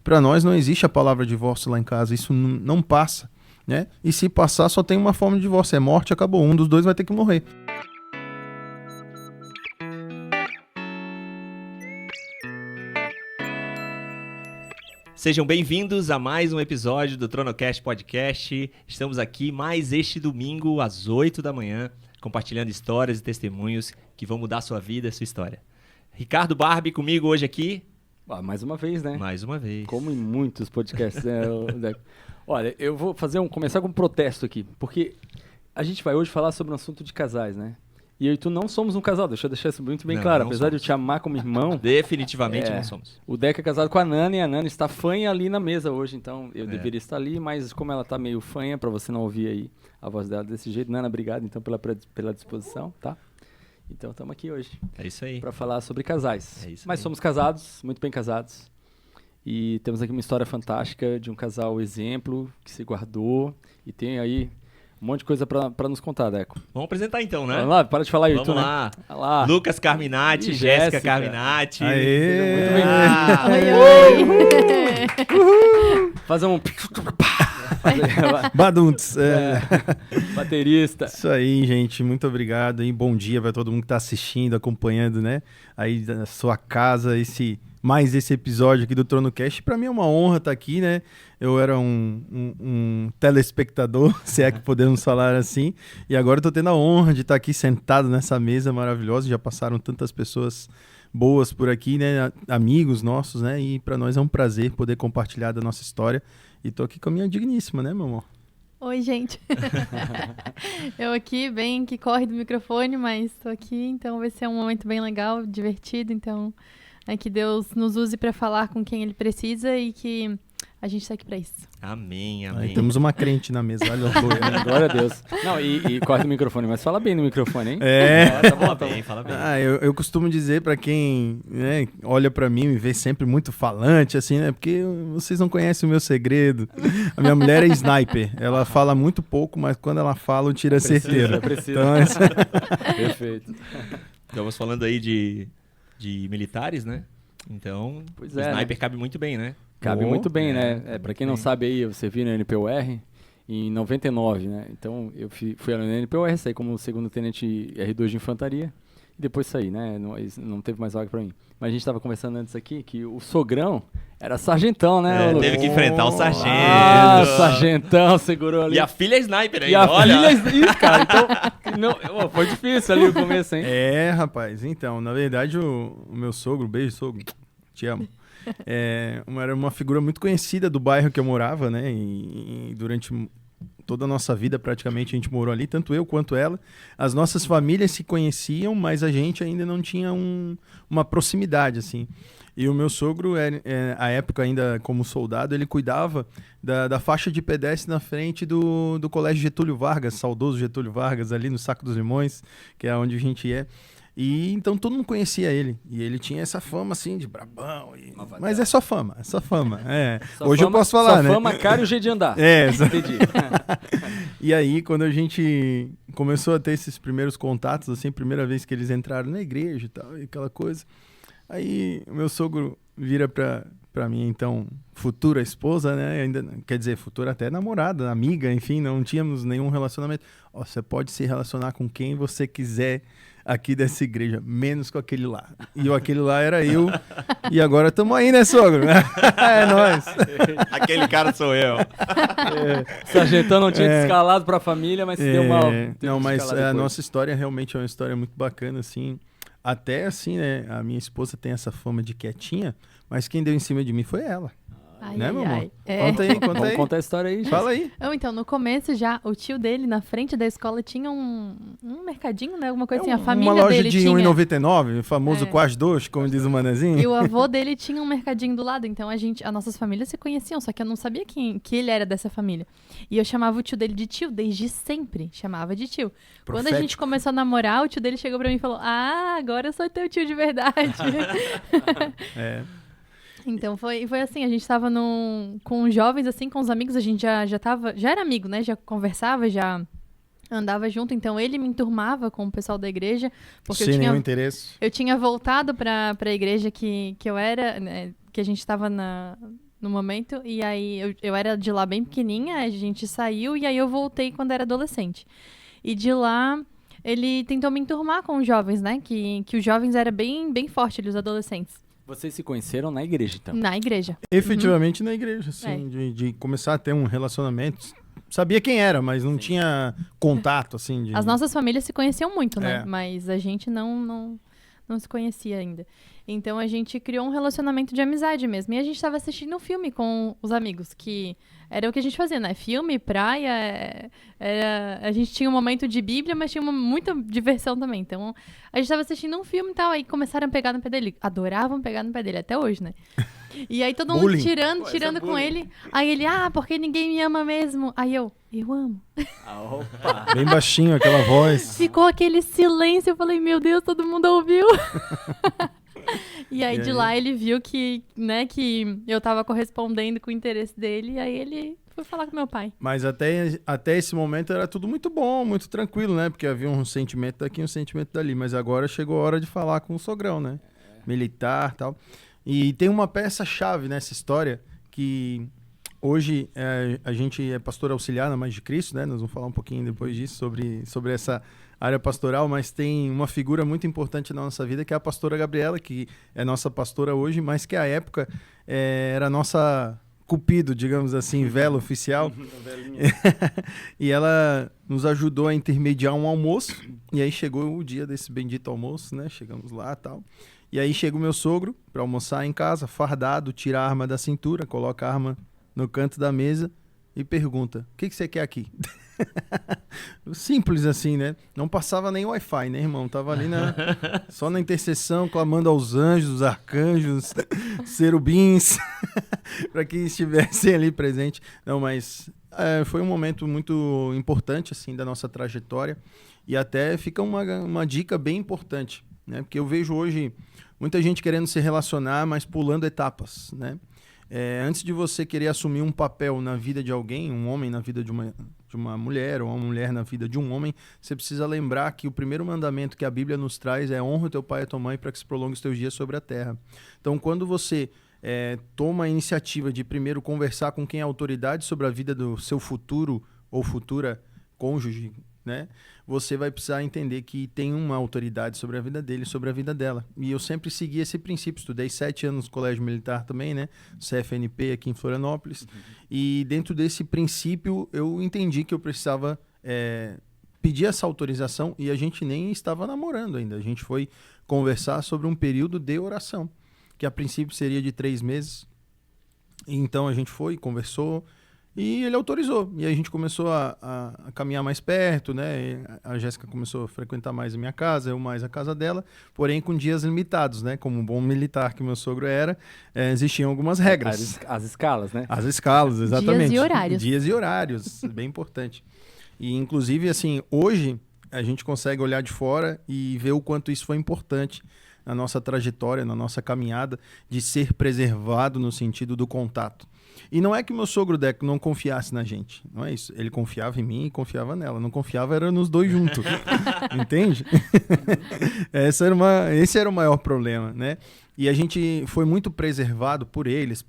para nós não existe a palavra divórcio lá em casa, isso não passa, né? E se passar, só tem uma forma de divórcio, é morte, acabou, um dos dois vai ter que morrer. Sejam bem-vindos a mais um episódio do Tronocast Podcast. Estamos aqui mais este domingo às 8 da manhã, compartilhando histórias e testemunhos que vão mudar a sua vida, a sua história. Ricardo Barbie comigo hoje aqui. Mais uma vez, né? Mais uma vez. Como em muitos podcasts, né? Olha, eu vou começar com um protesto aqui, porque a gente vai hoje falar sobre um assunto de casais, né? E eu e tu não somos um casal, deixa eu deixar isso muito bem claro. Apesar de eu te amar como irmão... Definitivamente não somos. O Deca é casado com a Nana e a Nana está fanha ali na mesa hoje, então eu deveria estar ali, mas como ela está meio fanha, para você não ouvir aí a voz dela desse jeito. Nana, obrigado então pela disposição, tá? Então estamos aqui hoje. É isso aí. Para falar sobre casais. É isso mas aí. Somos casados, muito bem casados. E temos aqui uma história fantástica de um casal exemplo que se guardou e tem aí um monte de coisa pra nos contar, Deco. Vamos apresentar então, né? Vamos lá, para de falar aí, Vamos lá. Né? Lá. Lucas Carminati, E Jéssica Carminati. Aê! Muito bem. Fazer um... Badunts. Baterista. Isso aí, gente. Muito obrigado e bom dia para todo mundo que está assistindo, acompanhando, né? Aí da sua casa, mais esse episódio aqui do TronoCast. Para mim é uma honra estar aqui, né? Eu era um telespectador, se é que podemos falar assim. E agora estou tendo a honra de estar aqui sentado nessa mesa maravilhosa. Já passaram tantas pessoas boas por aqui, né? Amigos nossos, né? E para nós é um prazer poder compartilhar da nossa história. E tô aqui com a minha digníssima, né, meu amor? Oi, gente. Eu aqui, bem que corre do microfone, mas tô aqui, então vai ser um momento bem legal, divertido. Então, que Deus nos use para falar com quem Ele precisa e que a gente tá aqui para isso. Amém, amém. Aí, temos uma crente na mesa, olha o Glória a Deus. Não, e corre do microfone, mas fala bem no microfone, hein? Tá bom, tá bem, fala bem. Eu costumo dizer pra quem, né, olha pra mim e me vê sempre muito falante, assim, né? Porque vocês não conhecem o meu segredo. A minha mulher é sniper. Ela fala muito pouco, mas quando ela fala, eu tiro a certeira. Precisa. Então, Perfeito. Estamos falando aí de militares, né? Então, Pois o é, sniper cabe muito bem, né? Cabe muito bem, né? Pra quem não bem. sabe aí, você viu no NPUR em 99, né? Então, eu fui no NPUR, saí como segundo tenente R2 de infantaria e depois saí, né? Não teve mais vaga pra mim. Mas a gente tava conversando antes aqui que o sogrão era sargentão, né? Teve que enfrentar o sargento. Sargentão, segurou ali. E a filha é sniper aí, E a olha. filha... Ih, cara, então... foi difícil ali o começo, hein? rapaz, então, na verdade, o meu sogro, beijo, sogro, te amo. Era uma figura muito conhecida do bairro que eu morava, né? E durante toda a nossa vida, praticamente, a gente morou ali, tanto eu quanto ela. As nossas famílias se conheciam, mas a gente ainda não tinha uma proximidade, assim. E o meu sogro, à época ainda como soldado, ele cuidava da faixa de pedestre na frente do Colégio Getúlio Vargas, saudoso Getúlio Vargas, ali no Saco dos Limões, que é onde a gente é. E então todo mundo conhecia ele. E ele tinha essa fama assim de brabão. Mas é só fama, é só fama. Hoje eu posso falar, né? Só fama, cara e o jeito de andar. Entendi. E aí, quando a gente começou a ter esses primeiros contatos, assim, primeira vez que eles entraram na igreja e tal, e aquela coisa. Aí o meu sogro vira pra minha, então, futura esposa, né? Ainda, quer dizer, futura até namorada, amiga, enfim, não tínhamos nenhum relacionamento. Você pode se relacionar com quem você quiser aqui dessa igreja, menos com aquele lá. E aquele lá era eu, e agora estamos aí, né, sogro? É nóis. Aquele cara sou eu. Sargentão não tinha escalado pra família, mas se deu mal. Não, mas a nossa história realmente é uma história muito bacana, assim. Até assim, né, a minha esposa tem essa fama de quietinha, mas quem deu em cima de mim foi ela. Ai, Né, ai, meu amor? ai. Conta aí. Vamos contar a história aí. Fala aí. Então, no começo já, o tio dele, na frente da escola, tinha um mercadinho, né? Alguma coisa assim, a família uma loja dele de tinha... R$1,99, o famoso quase dois, como diz o Manezinho. E o avô dele tinha um mercadinho do lado, então as nossas famílias se conheciam, só que eu não sabia que ele era dessa família. E eu chamava o tio dele de tio, desde sempre, chamava de tio. Profético. Quando a gente começou a namorar, o tio dele chegou pra mim e falou, agora eu sou teu tio de verdade. Então foi assim, a gente tava com jovens, assim, com os amigos, a gente já era amigo, né? Já conversava, já andava junto, então ele me enturmava com o pessoal da igreja, porque sem nenhum interesse. eu tinha voltado pra igreja que eu era, né, que a gente tava no momento. E aí eu era de lá bem pequenininha, a gente saiu e aí eu voltei quando era adolescente. E de lá ele tentou me enturmar com os jovens, né? Que os jovens era bem forte ali, os adolescentes. Vocês se conheceram na igreja, então? Na igreja. Efetivamente na igreja, assim, de começar a ter um relacionamento. Sabia quem era, mas não tinha contato, assim. As nossas famílias se conheciam muito, né? É. Mas a gente não se conhecia ainda. Então a gente criou um relacionamento de amizade mesmo. E a gente estava assistindo um filme com os amigos, que era o que a gente fazia, né? Filme, praia, a gente tinha um momento de Bíblia, mas tinha muita diversão também. Então a gente estava assistindo um filme e tal, aí começaram a pegar no pé dele. Adoravam pegar no pé dele, até hoje, né? E aí todo mundo Bullying. tirando com ele. Aí ele, porque ninguém me ama mesmo. Aí eu amo. Opa! Bem baixinho, aquela voz. Ficou aquele silêncio, eu falei, meu Deus, todo mundo ouviu. E aí de lá ele viu que, né, que eu tava correspondendo com o interesse dele, e aí ele foi falar com meu pai. Mas até esse momento era tudo muito bom, muito tranquilo, né? Porque havia um sentimento daqui, um sentimento dali. Mas agora chegou a hora de falar com o sogrão, né? Militar e tal. E tem uma peça-chave nessa história que hoje a gente é pastor auxiliar na Mais de Cristo, né? Nós vamos falar um pouquinho depois disso sobre essa área pastoral, mas tem uma figura muito importante na nossa vida que é a pastora Gabriela, que é nossa pastora hoje, mas que à época era nossa cupido, digamos assim, vela oficial. E ela nos ajudou a intermediar um almoço, e aí chegou o dia desse bendito almoço, né? Chegamos lá e tal. E aí chega o meu sogro para almoçar em casa, fardado, tira a arma da cintura, coloca a arma no canto da mesa e pergunta, o que você quer aqui? Simples assim, né? Não passava nem Wi-Fi, né, irmão? Tava ali só na intercessão, clamando aos anjos, arcanjos, serubins, para que estivessem ali presentes. Não, mas foi um momento muito importante, assim, da nossa trajetória. E até fica uma dica bem importante, né? Porque eu vejo hoje muita gente querendo se relacionar, mas pulando etapas, né? Antes de você querer assumir um papel na vida de alguém, um homem na vida de uma mulher, ou uma mulher na vida de um homem, você precisa lembrar que o primeiro mandamento que a Bíblia nos traz é honra o teu pai e a tua mãe para que se prolongue os teus dias sobre a terra. Então, quando você toma a iniciativa de primeiro conversar com quem é autoridade sobre a vida do seu futuro ou futura cônjuge, né? Você vai precisar entender que tem uma autoridade sobre a vida dele, sobre a vida dela. E eu sempre segui esse princípio. Estudei 7 anos no Colégio Militar também, né? CFNP aqui em Florianópolis. Uhum. E dentro desse princípio, eu entendi que eu precisava pedir essa autorização, e a gente nem estava namorando ainda. A gente foi conversar sobre um período de oração, que a princípio seria de 3 meses. E então a gente foi, conversou, e ele autorizou. E aí a gente começou a caminhar mais perto, né? A Jéssica começou a frequentar mais a minha casa, eu mais a casa dela, porém com dias limitados, né? Como um bom militar que meu sogro era, existiam algumas regras. As escalas, né? As escalas, exatamente. Dias e horários. Dias e horários, bem importante. E inclusive, assim, hoje a gente consegue olhar de fora e ver o quanto isso foi importante na nossa trajetória, na nossa caminhada, de ser preservado no sentido do contato. E não é que o meu sogro Deco não confiasse na gente, não é isso. Ele confiava em mim e confiava nela. Não confiava era nos dois juntos, entende? Esse era o maior problema, né? E a gente foi muito preservado por eles,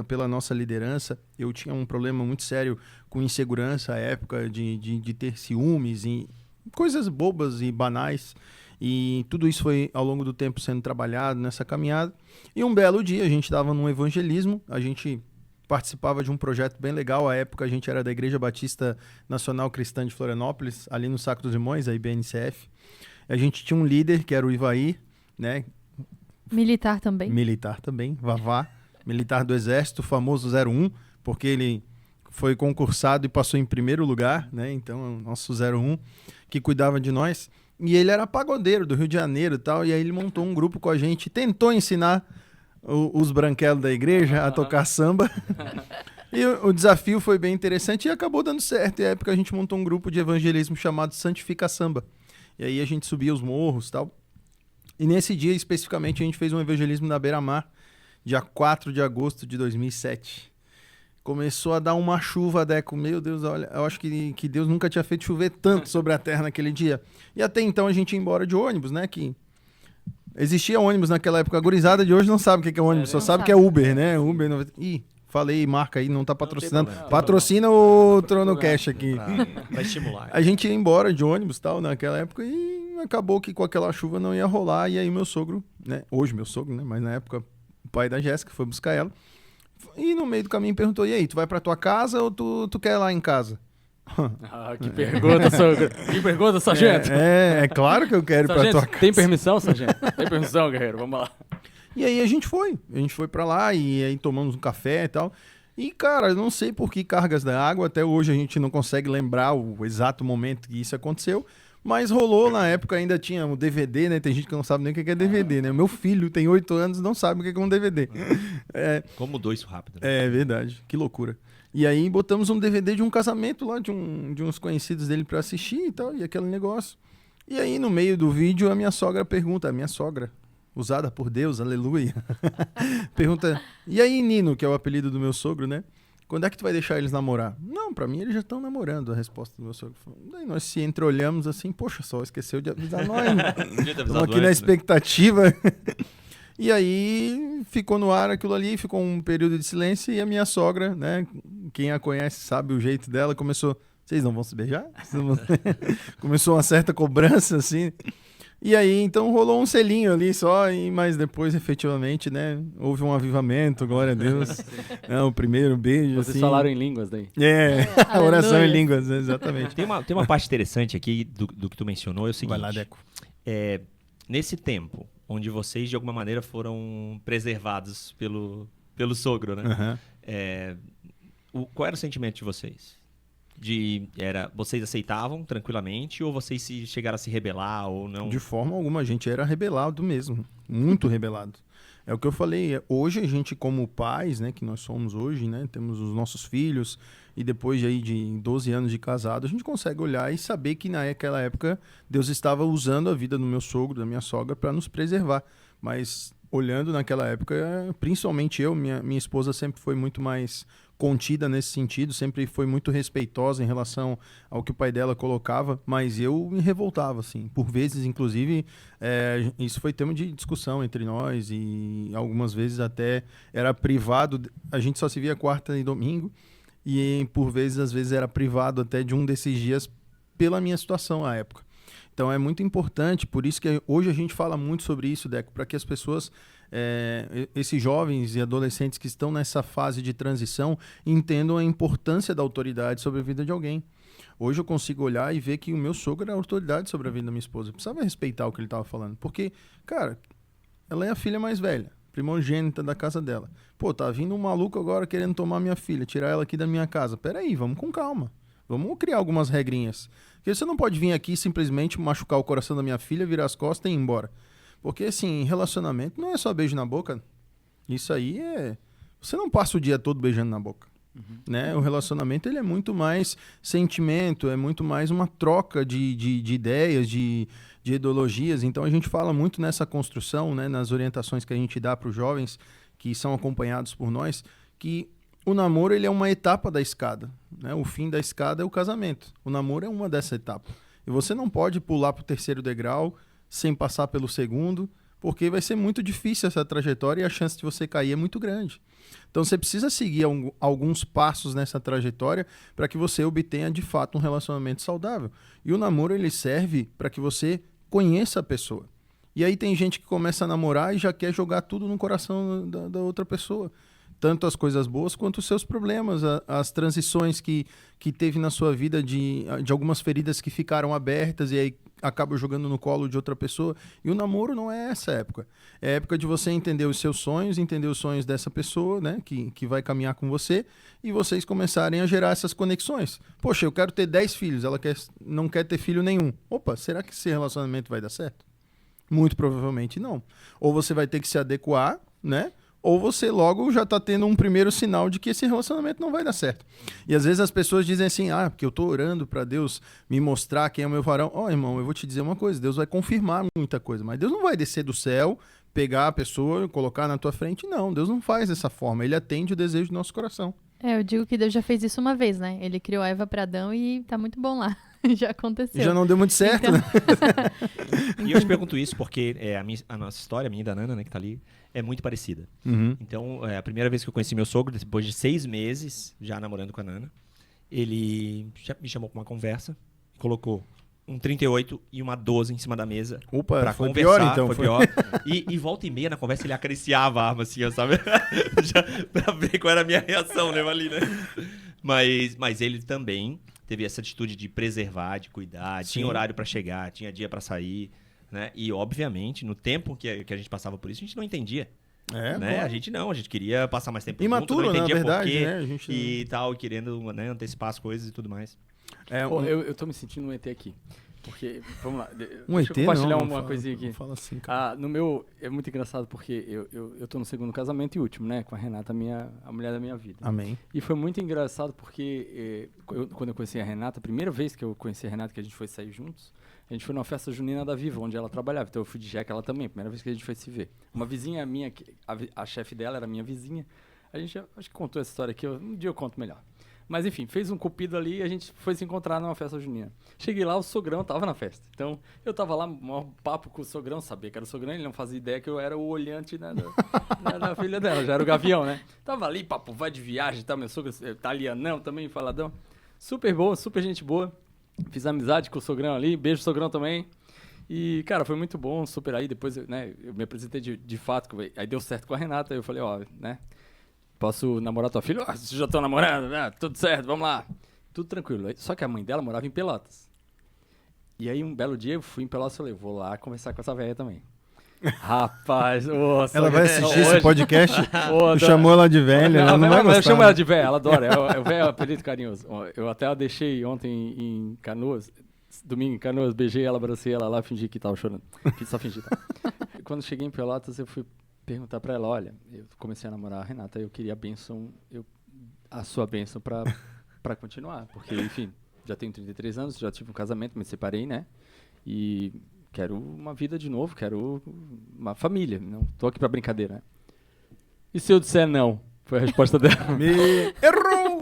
pela nossa liderança. Eu tinha um problema muito sério com insegurança à época, de ter ciúmes e coisas bobas e banais. E tudo isso foi ao longo do tempo sendo trabalhado nessa caminhada. E um belo dia a gente estava num evangelismo, a gente participava de um projeto bem legal. À época a gente era da Igreja Batista Nacional Cristã de Florianópolis, ali no Saco dos Irmãos, a IBNCF. A gente tinha um líder que era o Ivaí, né? Militar também. Militar também, Vavá, militar do Exército, famoso 01, porque ele foi concursado e passou em primeiro lugar, né? Então, o nosso 01, que cuidava de nós. E ele era pagodeiro do Rio de Janeiro e tal, e aí ele montou um grupo com a gente, tentou ensinar os branquelos da igreja a tocar samba. E o desafio foi bem interessante e acabou dando certo. E na época a gente montou um grupo de evangelismo chamado Santifica Samba. E aí a gente subia os morros e tal. E nesse dia, especificamente, a gente fez um evangelismo na Beira-Mar, dia 4 de agosto de 2007. Começou a dar uma chuva, Deco. Meu Deus, olha, eu acho que Deus nunca tinha feito chover tanto sobre a terra naquele dia. E até então a gente ia embora de ônibus, né? Que existia ônibus naquela época. A gurizada de hoje não sabe o que é ônibus, só sabe que é Uber, né? Uber. Ih, falei, marca aí, não tá patrocinando. problema. Patrocina o TronoCast aqui. Pra estimular. A gente ia embora de ônibus e tal, naquela época, e acabou que com aquela chuva não ia rolar. E aí meu sogro, né? Hoje meu sogro, né? Mas na época o pai da Jéssica foi buscar ela. E no meio do caminho perguntou, e aí, tu vai pra tua casa ou tu quer ir lá em casa? Que pergunta, sogro. Que pergunta, sargento. É claro que eu quero ir pra Sargento, tua casa. tem permissão, sargento? Tem permissão, guerreiro, vamos lá. E aí a gente foi pra lá e aí tomamos um café e tal. E, cara, eu não sei por que cargas da água, até hoje a gente não consegue lembrar o exato momento que isso aconteceu, mas rolou na época, ainda tinha o DVD, né? Tem gente que não sabe nem o que é DVD, né? Meu filho tem 8 anos e não sabe o que é um DVD. Como mudou isso rápido, né? É verdade, que loucura. E aí botamos um DVD de um casamento lá, de uns conhecidos dele pra assistir e tal, e aquele negócio. E aí no meio do vídeo a minha sogra pergunta, usada por Deus, aleluia, pergunta, e aí Nino, que é o apelido do meu sogro, né? Quando é que tu vai deixar eles namorar? Não, pra mim eles já estão namorando, a resposta do meu sogro. Daí nós se entreolhamos assim, poxa, só esqueceu de avisar nós, né? Estamos aqui na expectativa. E aí ficou no ar aquilo ali, ficou um período de silêncio e a minha sogra, né? Quem a conhece sabe o jeito dela, começou, vocês não vão se beijar? Começou uma certa cobrança, assim. E aí, então, rolou um selinho ali só, mas depois, efetivamente, né, houve um avivamento, glória a Deus. O primeiro beijo, Vocês assim. falaram em línguas daí? A oração em línguas, exatamente. Tem uma parte interessante aqui do que tu mencionou, é o seguinte. Vai lá, Deco. Nesse tempo, onde vocês, de alguma maneira, foram preservados pelo sogro, né? Qual era o sentimento de vocês? Vocês aceitavam tranquilamente ou vocês chegaram a se rebelar ou não? De forma alguma, a gente era rebelado mesmo, muito rebelado. É o que eu falei, hoje a gente como pais, né, que nós somos hoje, né, temos os nossos filhos e depois de 12 anos de casado, a gente consegue olhar e saber que naquela época Deus estava usando a vida do meu sogro, da minha sogra, para nos preservar. Mas olhando naquela época, principalmente minha esposa sempre foi muito mais contida nesse sentido, sempre foi muito respeitosa em relação ao que o pai dela colocava, mas eu me revoltava, assim. Por vezes, inclusive, isso foi tema de discussão entre nós e algumas vezes até era privado, a gente só se via quarta e domingo e por vezes, às vezes era privado até de um desses dias pela minha situação à época. Então é muito importante, por isso que hoje a gente fala muito sobre isso, Deco, para que as pessoas, esses jovens e adolescentes que estão nessa fase de transição, entendam a importância da autoridade sobre a vida de alguém. Hoje eu consigo olhar e ver que o meu sogro era a autoridade sobre a vida da minha esposa. Eu precisava respeitar o que ele estava falando, porque, cara, ela é a filha mais velha, primogênita da casa dela. Pô, tá vindo um maluco agora querendo tomar minha filha, tirar ela aqui da minha casa. Peraí, vamos com calma. Vamos criar algumas regrinhas. Porque você não pode vir aqui simplesmente machucar o coração da minha filha, virar as costas e ir embora. Porque, assim, relacionamento não é só beijo na boca. Isso aí é... Você não passa o dia todo beijando na boca. Né? O relacionamento ele é muito mais sentimento, é muito mais uma troca de ideias, de ideologias. Então a gente fala muito nessa construção, né, nas orientações que a gente dá para os jovens que são acompanhados por nós, que o namoro ele é uma etapa da escada, né? O fim da escada é o casamento. O namoro é uma dessa etapa. E você não pode pular para o terceiro degrau sem passar pelo segundo, porque vai ser muito difícil essa trajetória e a chance de você cair é muito grande. Então você precisa seguir alguns passos nessa trajetória para que você obtenha de fato um relacionamento saudável. E o namoro ele serve para que você conheça a pessoa. E aí tem gente que começa a namorar e já quer jogar tudo no coração da outra pessoa. Tanto as coisas boas quanto os seus problemas, as transições que teve na sua vida de algumas feridas que ficaram abertas e aí acaba jogando no colo de outra pessoa. E o namoro não é essa época. É a época de você entender os seus sonhos, entender os sonhos dessa pessoa, né, que vai caminhar com você e vocês começarem a gerar essas conexões. Poxa, eu quero ter 10 filhos, ela não quer ter filho nenhum. Opa, será que esse relacionamento vai dar certo? Muito provavelmente não. Ou você vai ter que se adequar, né? Ou você logo já está tendo um primeiro sinal de que esse relacionamento não vai dar certo. E às vezes as pessoas dizem assim, porque eu estou orando para Deus me mostrar quem é o meu varão. Irmão, eu vou te dizer uma coisa, Deus vai confirmar muita coisa, mas Deus não vai descer do céu, pegar a pessoa, colocar na tua frente, não. Deus não faz dessa forma, Ele atende o desejo do nosso coração. Eu digo que Deus já fez isso uma vez, né? Ele criou Eva para Adão e tá muito bom lá. Já aconteceu. Já não deu muito certo, Então- né? E eu te pergunto isso porque a nossa história, a minha e da Nana, né, que tá ali, é muito parecida. Uhum. Então, a primeira vez que eu conheci meu sogro, depois de 6 meses já namorando com a Nana, ele me chamou pra uma conversa, colocou um 38 e uma 12 em cima da mesa. Opa, Pra foi conversar, pior então. foi pior. E volta e meia na conversa ele acariciava a arma assim, sabe? Já, pra ver qual era a minha reação, né, ali, né? Mas ele também teve essa atitude de preservar, de cuidar, Sim. tinha horário pra chegar, tinha dia pra sair, né? E obviamente, no tempo que a gente passava por isso, a gente não entendia, É, né? pô. A gente queria passar mais tempo Imaturo, junto, né, não na entendia verdade, por quê né? A gente... e tal, querendo, né, antecipar as coisas e tudo mais. É, Pô, eu tô me sentindo um ET aqui. Porque, vamos lá, um deixa ET, eu compartilhar não, uma fala- coisinha aqui. não fala assim, cara. No meu, é muito engraçado porque eu tô no segundo casamento e último, né? Com a Renata, a mulher da minha vida. Amém. E foi muito engraçado porque quando eu conheci a Renata, a primeira vez que eu conheci a Renata, que a gente foi sair juntos, a gente foi numa festa junina da Viva, onde ela trabalhava. Então eu fui de jeca ela também, primeira vez que a gente foi se ver. Uma vizinha minha, a chefe dela era minha vizinha. A gente acho que contou essa história aqui, um dia eu conto melhor. Mas enfim, fez um cupido ali e a gente foi se encontrar numa festa junina. Cheguei lá, o sogrão tava na festa. Então, eu tava lá, um papo com o sogrão, sabia que era o sogrão, ele não fazia ideia que eu era o olhante, né, da filha dela, já era o gavião, né? Tava ali, papo, vai de viagem, tá, meu sogro italianão também, faladão. Super boa, super gente boa. Fiz amizade com o sogrão ali, beijo sogrão também. E, cara, foi muito bom, super aí. Depois, né, eu me apresentei de fato, aí deu certo com a Renata, aí eu falei, ó, né... Posso namorar tua filha? Vocês já estão namorando, né? Tudo certo, vamos lá. Tudo tranquilo. Só que a mãe dela morava em Pelotas. E aí, um belo dia, eu fui em Pelotas e falei, vou lá conversar com essa velha também. Rapaz, Ela vai assistir esse hoje- podcast? Ô, Tu chamou ela de velha, ela não vai mas eu gostar. chamo ela né? de véia, ela adora. É o véia, é um apelido carinhoso. Ó, eu até a deixei ontem em Canoas, domingo em Canoas, beijei ela, abracei ela lá, fingi que tava chorando. Só fingi, tá? E quando cheguei em Pelotas, eu fui perguntar pra ela, olha, eu comecei a namorar a Renata, eu queria a sua bênção pra continuar, porque, enfim, já tenho 33 anos, já tive um casamento, me separei, né? E quero uma vida de novo, quero uma família, não tô aqui pra brincadeira, né? E se eu disser não? Foi a resposta dela. Errou!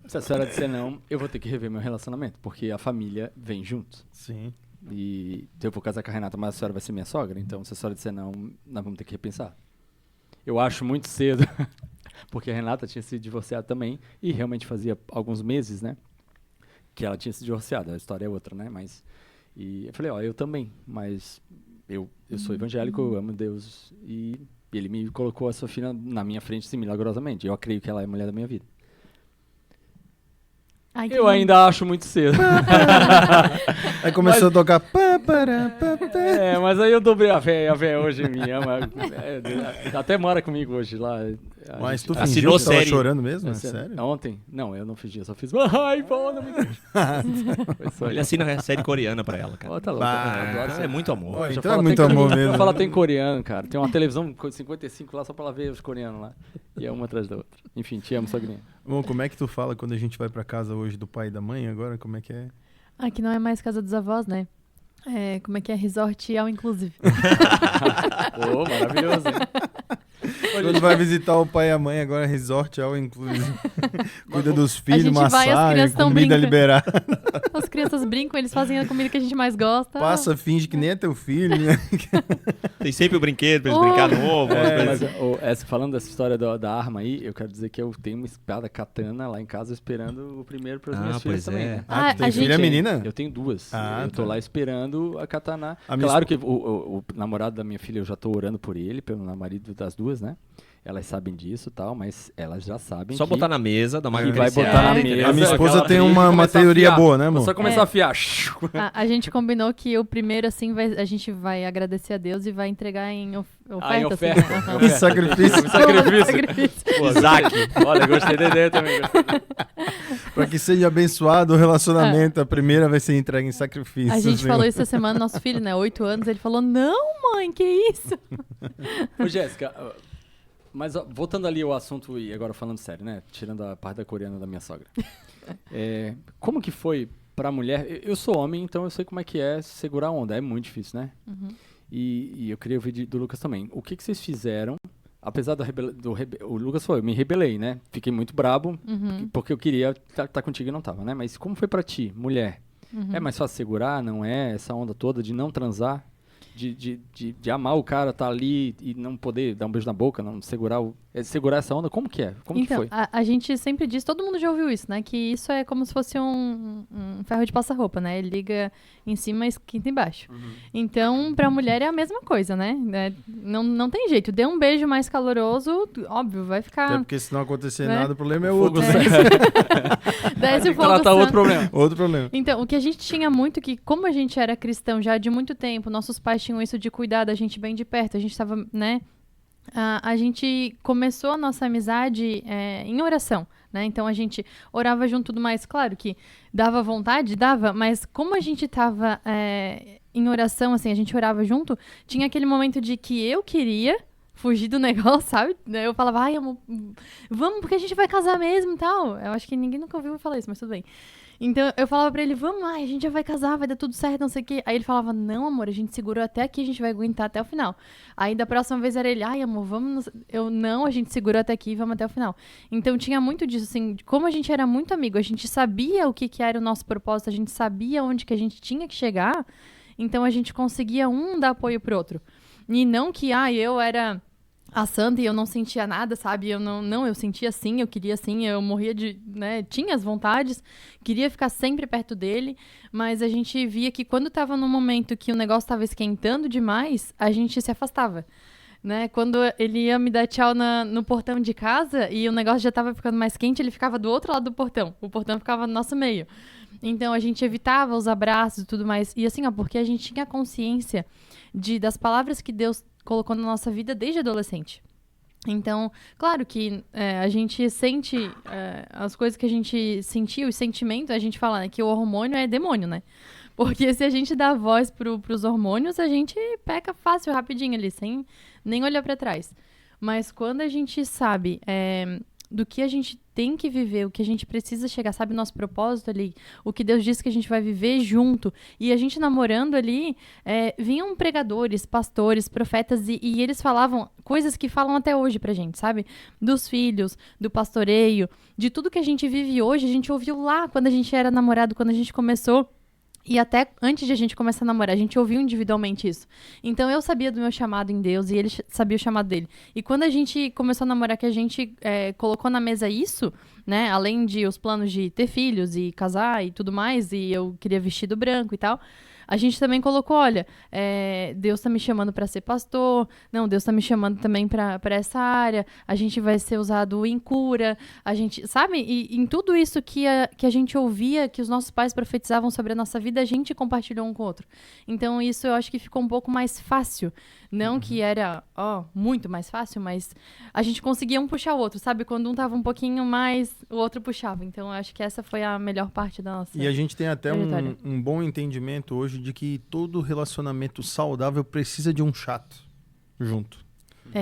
Se a senhora disser não, eu vou ter que rever meu relacionamento, porque a família vem junto. Sim. E eu vou casar com a Renata, mas a senhora vai ser minha sogra, então se a senhora disser não, nós vamos ter que repensar. Eu acho muito cedo, porque a Renata tinha se divorciado também, e realmente fazia alguns meses, né, que ela tinha se divorciado, a história é outra, né, mas... E eu falei, ó, eu também, mas eu sou evangélico, eu amo Deus, e ele me colocou a sua filha na minha frente, assim, milagrosamente. Eu creio que ela é a mulher da minha vida. Ai, que Eu lindo. ainda acho muito cedo. Aí começou a tocar. Mas aí eu dobrei a véia hoje me ama. Até mora comigo hoje lá. Mas tu Assinou fingiu que tava série. chorando mesmo? É sério? Ontem? Não, eu não fingi, eu só fiz. Ai, pô, não me deixa. Foi só Ele isso. assina a série coreana pra ela, cara. Ó, tá louco. Bah. Eu adoro É muito amor. Ó, Já então fala é muito até amor já mesmo. fala até em coreano, cara. Tem uma televisão com 55 lá só pra ela ver os coreanos lá. E é uma atrás da outra. Enfim, te amo, sogrinha. Bom, como é que tu fala quando a gente vai pra casa hoje do pai e da mãe agora? Como é que é? Aqui não é mais casa dos avós, né? É, como é que é? Resort all inclusive. Pô, maravilhoso, hein? Quando vai visitar o pai e a mãe, agora resort all inclusive. Cuida dos filhos, gente vai, as massagem, crianças tão comida brincando. liberada. As crianças brincam, eles fazem a comida que a gente mais gosta. Passa, finge que nem é teu filho, né? Tem sempre o brinquedo pra eles Oh. brincar novo, umas coisas Mas, assim. falando dessa história da arma aí, eu quero dizer que eu tenho uma espada katana lá em casa esperando o primeiro para as minhas filhas pois também. é. Né? Ah, tu tem a filha gente- menina? Eu tenho duas. Ah, Eu tô tá. lá esperando a katana. A minha Claro que o namorado da minha filha, eu já tô orando por ele, pelo marido das duas, né? Elas sabem disso e tal, mas elas já sabem Só que... botar na mesa, dar uma que vai acariciada, botar na entendeu? mesa. A minha esposa aquela tem briga, uma começar a teoria afiar. boa, né, amor? Só começar É. a afiar. A gente combinou que o primeiro, assim, a gente vai agradecer a Deus e vai entregar em oferta. Em assim. oferta. Aham. Sacrifício. Sacrifício. Sacrifício. Pô, Isaac. Olha, gostei da ideia também. Gostei. Pra que seja abençoado o relacionamento, a primeira vai ser entregue em sacrifício. A gente Senhor. falou isso essa semana, nosso filho, né, 8 anos, ele falou, não, mãe, que isso? Ô, Jéssica, mas ó, voltando ali ao assunto, e agora falando sério, né? Tirando a parte da coreana da minha sogra. Como que foi pra mulher? Eu sou homem, então eu sei como é que é segurar a onda. É muito difícil, né? Uhum. E eu queria ouvir do Lucas também. O que vocês fizeram, apesar o Lucas falou, eu me rebelei, né? Fiquei muito brabo, porque eu queria estar contigo e não tava, né? Mas como foi pra ti, mulher? É mais fácil segurar, não é? Essa onda toda de não transar? De amar o cara, tá ali e não poder dar um beijo na boca, não segurar segurar essa onda, como que é? Como que foi? A gente sempre diz, todo mundo já ouviu isso, né? Que isso é como se fosse um ferro de passar-roupa, né? Ele liga em cima e esquenta embaixo. Então, pra mulher é a mesma coisa, né? Não tem jeito. Dê um beijo mais caloroso, óbvio, vai ficar... Até porque se não acontecer né? nada, o problema é outro. Desce o fogo tratar outro problema. Outro problema. Então, o que a gente tinha muito, que como a gente era cristão já de muito tempo, nossos pais tinham isso de cuidar da gente bem de perto, a gente estava, né? A gente começou a nossa amizade em oração, né? Então a gente orava junto, tudo mais. Claro que dava vontade, mas como a gente estava em oração, assim, a gente orava junto, tinha aquele momento de que eu queria fugir do negócio, sabe? Eu falava, ai, amor, vamos, porque a gente vai casar mesmo e tal. Eu acho que ninguém nunca ouviu falar isso, mas tudo bem. Então, eu falava pra ele, vamos lá, a gente já vai casar, vai dar tudo certo, não sei o quê. Aí ele falava, não, amor, a gente segurou até aqui, a gente vai aguentar até o final. Aí, da próxima vez era ele, ai, amor, vamos... Eu, não, a gente segurou até aqui, vamos até o final. Então, tinha muito disso, assim, como a gente era muito amigo, a gente sabia o que era o nosso propósito, a gente sabia onde que a gente tinha que chegar, então a gente conseguia dar apoio pro outro. E não que, eu era... a santa e eu não sentia nada, sabe? Eu sentia sim, eu queria sim, eu morria de, né? Tinha as vontades, queria ficar sempre perto dele, mas a gente via que quando tava no momento que o negócio tava esquentando demais, a gente se afastava, né? Quando ele ia me dar tchau no portão de casa e o negócio já tava ficando mais quente, ele ficava do outro lado do portão, o portão ficava no nosso meio. Então a gente evitava os abraços e tudo mais, e assim, porque a gente tinha consciência das palavras que Deus colocou na nossa vida desde adolescente. Então, claro que a gente sente as coisas que a gente sentiu, os sentimentos, a gente fala, né, que o hormônio é demônio, né? Porque se a gente dá voz pros hormônios, a gente peca fácil, rapidinho ali, sem nem olhar pra trás. Mas quando a gente sabe do que a gente tem que viver, o que a gente precisa chegar, sabe, o nosso propósito ali, o que Deus disse que a gente vai viver junto, e a gente namorando ali, vinham pregadores, pastores, profetas, e eles falavam coisas que falam até hoje pra gente, sabe? Dos filhos, do pastoreio, de tudo que a gente vive hoje, a gente ouviu lá quando a gente era namorado, quando a gente começou. E até antes de a gente começar a namorar, a gente ouviu individualmente isso. Então, eu sabia do meu chamado em Deus e ele sabia o chamado dele. E quando a gente começou a namorar, que a gente colocou na mesa isso, né? Além de os planos de ter filhos e casar e tudo mais, e eu queria vestido branco e tal... A gente também colocou, olha, Deus tá me chamando para ser pastor, não, Deus tá me chamando também para essa área, a gente vai ser usado em cura, a gente, sabe? E em tudo isso que a gente ouvia, que os nossos pais profetizavam sobre a nossa vida, a gente compartilhou um com o outro. Então isso eu acho que ficou um pouco mais fácil. Não que era, muito mais fácil, mas a gente conseguia um puxar o outro, sabe? Quando um tava um pouquinho mais, o outro puxava. Então, eu acho que essa foi a melhor parte da nossa E a gente tem até trajetória. um bom entendimento hoje de que todo relacionamento saudável precisa de um chato junto.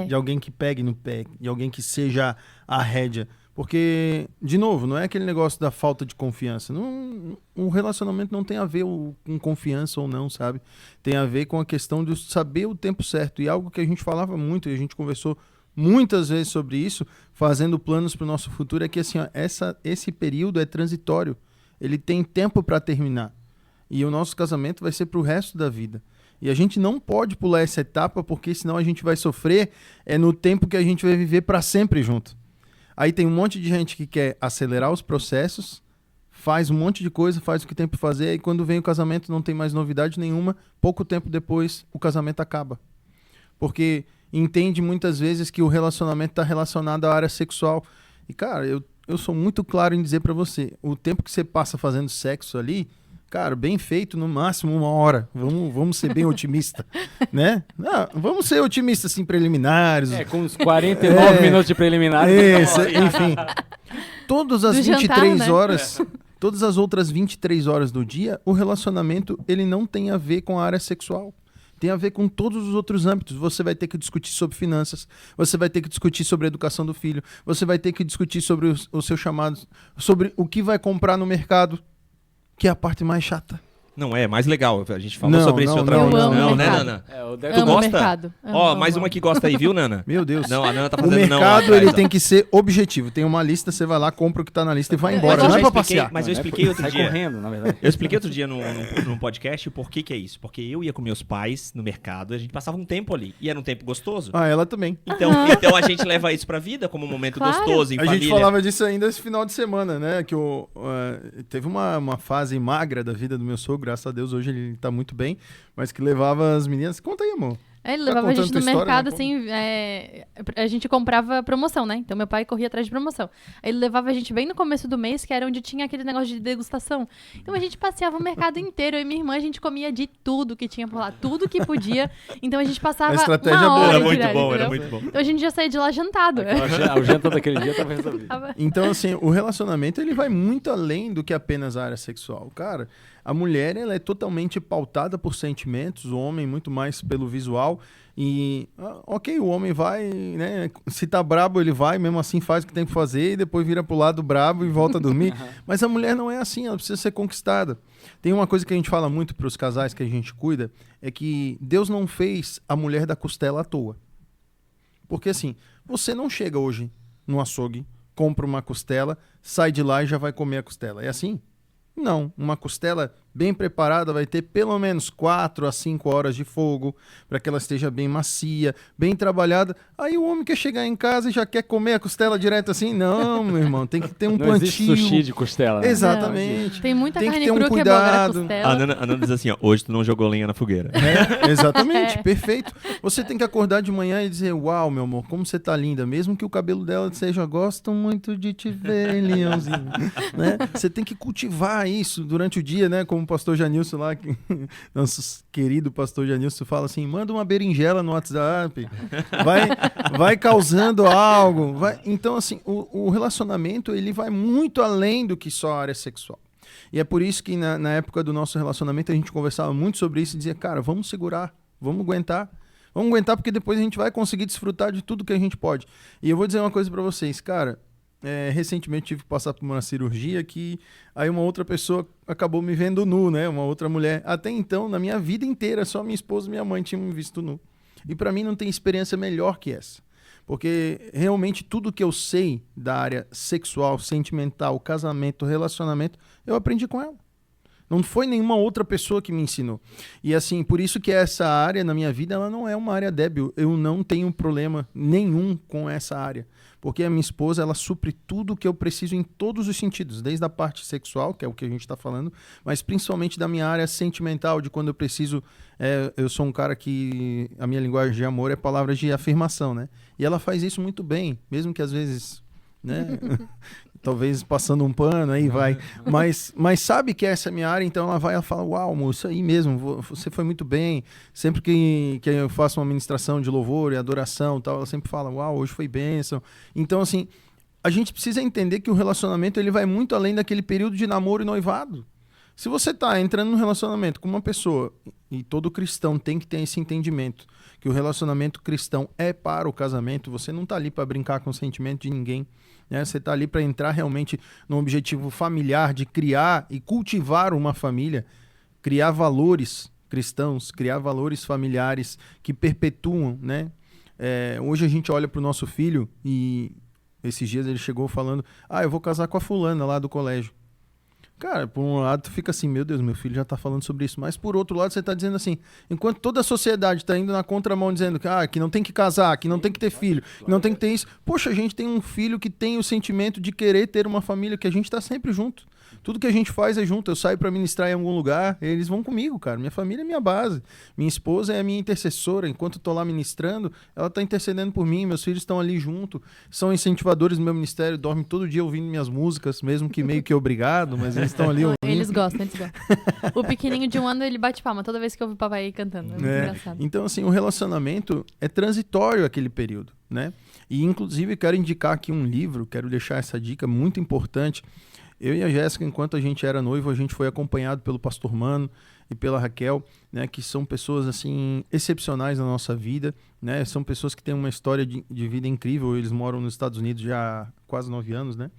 De alguém que pegue no pé, de alguém que seja a rédea. Porque, de novo, não é aquele negócio da falta de confiança. Um relacionamento não tem a ver com confiança ou não, sabe? Tem a ver com a questão de saber o tempo certo. E algo que a gente falava muito, e a gente conversou muitas vezes sobre isso, fazendo planos para o nosso futuro, é que assim, esse período é transitório. Ele tem tempo para terminar. E o nosso casamento vai ser para o resto da vida. E a gente não pode pular essa etapa, porque senão a gente vai sofrer no tempo que a gente vai viver para sempre junto. Aí tem um monte de gente que quer acelerar os processos, faz um monte de coisa, faz o que tem para fazer, e quando vem o casamento não tem mais novidade nenhuma, pouco tempo depois o casamento acaba. Porque entende muitas vezes que o relacionamento está relacionado à área sexual. E cara, eu sou muito claro em dizer para você, o tempo que você passa fazendo sexo ali, cara, bem feito, no máximo 1 hora. Vamos ser bem otimistas, né? Não, vamos ser otimistas, assim, preliminares. Com uns 49 minutos de preliminares. Isso, enfim. Todas as 23 horas, todas as outras 23 horas do dia, o relacionamento, ele não tem a ver com a área sexual. Tem a ver com todos os outros âmbitos. Você vai ter que discutir sobre finanças, você vai ter que discutir sobre a educação do filho, você vai ter que discutir sobre os seus chamados, sobre o que vai comprar no mercado, que é a parte mais chata. Não é, mais legal. A gente falou Não, sobre isso não, outra não, vez. não, Não, né, mercado. Nana? O Tu Deco Amo o gosta? mercado. Ó, Amo, mais amo. uma que gosta aí, viu, Nana? Meu Deus. Não, a Nana tá O fazendo não. mercado, atrás, ele ó. tem que ser objetivo. Tem uma lista, você vai lá, compra o que tá na lista e vai Eu embora. já Não é pra expliquei, passear. mas eu Não, expliquei outro sai dia. correndo, na verdade. Eu expliquei outro dia num podcast o porquê que é isso. Porque eu ia com meus pais no mercado, a gente passava um tempo ali. E era um tempo gostoso. Ah, ela também. Então a gente leva isso pra vida como um momento Claro. gostoso, em A família. gente falava disso ainda esse final de semana, né? Que teve uma fase magra da vida do meu sogro, graças a Deus, hoje ele tá muito bem, mas que levava as meninas. Conta aí, amor. Ele Tá levava a gente contando no tua história, mercado, né? assim, a gente comprava promoção, né? Então meu pai corria atrás de promoção. Aí ele levava a gente bem no começo do mês, que era onde tinha aquele negócio de degustação. Então a gente passeava o mercado inteiro. Eu e minha irmã, a gente comia de tudo que tinha por lá, tudo que podia. Então a gente passava A estratégia uma boa. hora Era muito direto, bom, era entendeu? muito bom. Então a gente já saía de lá jantado. A janta daquele dia tava resolvida. Então, assim, o relacionamento ele vai muito além do que apenas a área sexual. Cara, a mulher ela é totalmente pautada por sentimentos, o homem muito mais pelo visual. E, ok, o homem vai, né? Se tá brabo, ele vai, mesmo assim faz o que tem que fazer e depois vira pro lado brabo e volta a dormir. Mas a mulher não é assim, ela precisa ser conquistada. Tem uma coisa que a gente fala muito pros casais que a gente cuida, é que Deus não fez a mulher da costela à toa. Porque assim, você não chega hoje no açougue, compra uma costela, sai de lá e já vai comer a costela. É assim? Não. Uma costela bem preparada vai ter pelo menos 4 a 5 horas de fogo para que ela esteja bem macia, bem trabalhada. Aí o homem quer chegar em casa e já quer comer a costela direto assim? Não, meu irmão, tem que ter um Não existe plantio. sushi de costela, né? Exatamente. Tem muita Tem que carne ter um crua que é boa, agora cuidado. costela. A Nana diz assim, ó, hoje tu não jogou lenha na fogueira. Exatamente, perfeito. Você tem que acordar de manhã e dizer, uau, meu amor, como você tá linda. Mesmo que o cabelo dela seja, gosto muito de te ver, leãozinho. Né? Você tem que cultivar isso durante o dia, né? Como o pastor Janilson lá, nosso querido pastor Janilson fala assim, manda uma berinjela no WhatsApp, vai causando algo. Então, assim, o relacionamento, ele vai muito além do que só a área sexual. E é por isso que na época do nosso relacionamento a gente conversava muito sobre isso e dizia, cara, vamos segurar, vamos aguentar porque depois a gente vai conseguir desfrutar de tudo que a gente pode. E eu vou dizer uma coisa pra vocês, cara, recentemente tive que passar por uma cirurgia que aí uma outra pessoa acabou me vendo nu, né? Uma outra mulher. Até então, na minha vida inteira, só minha esposa e minha mãe tinham me visto nu. E pra mim não tem experiência melhor que essa. Porque realmente tudo que eu sei da área sexual, sentimental, casamento, relacionamento, eu aprendi com ela. Não foi nenhuma outra pessoa que me ensinou. E assim, por isso que essa área na minha vida, ela não é uma área débil. Eu não tenho problema nenhum com essa área. Porque a minha esposa, ela supre tudo que eu preciso em todos os sentidos. Desde a parte sexual, que é o que a gente está falando, mas principalmente da minha área sentimental, de quando eu preciso... eu sou um cara que a minha linguagem de amor é palavras de afirmação, né? E ela faz isso muito bem, mesmo que às vezes... né? Talvez passando um pano aí, vai. Mas sabe que essa é a minha área, então ela vai e fala, uau, amor, isso aí mesmo, você foi muito bem. Sempre que eu faço uma ministração de louvor e adoração, tal, ela sempre fala, uau, hoje foi bênção. Então, assim, a gente precisa entender que o relacionamento ele vai muito além daquele período de namoro e noivado. Se você está entrando num relacionamento com uma pessoa, e todo cristão tem que ter esse entendimento, que o relacionamento cristão é para o casamento, você não está ali para brincar com o sentimento de ninguém, né? Você está ali para entrar realmente num objetivo familiar, de criar e cultivar uma família, criar valores cristãos, criar valores familiares que perpetuam, né? Hoje a gente olha para o nosso filho e esses dias ele chegou falando, eu vou casar com a fulana lá do colégio. Cara, por um lado tu fica assim, meu Deus, meu filho já tá falando sobre isso, mas por outro lado você tá dizendo assim, enquanto toda a sociedade tá indo na contramão dizendo que não tem que casar, que não tem que ter filho, que não tem que ter isso, poxa, a gente tem um filho que tem o sentimento de querer ter uma família, que a gente tá sempre junto. Tudo que a gente faz é junto. Eu saio para ministrar em algum lugar, eles vão comigo, cara. Minha família é minha base. Minha esposa é a minha intercessora. Enquanto eu tô lá ministrando, ela tá intercedendo por mim. Meus filhos estão ali junto. São incentivadores do meu ministério. Dormem todo dia ouvindo minhas músicas, mesmo que meio que obrigado, mas eles estão ali ouvindo. Eles gostam. O pequenininho de 1 ano, ele bate palma toda vez que ouve o papai cantando. É muito engraçado. Então, assim, o relacionamento é transitório aquele período, né? E, inclusive, quero indicar aqui um livro, quero deixar essa dica muito importante. Eu e a Jéssica, enquanto a gente era noivo, a gente foi acompanhado pelo pastor Mano e pela Raquel, né, que são pessoas assim excepcionais na nossa vida, né? São pessoas que têm uma história de vida incrível. Eles moram nos Estados Unidos já há quase 9 anos, né?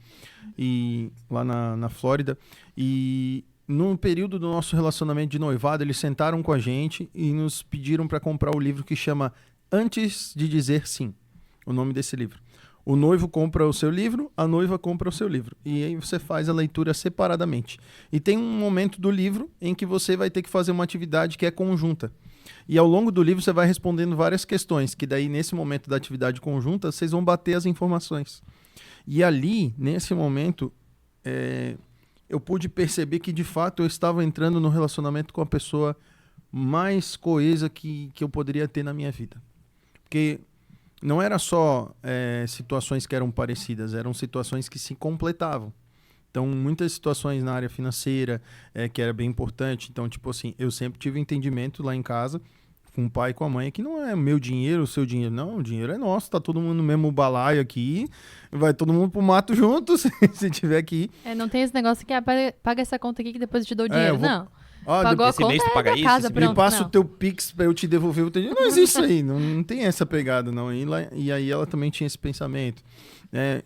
E lá na Flórida. E no período do nosso relacionamento de noivado, eles sentaram com a gente e nos pediram para comprar o livro que chama Antes de Dizer Sim, o nome desse livro. O noivo compra o seu livro, a noiva compra o seu livro. E aí você faz a leitura separadamente. E tem um momento do livro em que você vai ter que fazer uma atividade que é conjunta. E ao longo do livro você vai respondendo várias questões, que daí nesse momento da atividade conjunta vocês vão bater as informações. E ali, nesse momento, eu pude perceber que de fato eu estava entrando no relacionamento com a pessoa mais coesa que eu poderia ter na minha vida. Porque não era só situações que eram parecidas, eram situações que se completavam. Então, muitas situações na área financeira, que era bem importante. Então, tipo assim, eu sempre tive entendimento lá em casa, com o pai e com a mãe, que não é meu dinheiro, o seu dinheiro. Não, o dinheiro é nosso, tá todo mundo no mesmo balaio aqui, vai todo mundo pro mato junto, se tiver que ir. Não tem esse negócio que paga essa conta aqui que depois eu te dou o dinheiro. Não. Pagou esse a conta, mês tu paga da isso, casa, esse pronto. Me passa não. o teu Pix pra eu te devolver o teu dinheiro. Não existe isso aí, não tem essa pegada, não. E aí ela também tinha esse pensamento.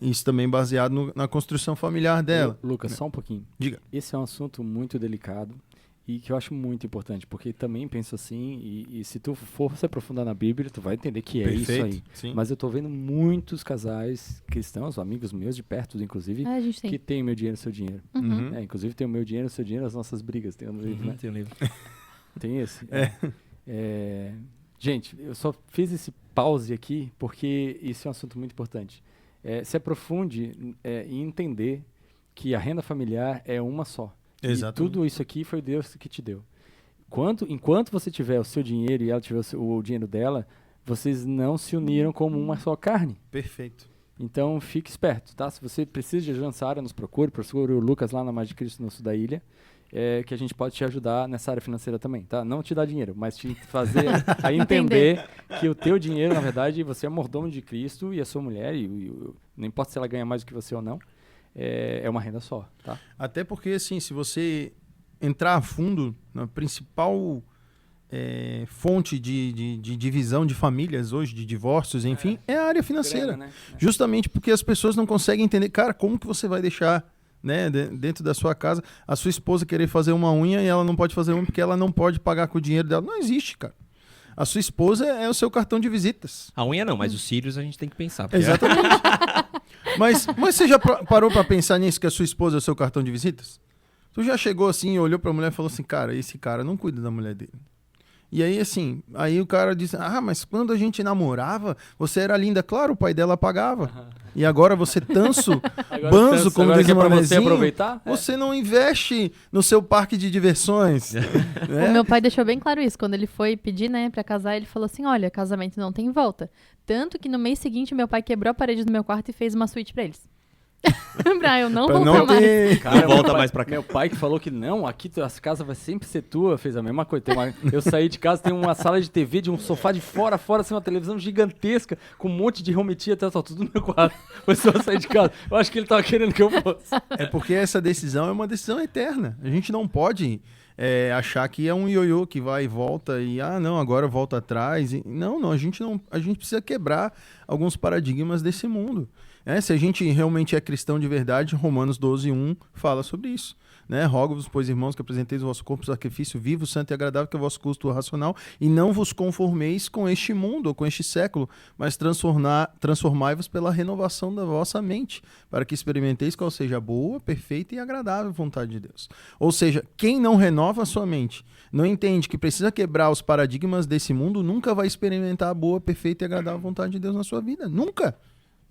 Isso também baseado na construção familiar dela. Lucas, só um pouquinho. Diga. Esse é um assunto muito delicado e que eu acho muito importante, porque também penso assim, e se tu for se aprofundar na Bíblia, tu vai entender que é isso aí. Sim. Mas eu tô vendo muitos casais cristãos, amigos meus de perto, inclusive, A gente tem. que tem o meu dinheiro, seu dinheiro. Uhum. Inclusive tem o meu dinheiro, seu dinheiro, as nossas brigas. Tem um livro, né? Tem um livro. Tem esse. Gente, eu só fiz esse pause aqui porque isso é um assunto muito importante. Se aprofunde em entender que a renda familiar é uma só. Exatamente. E tudo isso aqui foi Deus que te deu. Enquanto você tiver o seu dinheiro e ela tiver o dinheiro dela, vocês não se uniram como uma só carne. Perfeito. Então, fique esperto, tá? Se você precisa de ajuda nessa área, nos procure o Lucas lá na Mais de Cristo no sul da ilha, que a gente pode te ajudar nessa área financeira também, tá? Não te dar dinheiro, mas te fazer a entender que o teu dinheiro, na verdade, você é mordomo de Cristo e a sua mulher, não importa se ela ganha mais do que você ou não, é uma renda só, tá? Até porque, assim, se você entrar a fundo na principal fonte de divisão de famílias hoje, de divórcios, enfim, é a área financeira. Grana, né? Justamente porque as pessoas não conseguem entender, cara, como que você vai deixar, né, dentro da sua casa, a sua esposa querer fazer uma unha e ela não pode fazer uma porque ela não pode pagar com o dinheiro dela. Não existe, cara. A sua esposa é o seu cartão de visitas. A unha não, mas os cílios a gente tem que pensar. Porque Exatamente. Mas você já parou pra pensar nisso, que a sua esposa é o seu cartão de visitas? Tu já chegou assim, olhou pra mulher e falou assim, cara, esse cara não cuida da mulher dele. E aí, assim, aí o cara disse, mas quando a gente namorava, você era linda. Claro, o pai dela pagava. E agora você banzo, como diz o manezinho, você não investe no seu parque de diversões. Né? O meu pai deixou bem claro isso. Quando ele foi pedir, né, pra casar, ele falou assim, olha, casamento não tem volta. Tanto que no mês seguinte, meu pai quebrou a parede do meu quarto e fez uma suíte pra eles. Pra eu não Pra voltar não mais. ter... Cara, volta mais pra cá. Meu pai que falou que não, aqui a casa vai sempre ser tua, fez a mesma coisa. Eu saí de casa, tem uma sala de TV, de um sofá de fora, assim, uma televisão gigantesca, com um monte de home theater, tá tudo no meu quarto. Foi só sair de casa. Eu acho que ele tava querendo que eu fosse. É porque essa decisão é uma decisão eterna. A gente não pode achar que é um ioiô que vai e volta e, não, agora volta atrás. Não, a gente precisa quebrar alguns paradigmas desse mundo. Se a gente realmente é cristão de verdade, Romanos 12:1 fala sobre isso. Né? Rogo-vos, pois, irmãos, que apresenteis o vosso corpo sacrifício vivo, santo e agradável, que é o vosso culto racional, e não vos conformeis com este mundo ou com este século, mas transformai-vos pela renovação da vossa mente, para que experimenteis qual seja a boa, perfeita e agradável vontade de Deus. Ou seja, quem não renova a sua mente, não entende que precisa quebrar os paradigmas desse mundo, nunca vai experimentar a boa, perfeita e agradável vontade de Deus na sua vida. Nunca!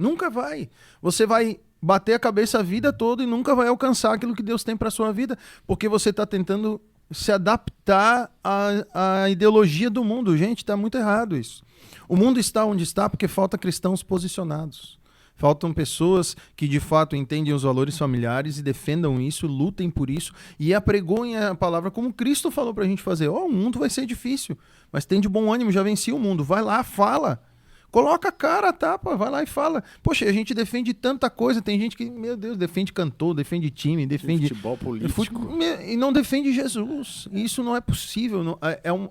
Nunca vai. Você vai bater a cabeça a vida toda e nunca vai alcançar aquilo que Deus tem para sua vida, porque você está tentando se adaptar à ideologia do mundo. Gente, está muito errado isso. O mundo está onde está porque falta cristãos posicionados. Faltam pessoas que de fato entendem os valores familiares e defendam isso, lutem por isso e apregoem a palavra como Cristo falou para a gente fazer. O mundo vai ser difícil, mas tem de bom ânimo, já venci o mundo. Vai lá, fala. Coloca a cara, tapa, vai lá e fala. Poxa, a gente defende tanta coisa. Tem gente que, meu Deus, defende cantor, defende time, defende futebol político. E não defende Jesus. Isso não é possível.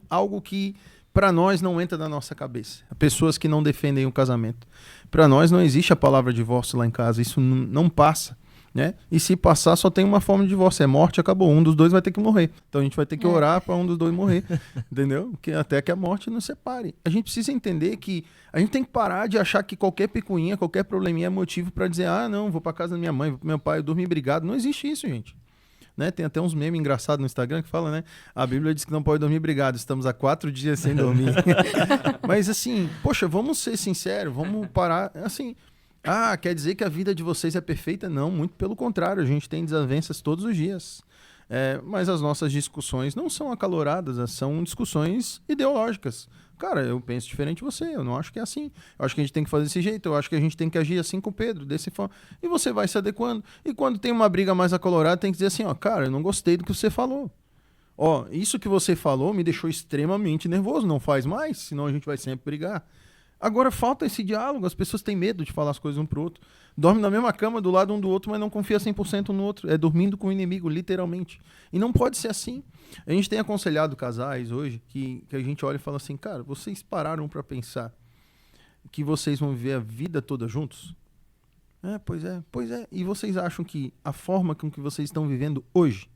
Algo que para nós não entra na nossa cabeça. Pessoas que não defendem o casamento. Para nós não existe a palavra divórcio lá em casa. Isso não passa. né? E se passar, só tem uma forma de divórcio, é morte, acabou. Um dos dois vai ter que morrer. Então a gente vai ter que orar para um dos dois morrer, entendeu? Até que a morte nos separe. A gente precisa entender que a gente tem que parar de achar que qualquer picuinha, qualquer probleminha é motivo para dizer, não, vou para casa da minha mãe, vou pro meu pai, eu dormir brigado. Não existe isso, gente. Né? Tem até uns memes engraçados no Instagram que falam, né? A Bíblia diz que não pode dormir brigado, estamos há 4 dias sem dormir. Mas assim, poxa, vamos ser sinceros, vamos parar, assim... quer dizer que a vida de vocês é perfeita? Não, muito pelo contrário, a gente tem desavenças todos os dias. Mas as nossas discussões não são acaloradas, são discussões ideológicas. Cara, eu penso diferente de você, eu não acho que é assim. Eu acho que a gente tem que fazer desse jeito, eu acho que a gente tem que agir assim com o Pedro, desse forma. E você vai se adequando. E quando tem uma briga mais acalorada, tem que dizer assim, cara, eu não gostei do que você falou. Isso que você falou me deixou extremamente nervoso, não faz mais, senão a gente vai sempre brigar. Agora falta esse diálogo, as pessoas têm medo de falar as coisas um pro outro. Dorme na mesma cama do lado um do outro, mas não confia 100% no outro. É dormindo com o inimigo, literalmente. E não pode ser assim. A gente tem aconselhado casais hoje que a gente olha e fala assim, cara, vocês pararam para pensar que vocês vão viver a vida toda juntos? Pois é. E vocês acham que a forma com que vocês estão vivendo hoje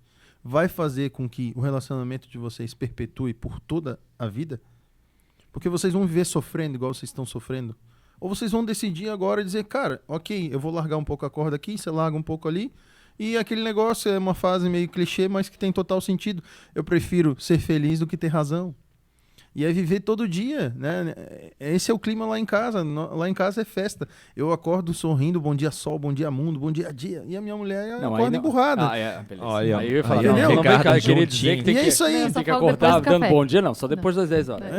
vai fazer com que o relacionamento de vocês perpetue por toda a vida? Porque vocês vão viver sofrendo igual vocês estão sofrendo? Ou vocês vão decidir agora e dizer, cara, ok, eu vou largar um pouco a corda aqui, você larga um pouco ali, e aquele negócio é uma fase meio clichê, mas que tem total sentido. Eu prefiro ser feliz do que ter razão. E é viver todo dia, né? Esse é o clima lá em casa. Lá em casa é festa. Eu acordo sorrindo, bom dia sol, bom dia mundo, bom dia dia. E a minha mulher acorda emburrada. Beleza. Olha, aí eu ia falar, entendeu? Eu queria dizer que tem é isso aí. tem que acordar dando bom dia, não. Só depois das 10 horas.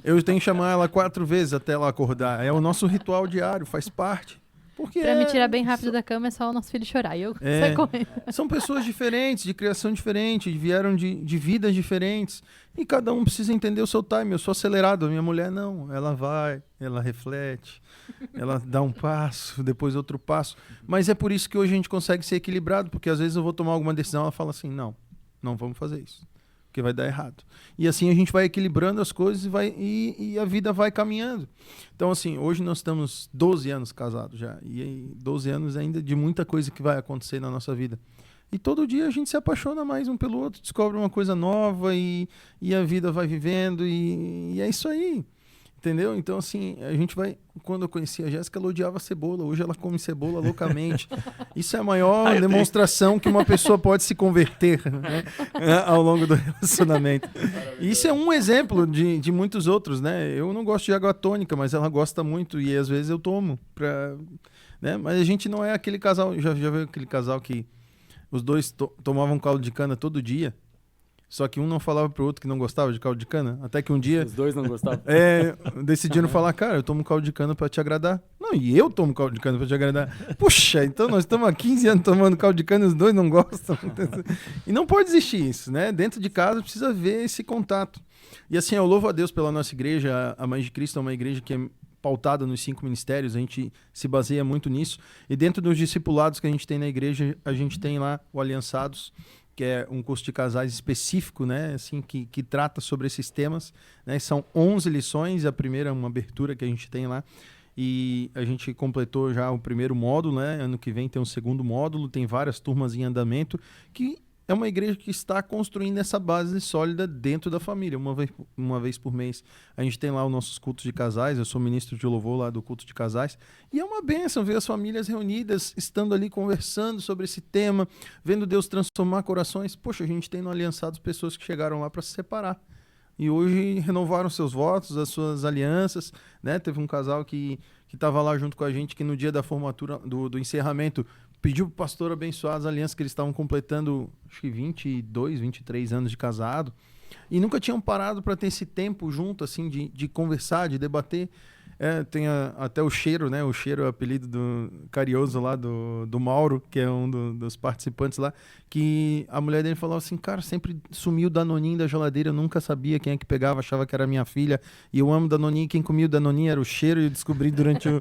Eu tenho que chamar ela 4 vezes até ela acordar. É o nosso ritual diário, faz parte. Porque pra me tirar bem rápido da cama é só o nosso filho chorar e eu saio correndo. São pessoas diferentes, de criação diferente, vieram de vidas diferentes. E cada um precisa entender o seu time. Eu sou acelerado, a minha mulher não. Ela vai, ela reflete, ela dá um passo, depois outro passo. Mas é por isso que hoje a gente consegue ser equilibrado, porque às vezes eu vou tomar alguma decisão, ela fala assim, não vamos fazer isso, porque vai dar errado. E assim a gente vai equilibrando as coisas e a vida vai caminhando. Então assim, hoje nós estamos 12 anos casados já, e 12 anos ainda de muita coisa que vai acontecer na nossa vida. E todo dia a gente se apaixona mais um pelo outro, descobre uma coisa nova e a vida vai vivendo e é isso aí. Entendeu? Então, assim, a gente vai... Quando eu conheci a Jéssica, ela odiava cebola. Hoje ela come cebola loucamente. Isso é a maior demonstração que uma pessoa pode se converter, né? Ao longo do relacionamento. Isso é um exemplo de muitos outros, né? Eu não gosto de água tônica, mas ela gosta muito e às vezes eu tomo. Né? Mas a gente não é aquele casal... Já viu aquele casal que os dois tomavam caldo de cana todo dia? Só que um não falava pro outro que não gostava de caldo de cana. Até que um dia... Os dois não gostavam? Decidiram falar, cara, eu tomo caldo de cana pra te agradar. Não, e eu tomo caldo de cana pra te agradar. Puxa, então nós estamos há 15 anos tomando caldo de cana e os dois não gostam. E não pode existir isso, né? Dentro de casa precisa ver esse contato. E assim, eu louvo a Deus pela nossa igreja. A Mãe de Cristo é uma igreja que é pautada nos 5 ministérios. A gente se baseia muito nisso. E dentro dos discipulados que a gente tem na igreja, a gente tem lá o Aliançados, que é um curso de casais específico, né, assim, que trata sobre esses temas, né, são 11 lições, a primeira é uma abertura que a gente tem lá, e a gente completou já o primeiro módulo, né, ano que vem tem um segundo módulo, tem várias turmas em andamento, que é uma igreja que está construindo essa base sólida dentro da família, uma vez por mês. A gente tem lá os nossos cultos de casais, eu sou ministro de louvor lá do culto de casais, e é uma bênção ver as famílias reunidas, estando ali conversando sobre esse tema, vendo Deus transformar corações. Poxa, a gente tem no Aliançados pessoas que chegaram lá para se separar, e hoje renovaram seus votos, as suas alianças, né? Teve um casal que estava lá junto com a gente, que no dia da formatura, do encerramento, pediu para o pastor abençoar as alianças que eles estavam completando, acho que 22, 23 anos de casado, e nunca tinham parado para ter esse tempo junto, assim, de conversar, de debater. Tem até o Cheiro, né? O Cheiro é o apelido do carinhoso lá do Mauro, que é um dos participantes lá, que a mulher dele falou assim, cara, sempre sumiu o Danoninho da geladeira, eu nunca sabia quem é que pegava, achava que era minha filha, e eu amo Danoninho, quem comia o Danoninho era o Cheiro, e eu descobri durante o...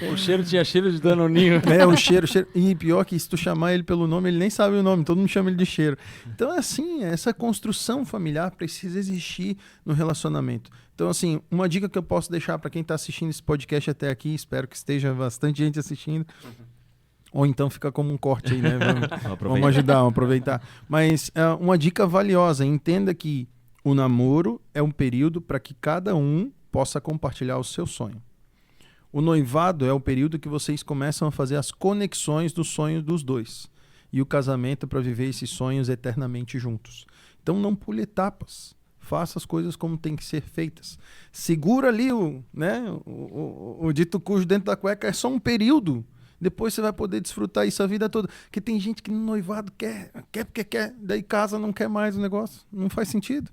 O Cheiro tinha cheiro de Danoninho. O cheiro. E pior que se tu chamar ele pelo nome, ele nem sabe o nome, todo mundo chama ele de Cheiro. Então, assim, essa construção familiar precisa existir no relacionamento. Então, assim, uma dica que eu posso deixar para quem está assistindo esse podcast até aqui, espero que esteja bastante gente assistindo. Ou então fica como um corte aí, né? Vamos Aproveita. ajudar, vamos aproveitar. Mas uma dica valiosa, entenda que o namoro é um período para que cada um possa compartilhar o seu sonho. O noivado é o período que vocês começam a fazer as conexões do sonho dos dois. E o casamento é para viver esses sonhos eternamente juntos. Então não pule etapas. Faça as coisas como tem que ser feitas. Segura ali o dito cujo dentro da cueca, é só um período. Depois você vai poder desfrutar isso a vida toda. Porque tem gente que no noivado quer porque quer, daí casa não quer mais o negócio. Não faz sentido.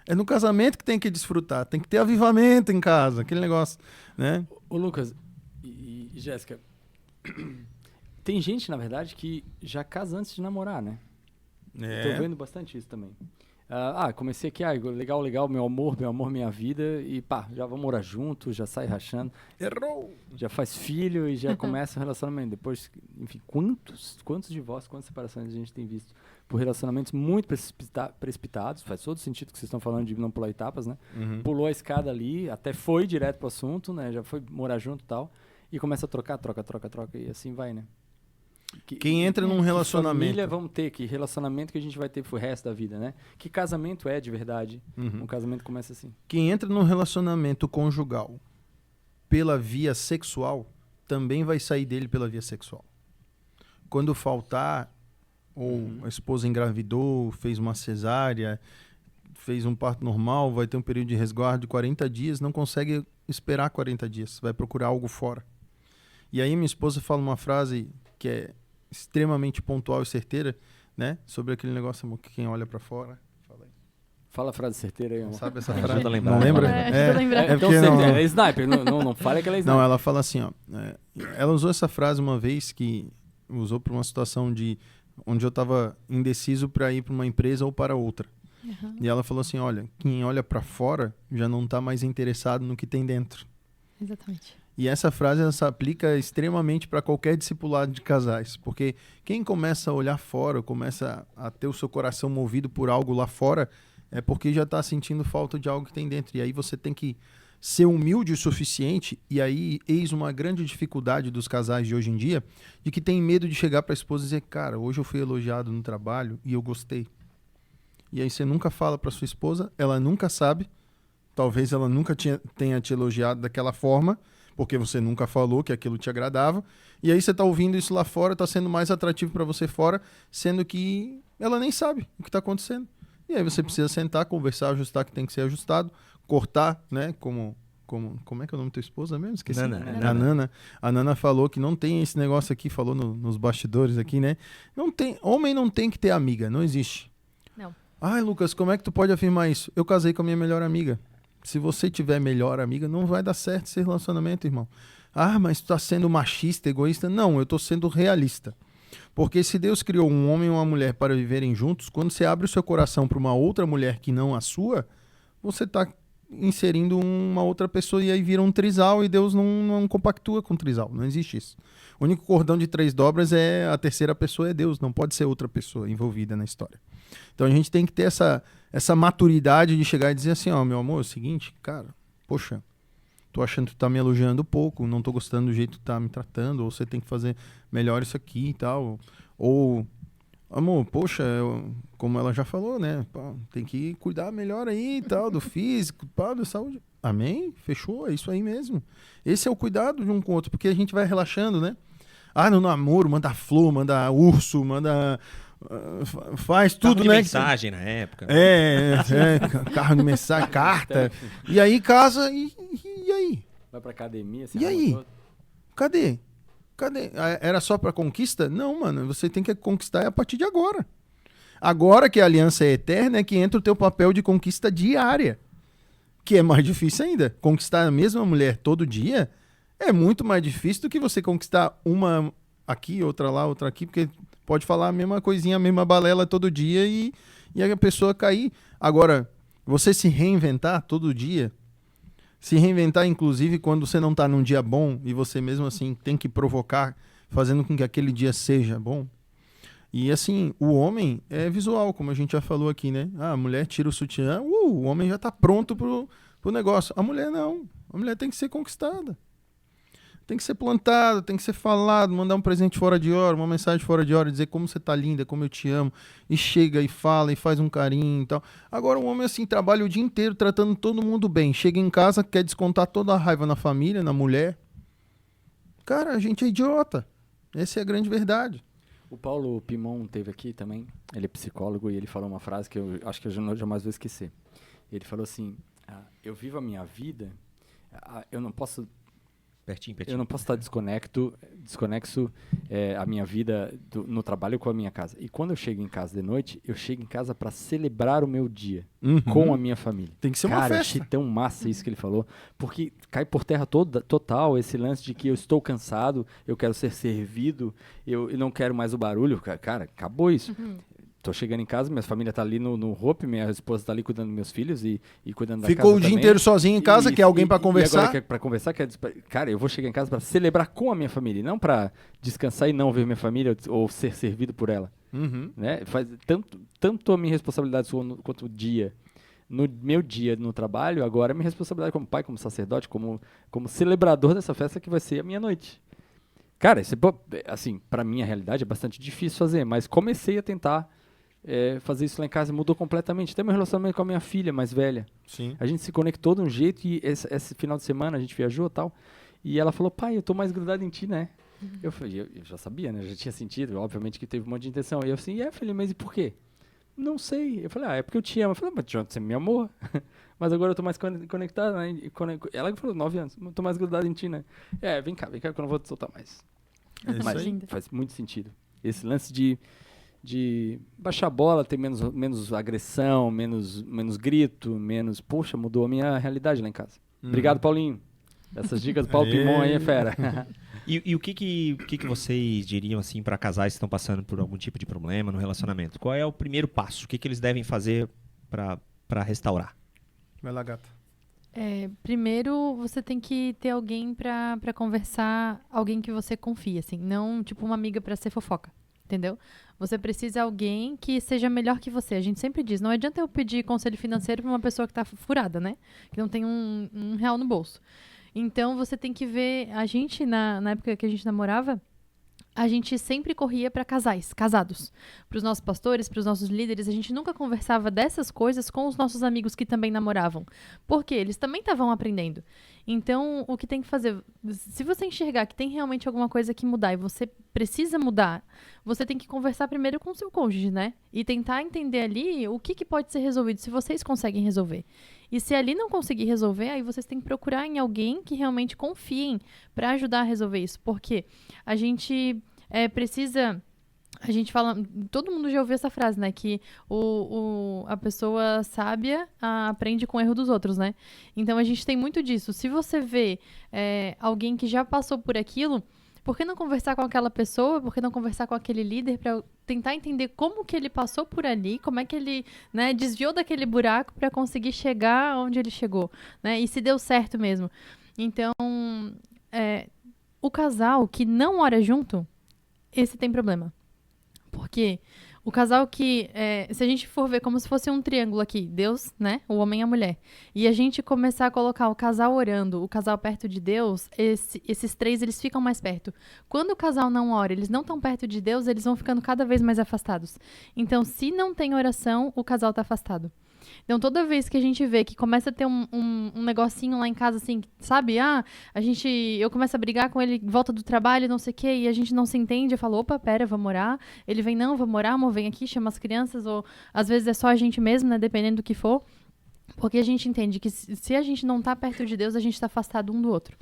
É no casamento que tem que desfrutar. Tem que ter avivamento em casa, aquele negócio, né? Ô Lucas e Jéssica, tem gente, na verdade, que já casa antes de namorar, né? Tô vendo bastante isso também. Comecei aqui, legal, meu amor, minha vida, e pá, já vamos morar junto, já sai rachando. Errou! Já faz filho e já começa o relacionamento. Depois, enfim, quantos divórcios, quantas separações a gente tem visto por relacionamentos muito precipitados. Faz todo sentido que vocês estão falando de não pular etapas, né? Uhum. Pulou a escada ali, até foi direto pro assunto, né? Já foi morar junto e tal. E começa a troca, e assim vai, né? Quem entra num relacionamento... Que família vamos ter, que relacionamento que a gente vai ter pro resto da vida, né? Que casamento é de verdade. Um casamento começa assim. Quem entra num relacionamento conjugal pela via sexual, também vai sair dele pela via sexual. Quando faltar, ou a esposa engravidou, fez uma cesárea, fez um parto normal, vai ter um período de resguardo de 40 dias, não consegue esperar 40 dias, vai procurar algo fora. E aí minha esposa fala uma frase que é extremamente pontual e certeira, né? Sobre aquele negócio, amor, que quem olha pra fora... Fala a frase certeira aí, amor. Sabe essa Já frase? tô lembrando. Não lembra? Tô lembrando. Então, porque não... é sniper, não fale que ela é sniper. Não, ela fala assim, ó. Ela usou essa frase uma vez que usou para uma situação onde eu estava indeciso para ir para uma empresa ou para outra. Uhum. E ela falou assim, olha, quem olha para fora já não está mais interessado no que tem dentro. Exatamente. E essa frase ela se aplica extremamente para qualquer discipulado de casais, porque quem começa a olhar fora, começa a ter o seu coração movido por algo lá fora, é porque já está sentindo falta de algo que tem dentro. E aí você tem que ser humilde o suficiente, e aí eis uma grande dificuldade dos casais de hoje em dia, de que tem medo de chegar para a esposa e dizer, cara, hoje eu fui elogiado no trabalho e eu gostei. E aí você nunca fala para sua esposa, ela nunca sabe, talvez ela nunca tenha te elogiado daquela forma, porque você nunca falou que aquilo te agradava, e aí você está ouvindo isso lá fora, está sendo mais atrativo para você fora, sendo que ela nem sabe o que está acontecendo. E aí você precisa sentar, conversar, ajustar o que tem que ser ajustado, cortar, né? Como é que é o nome da tua esposa mesmo? Esqueci. Nana. A Nana falou que não tem esse negócio aqui, falou nos bastidores aqui, né? Homem não tem que ter amiga, não existe. Não. Ai, Lucas, como é que tu pode afirmar isso? Eu casei com a minha melhor amiga. Se você tiver melhor amiga, não vai dar certo esse relacionamento, irmão. Ah, mas tu tá sendo machista, egoísta? Não, eu tô sendo realista. Porque se Deus criou um homem e uma mulher para viverem juntos, quando você abre o seu coração para uma outra mulher que não a sua, você está inserindo uma outra pessoa e aí vira um trisal e Deus não compactua com trisal. Não existe isso. O único cordão de 3 dobras é a terceira pessoa é Deus, não pode ser outra pessoa envolvida na história. Então a gente tem que ter essa maturidade de chegar e dizer assim, ó, meu amor, é o seguinte, cara, poxa, tô achando que tu tá me elogiando pouco, não tô gostando do jeito que tu tá me tratando, ou você tem que fazer melhor isso aqui e tal. Ou, amor, poxa, como ela já falou, né? Pô, tem que cuidar melhor aí e tal, do físico, pá, da saúde. Amém? Fechou? É isso aí mesmo. Esse é o cuidado de um com o outro, porque a gente vai relaxando, né? Ah, no namoro, manda flor, manda urso, manda... faz tudo, carro de né? mensagem na época. Carro de mensagem, carta. E aí casa e aí? Vai pra academia, E aí? Cadê? Era só pra conquista? Não, mano. Você tem que conquistar a partir de agora. Agora que a aliança é eterna, é que entra o teu papel de conquista diária. Que é mais difícil ainda. Conquistar a mesma mulher todo dia é muito mais difícil do que você conquistar uma aqui, outra lá, outra aqui, porque pode falar a mesma coisinha, a mesma balela todo dia e a pessoa cair. Agora, você se reinventar todo dia, se reinventar inclusive quando você não está num dia bom e você mesmo assim tem que provocar, fazendo com que aquele dia seja bom. E assim, o homem é visual, como a gente já falou aqui, né? A mulher tira o sutiã, o homem já está pronto pro negócio. A mulher não. A mulher tem que ser conquistada. Tem que ser plantado, tem que ser falado, mandar um presente fora de hora, uma mensagem fora de hora, dizer como você tá linda, como eu te amo, e chega e fala e faz um carinho e tal. Agora um homem assim trabalha o dia inteiro tratando todo mundo bem, chega em casa, quer descontar toda a raiva na família, na mulher. Cara, a gente é idiota. Essa é a grande verdade. O Paulo Pimon teve aqui também, ele é psicólogo e ele falou uma frase que eu acho que eu jamais vou esquecer. Ele falou assim, eu vivo a minha vida, eu não posso estar desconexo a minha vida no trabalho com a minha casa. E quando eu chego em casa de noite, eu chego em casa para celebrar o meu dia com a minha família. Tem que ser uma Cara, festa. achei tão massa isso que ele falou, porque cai por terra total esse lance de que eu estou cansado, eu quero ser servido, eu não quero mais o barulho. Cara, acabou isso. Tô chegando em casa, minha família tá ali no roupe, minha esposa tá ali cuidando dos meus filhos e cuidando da casa Ficou o dia também. inteiro sozinho em casa, quer alguém pra E conversar? agora pra conversar, cara, eu vou chegar em casa pra celebrar com a minha família, não pra descansar e não ver minha família ou ser servido por ela. Né? Faz tanto a minha responsabilidade quanto o dia. No meu dia no trabalho, agora a minha responsabilidade como pai, como sacerdote, como celebrador dessa festa que vai ser a minha noite. Cara, isso assim, pra minha realidade é bastante difícil fazer, mas comecei a tentar fazer isso lá em casa, mudou completamente. Até meu relacionamento com a minha filha mais velha. Sim. A gente se conectou de um jeito e esse final de semana a gente viajou e tal. E ela falou, pai, eu tô mais grudado em ti, né? Eu falei, eu já sabia, né? Eu já tinha sentido, obviamente que teve um monte de intenção. E eu assim, filho, mas e por quê? Não sei. Eu falei, é porque eu te amo. Eu falei, mas você me amou. Mas agora eu tô mais conectado, né? Ela falou, 9 anos, eu tô mais grudado em ti, né? Vem cá que eu não vou te soltar mais. Mas faz muito sentido. Esse lance de baixar a bola, ter menos agressão, menos grito, poxa, mudou a minha realidade lá em casa. Obrigado, Paulinho. Essas dicas do Paulo Pimon aí é fera. E o que vocês diriam assim para casais que estão passando por algum tipo de problema no relacionamento? Qual é o primeiro passo? O que eles devem fazer para restaurar? Vai lá, gata. Primeiro, você tem que ter alguém pra conversar, alguém que você confia, assim, não tipo uma amiga pra ser fofoca. Entendeu? Você precisa de alguém que seja melhor que você. A gente sempre diz, não adianta eu pedir conselho financeiro para uma pessoa que tá furada, né? Que não tem um real no bolso. Então, você tem que ver... A gente, na época que a gente namorava, a gente sempre corria para casados. Para os nossos pastores, para os nossos líderes. A gente nunca conversava dessas coisas com os nossos amigos que também namoravam. Porque eles também estavam aprendendo. Então, o que tem que fazer... Se você enxergar que tem realmente alguma coisa que mudar e você precisa mudar, você tem que conversar primeiro com o seu cônjuge, né? E tentar entender ali o que pode ser resolvido, se vocês conseguem resolver. E se ali não conseguir resolver, aí vocês têm que procurar em alguém que realmente confiem para ajudar a resolver isso. Porque a gente precisa... A gente fala... Todo mundo já ouviu essa frase, né? Que a pessoa sábia aprende com o erro dos outros, né? Então, a gente tem muito disso. Se você vê alguém que já passou por aquilo... Por que não conversar com aquela pessoa? Por que não conversar com aquele líder para tentar entender como que ele passou por ali, como é que ele, né, desviou daquele buraco para conseguir chegar onde ele chegou, né? E se deu certo mesmo. Então, o casal que não ora junto, esse tem problema. Porque o casal que... se a gente for ver como se fosse um triângulo aqui, Deus, né? O homem e a mulher. E a gente começar a colocar o casal orando, o casal perto de Deus, esses três, eles ficam mais perto. Quando o casal não ora, eles não estão perto de Deus, eles vão ficando cada vez mais afastados. Então, se não tem oração, o casal está afastado. Então, toda vez que a gente vê que começa a ter um negocinho lá em casa, assim, sabe? Eu começo a brigar com ele, volta do trabalho, não sei o quê, e a gente não se entende. Eu falo, opa, pera, vamos orar. Ele vem, não, vamos orar, amor, vem aqui, chama as crianças, ou às vezes é só a gente mesmo, né? Dependendo do que for. Porque a gente entende que se a gente não tá perto de Deus, a gente tá afastado um do outro.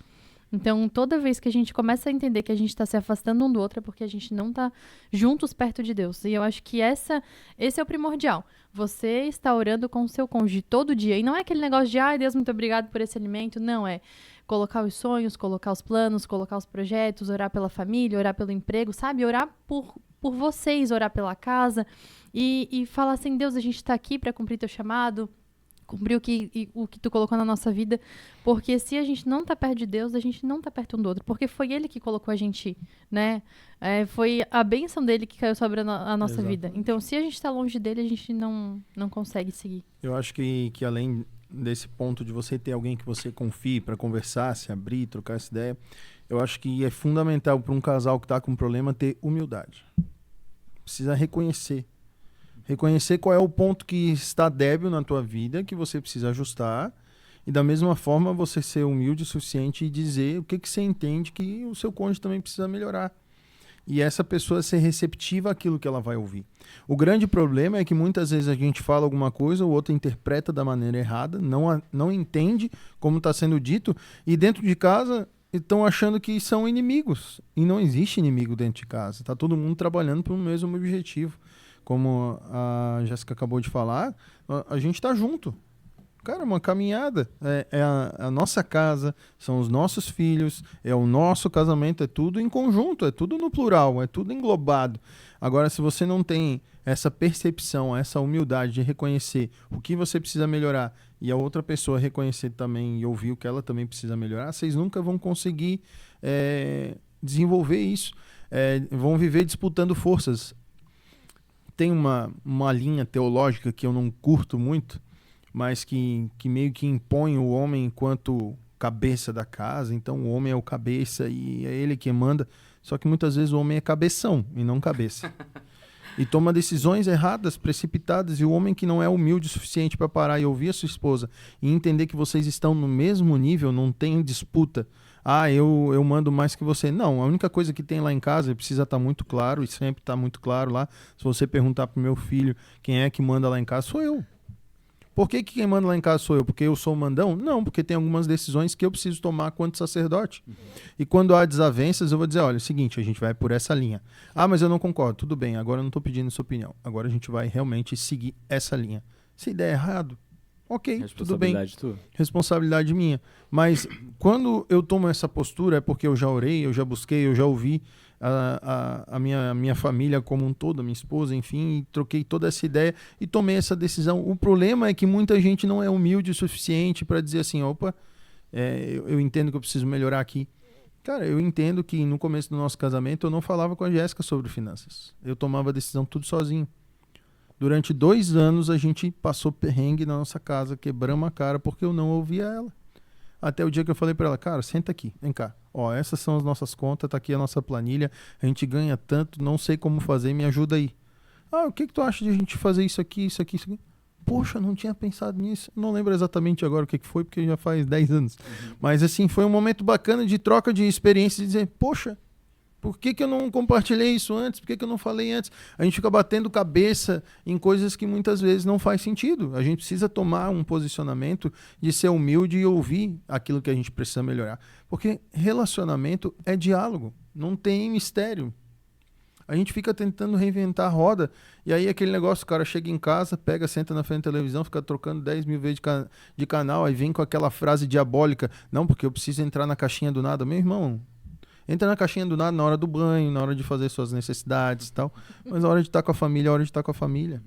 Então, toda vez que a gente começa a entender que a gente está se afastando um do outro, é porque a gente não está juntos perto de Deus. E eu acho que esse é o primordial. Você está orando com o seu cônjuge todo dia. E não é aquele negócio de, ai, Deus, muito obrigado por esse alimento. Não, é colocar os sonhos, colocar os planos, colocar os projetos, orar pela família, orar pelo emprego, sabe? Orar por vocês, orar pela casa. E falar assim, Deus, a gente está aqui para cumprir teu chamado, cumprir o que tu colocou na nossa vida, porque se a gente não tá perto de Deus, a gente não tá perto um do outro, porque foi Ele que colocou a gente, né? Foi a bênção dele que caiu sobre a nossa Exato. vida. Então, se a gente tá longe dele, a gente não consegue seguir. Eu acho que além desse ponto de você ter alguém que você confie para conversar, se abrir, trocar essa ideia, eu acho que é fundamental para um casal que está com problema ter humildade. Precisa reconhecer. Reconhecer qual é o ponto que está débil na tua vida, que você precisa ajustar. E da mesma forma, você ser humilde o suficiente e dizer o que você entende que o seu cônjuge também precisa melhorar. E essa pessoa ser receptiva àquilo que ela vai ouvir. O grande problema é que muitas vezes a gente fala alguma coisa, o outro interpreta da maneira errada, não entende como está sendo dito, e dentro de casa estão achando que são inimigos. E não existe inimigo dentro de casa. Está todo mundo trabalhando para o mesmo objetivo. Como a Jéssica acabou de falar, a gente está junto. Cara, uma caminhada. É a nossa casa, são os nossos filhos, é o nosso casamento, é tudo em conjunto, é tudo no plural, é tudo englobado. Agora, se você não tem essa percepção, essa humildade de reconhecer o que você precisa melhorar e a outra pessoa reconhecer também e ouvir o que ela também precisa melhorar, vocês nunca vão conseguir desenvolver isso. Vão viver disputando forças. Tem uma linha teológica que eu não curto muito, mas que meio que impõe o homem enquanto cabeça da casa. Então o homem é o cabeça e é ele que manda. Só que muitas vezes o homem é cabeção e não cabeça. E toma decisões erradas, precipitadas, e o homem que não é humilde o suficiente para parar e ouvir a sua esposa e entender que vocês estão no mesmo nível, não tem disputa. Eu mando mais que você. Não, a única coisa que tem lá em casa precisa estar muito claro, e sempre está muito claro lá. Se você perguntar pro meu filho quem é que manda lá em casa, sou eu. Por que quem manda lá em casa sou eu? Porque eu sou o mandão? Não, porque tem algumas decisões que eu preciso tomar quanto sacerdote. E quando há desavenças, eu vou dizer, olha, é o seguinte, a gente vai por essa linha. Mas eu não concordo. Tudo bem, agora eu não estou pedindo sua opinião. Agora a gente vai realmente seguir essa linha. Se der errado, ok, tudo bem. Responsabilidade minha. Mas quando eu tomo essa postura é porque eu já orei, eu já busquei, eu já ouvi a minha família como um todo, a minha esposa, enfim, e troquei toda essa ideia e tomei essa decisão. O problema é que muita gente não é humilde o suficiente para dizer assim, opa, eu entendo que eu preciso melhorar aqui. Cara, eu entendo que no começo do nosso casamento eu não falava com a Jéssica sobre finanças. Eu tomava a decisão tudo sozinho. Durante 2 anos a gente passou perrengue na nossa casa, quebramos a cara porque eu não ouvia ela. Até o dia que eu falei para ela, cara, senta aqui, vem cá. Essas são as nossas contas, tá aqui a nossa planilha, a gente ganha tanto, não sei como fazer, me ajuda aí. O que tu acha de a gente fazer isso aqui, isso aqui, isso aqui? Poxa, não tinha pensado nisso. Não lembro exatamente agora o que foi, porque já faz 10 anos. Mas assim, foi um momento bacana de troca de experiência, de dizer, poxa, por que eu não compartilhei isso antes? Por que eu não falei antes? A gente fica batendo cabeça em coisas que muitas vezes não faz sentido. A gente precisa tomar um posicionamento de ser humilde e ouvir aquilo que a gente precisa melhorar. Porque relacionamento é diálogo, não tem mistério. A gente fica tentando reinventar a roda e aí aquele negócio, o cara chega em casa, pega, senta na frente da televisão, fica trocando 10 mil vezes de canal, aí vem com aquela frase diabólica, não, porque eu preciso entrar na caixinha do nada. Meu irmão, entra na caixinha do nada na hora do banho, na hora de fazer suas necessidades e tal. Mas na hora de estar com a família, é hora de estar com a família.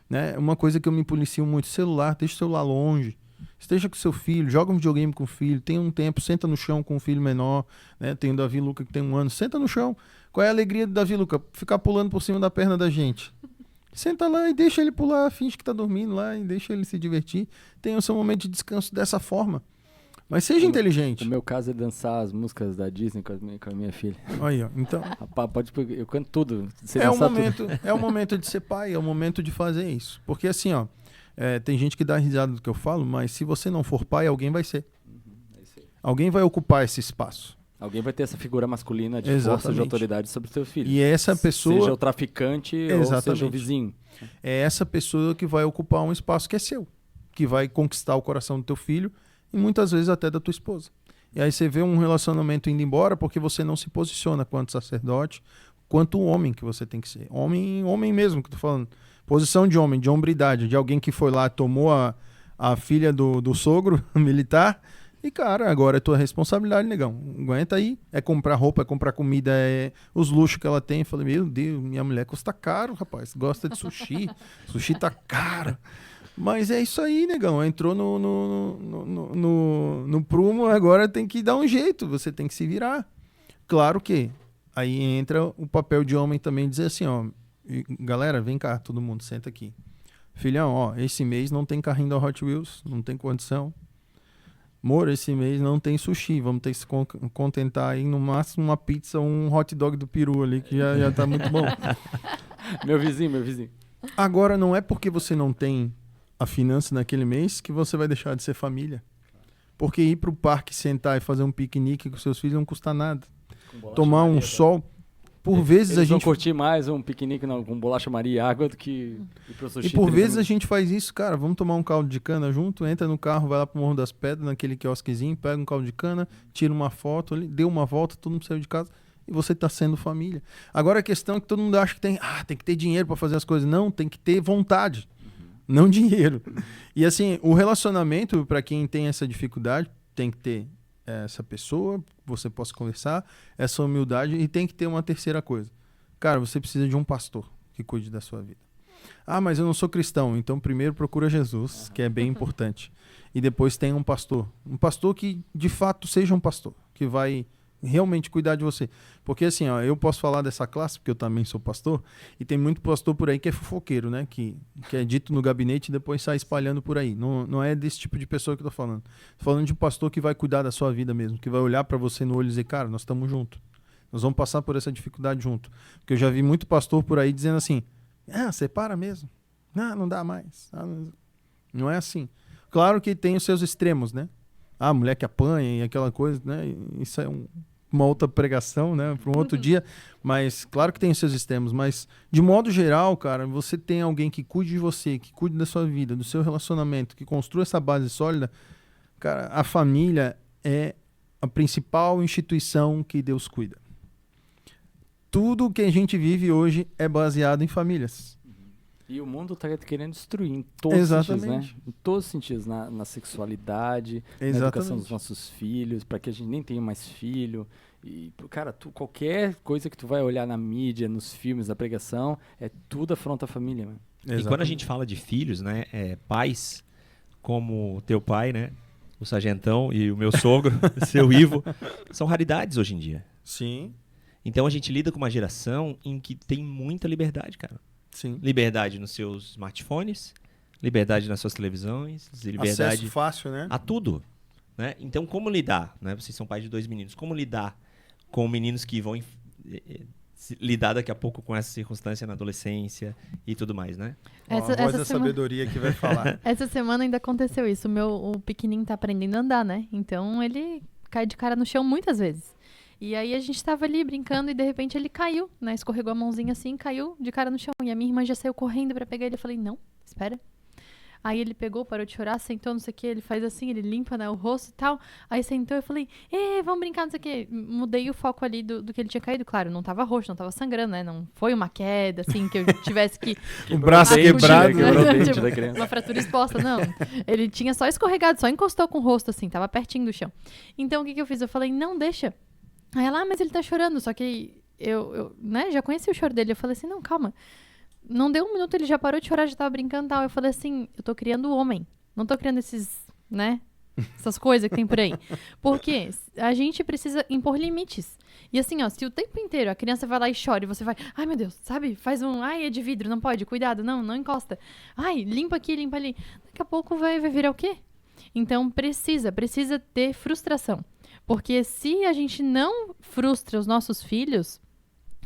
Né? Uma coisa que eu me policio muito, celular, deixa o celular longe. Esteja com seu filho, joga um videogame com o filho, tem um tempo, senta no chão com o filho menor. Né? Tem o Davi Luca que tem 1 ano, senta no chão. Qual é a alegria do Davi Luca? Ficar pulando por cima da perna da gente. Senta lá e deixa ele pular, finge que tá dormindo lá e deixa ele se divertir. Tenha o seu momento de descanso dessa forma. Mas seja inteligente. O meu caso é dançar as músicas da Disney com a minha filha. Aí, ó. Então, eu canto tudo. É o momento de ser pai, é o momento de fazer isso. Porque assim, ó, tem gente que dá risada do que eu falo, mas se você não for pai, alguém vai ser. Alguém vai ocupar esse espaço. Alguém vai ter essa figura masculina de força, de autoridade sobre os seus filhos. E essa pessoa... Seja o traficante ou seja o vizinho. É essa pessoa que vai ocupar um espaço que é seu. Que vai conquistar o coração do teu filho e muitas vezes até da tua esposa. E aí você vê um relacionamento indo embora porque você não se posiciona quanto sacerdote, quanto o homem que você tem que ser. Homem mesmo que eu tô falando. Posição de homem, de hombridade, de alguém que foi lá, tomou a filha do sogro militar. E, cara, agora é tua responsabilidade, negão. Aguenta aí. É comprar roupa, é comprar comida, é os luxos que ela tem. Eu falei, meu Deus, minha mulher custa caro, rapaz. Gosta de sushi. Sushi tá caro. Mas é isso aí, negão. Entrou no prumo, agora tem que dar um jeito. Você tem que se virar. Claro que aí entra o papel de homem também, dizer assim, ó. Galera, vem cá, todo mundo, senta aqui. Filhão, ó, esse mês não tem carrinho da Hot Wheels, não tem condição. amor, esse mês não tem sushi, vamos ter que se contentar aí no máximo uma pizza ou um hot dog do peru ali, que já tá muito bom. Meu vizinho. Agora, não é porque você não tem a finança naquele mês que você vai deixar de ser família. Porque ir pro parque, sentar e fazer um piquenique com seus filhos não custa nada. Tomar um sol. Por vezes Eles a gente... vão curtir mais um piquenique com bolacha Maria e água do que ir pro sushi. E por vezes a gente faz isso, cara, vamos tomar um caldo de cana junto, entra no carro, vai lá pro Morro das Pedras, naquele quiosquezinho, pega um caldo de cana, tira uma foto ali, deu uma volta, todo mundo saiu de casa e você tá sendo família. Agora a questão é que todo mundo acha que tem que ter dinheiro para fazer as coisas. Não, tem que ter vontade, não dinheiro. E assim, o relacionamento, para quem tem essa dificuldade, tem que ter essa pessoa, você possa conversar, essa humildade, e tem que ter uma terceira coisa. Cara, você precisa de um pastor que cuide da sua vida. Ah, mas eu não sou cristão, então primeiro procura Jesus, que é bem importante. E depois tem um pastor que de fato seja um pastor, que vai realmente cuidar de você. Porque assim, eu posso falar dessa classe, porque eu também sou pastor, e tem muito pastor por aí que é fofoqueiro, né? Que é dito no gabinete e depois sai espalhando por aí. Não é desse tipo de pessoa que eu tô falando. Tô falando de um pastor que vai cuidar da sua vida mesmo, que vai olhar para você no olho e dizer, cara, nós estamos juntos. Nós vamos passar por essa dificuldade junto. Porque eu já vi muito pastor por aí dizendo assim, separa mesmo. Não dá mais. Não é assim. Claro que tem os seus extremos, né? A mulher que apanha e aquela coisa, né? Isso é uma outra pregação, né? Para um outro dia. Mas claro que tem os seus extremos. Mas, de modo geral, cara, você tem alguém que cuide de você, que cuide da sua vida, do seu relacionamento, que construa essa base sólida. Cara, a família é a principal instituição que Deus cuida. Tudo que a gente vive hoje é baseado em famílias. E o mundo está querendo destruir em todos os sentidos, né? Em todos os sentidos, na sexualidade, na educação dos nossos filhos, para que a gente nem tenha mais filho. E, cara, qualquer coisa que tu vai olhar na mídia, nos filmes, na pregação, é tudo afronta a família, né? E quando a gente fala de filhos, né, pais, como o teu pai, né, o Sargentão e o meu sogro, seu Ivo, são raridades hoje em dia. Sim. Então a gente lida com uma geração em que tem muita liberdade, cara. Sim. Liberdade nos seus smartphones, liberdade nas suas televisões, liberdade... Acesso fácil, né? A tudo. Né? Então, como lidar? Né? Vocês são pais de 2 meninos. Como lidar com meninos que vão lidar daqui a pouco com essa circunstância na adolescência e tudo mais, né? A voz da sabedoria que vai falar. Essa semana ainda aconteceu isso. O pequenininho tá aprendendo a andar, né? Então, ele cai de cara no chão muitas vezes. E aí a gente tava ali brincando e de repente ele caiu, né? Escorregou a mãozinha assim, caiu de cara no chão. E a minha irmã já saiu correndo pra pegar ele. Eu falei, não, espera. Aí ele pegou, parou de chorar, sentou, não sei o que. Ele faz assim, ele limpa, né, o rosto e tal. Aí sentou e eu falei, vamos brincar, não sei o que. Mudei o foco ali do que ele tinha caído. Claro, não tava roxo, não tava sangrando, né? Não foi uma queda, assim, que eu tivesse que... O braço quebrado. Quebrou o dente tipo, da criança. uma fratura exposta, não. Ele tinha só escorregado, só encostou com o rosto, assim, tava pertinho do chão. Então, o que eu fiz? Eu falei, não, deixa. Aí ela, mas ele tá chorando. Só que eu né, já conheci o choro dele. Eu falei assim, não, calma. Não deu 1 minuto, ele já parou de chorar, já tava brincando e tal. Eu falei assim, eu tô criando homem. Não tô criando esses, né, essas coisas que tem por aí. Porque a gente precisa impor limites. E assim, ó, se o tempo inteiro a criança vai lá e chora e você vai, ai meu Deus, sabe? Faz é de vidro, não pode, cuidado, não encosta. Ai, limpa aqui, limpa ali. Daqui a pouco vai virar o quê? Então precisa ter frustração. Porque se a gente não frustra os nossos filhos,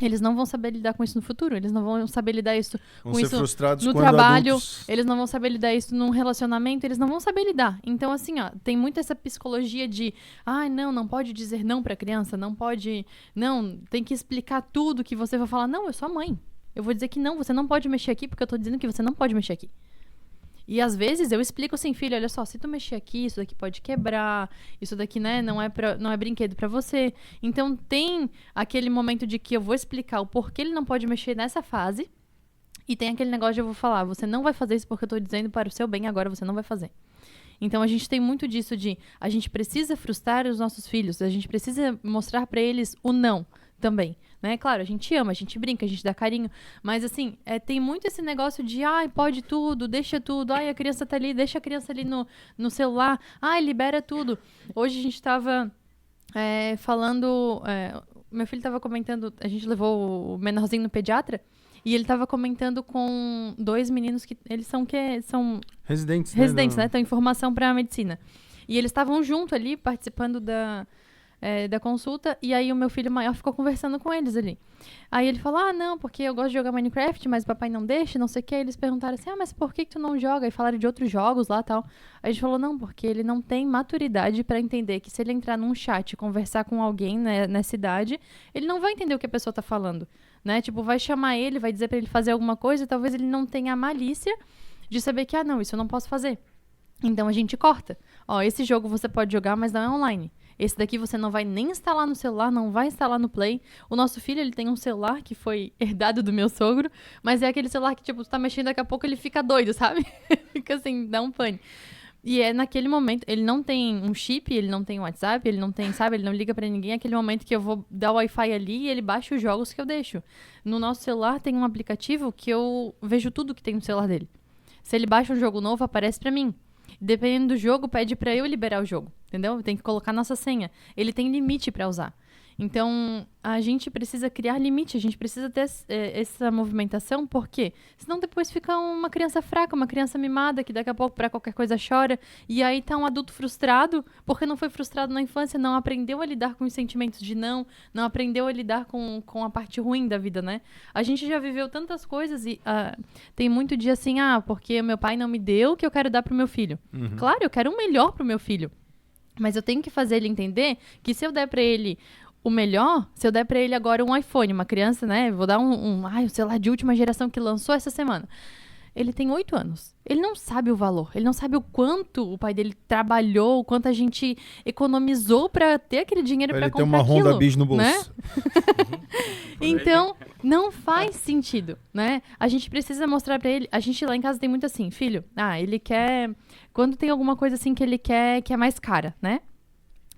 eles não vão saber lidar com isso no futuro. Eles não vão saber lidar com isso no trabalho. Adultos. Eles não vão saber lidar isso num relacionamento. Eles não vão saber lidar. Então, assim, ó, tem muito essa psicologia de não pode dizer não pra criança, não pode... Não, tem que explicar tudo que você vai falar. Não, eu sou a mãe. Eu vou dizer que não, você não pode mexer aqui porque eu tô dizendo que você não pode mexer aqui. E às vezes eu explico assim, filho, olha só, se tu mexer aqui, isso daqui pode quebrar, isso daqui, né, não é brinquedo pra você. Então tem aquele momento de que eu vou explicar o porquê ele não pode mexer nessa fase, e tem aquele negócio de eu vou falar, você não vai fazer isso porque eu tô dizendo para o seu bem, agora você não vai fazer. Então a gente tem muito disso de, a gente precisa frustrar os nossos filhos, a gente precisa mostrar pra eles o não também. Né? Claro, a gente ama, a gente brinca, a gente dá carinho, mas assim, tem muito esse negócio de, pode tudo, deixa tudo, a criança tá ali, deixa a criança ali no celular, libera tudo. Hoje a gente tava falando, meu filho tava comentando, a gente levou o menorzinho no pediatra, e ele tava comentando com 2 meninos que eles são residentes, né? Estão em formação pra medicina. E eles estavam junto ali, participando da consulta, e aí o meu filho maior ficou conversando com eles ali. Aí ele falou, não, porque eu gosto de jogar Minecraft, mas o papai não deixa, não sei o que. Aí eles perguntaram assim, mas por que tu não joga? E falaram de outros jogos lá e tal. Aí a gente falou, não, porque ele não tem maturidade pra entender que se ele entrar num chat e conversar com alguém, né, nessa idade, ele não vai entender o que a pessoa tá falando, né? Tipo, vai chamar ele, vai dizer pra ele fazer alguma coisa, e talvez ele não tenha a malícia de saber que, não, isso eu não posso fazer. Então a gente corta. Esse jogo você pode jogar, mas não é online. Esse daqui você não vai nem instalar no celular, não vai instalar no Play. O nosso filho, ele tem um celular que foi herdado do meu sogro, mas é aquele celular que, tipo, tu tá mexendo, daqui a pouco ele fica doido, sabe? Fica assim, dá um pane. E é naquele momento, ele não tem um chip, ele não tem WhatsApp, ele não tem, sabe? Ele não liga pra ninguém. É aquele momento que eu vou dar o Wi-Fi ali e ele baixa os jogos que eu deixo. No nosso celular tem um aplicativo que eu vejo tudo que tem no celular dele. Se ele baixa um jogo novo, aparece pra mim. Dependendo do jogo, pede pra eu liberar o jogo, entendeu? Tem que colocar nossa senha. Ele tem limite pra usar. Então, a gente precisa criar limite, a gente precisa ter essa movimentação, porque senão depois fica uma criança fraca, uma criança mimada, que daqui a pouco pra qualquer coisa chora, e aí tá um adulto frustrado, porque não foi frustrado na infância, não aprendeu a lidar com os sentimentos de não aprendeu a lidar com a parte ruim da vida, né? A gente já viveu tantas coisas e tem muito dia assim, porque meu pai não me deu o que eu quero dar pro meu filho. Uhum. Claro, eu quero o melhor pro meu filho, mas eu tenho que fazer ele entender que se eu der pra ele o melhor, se eu der pra ele agora um iPhone, uma criança, né? Vou dar um celular de última geração que lançou essa semana. Ele tem 8 anos. Ele não sabe o valor. Ele não sabe o quanto o pai dele trabalhou, o quanto a gente economizou pra ter aquele dinheiro pra comprar aquilo. Ele tem uma Honda Bis no bolso. Né? Então, não faz sentido, né? A gente precisa mostrar pra ele. A gente lá em casa tem muito assim, filho. Ele quer... Quando tem alguma coisa assim que ele quer, que é mais cara, né?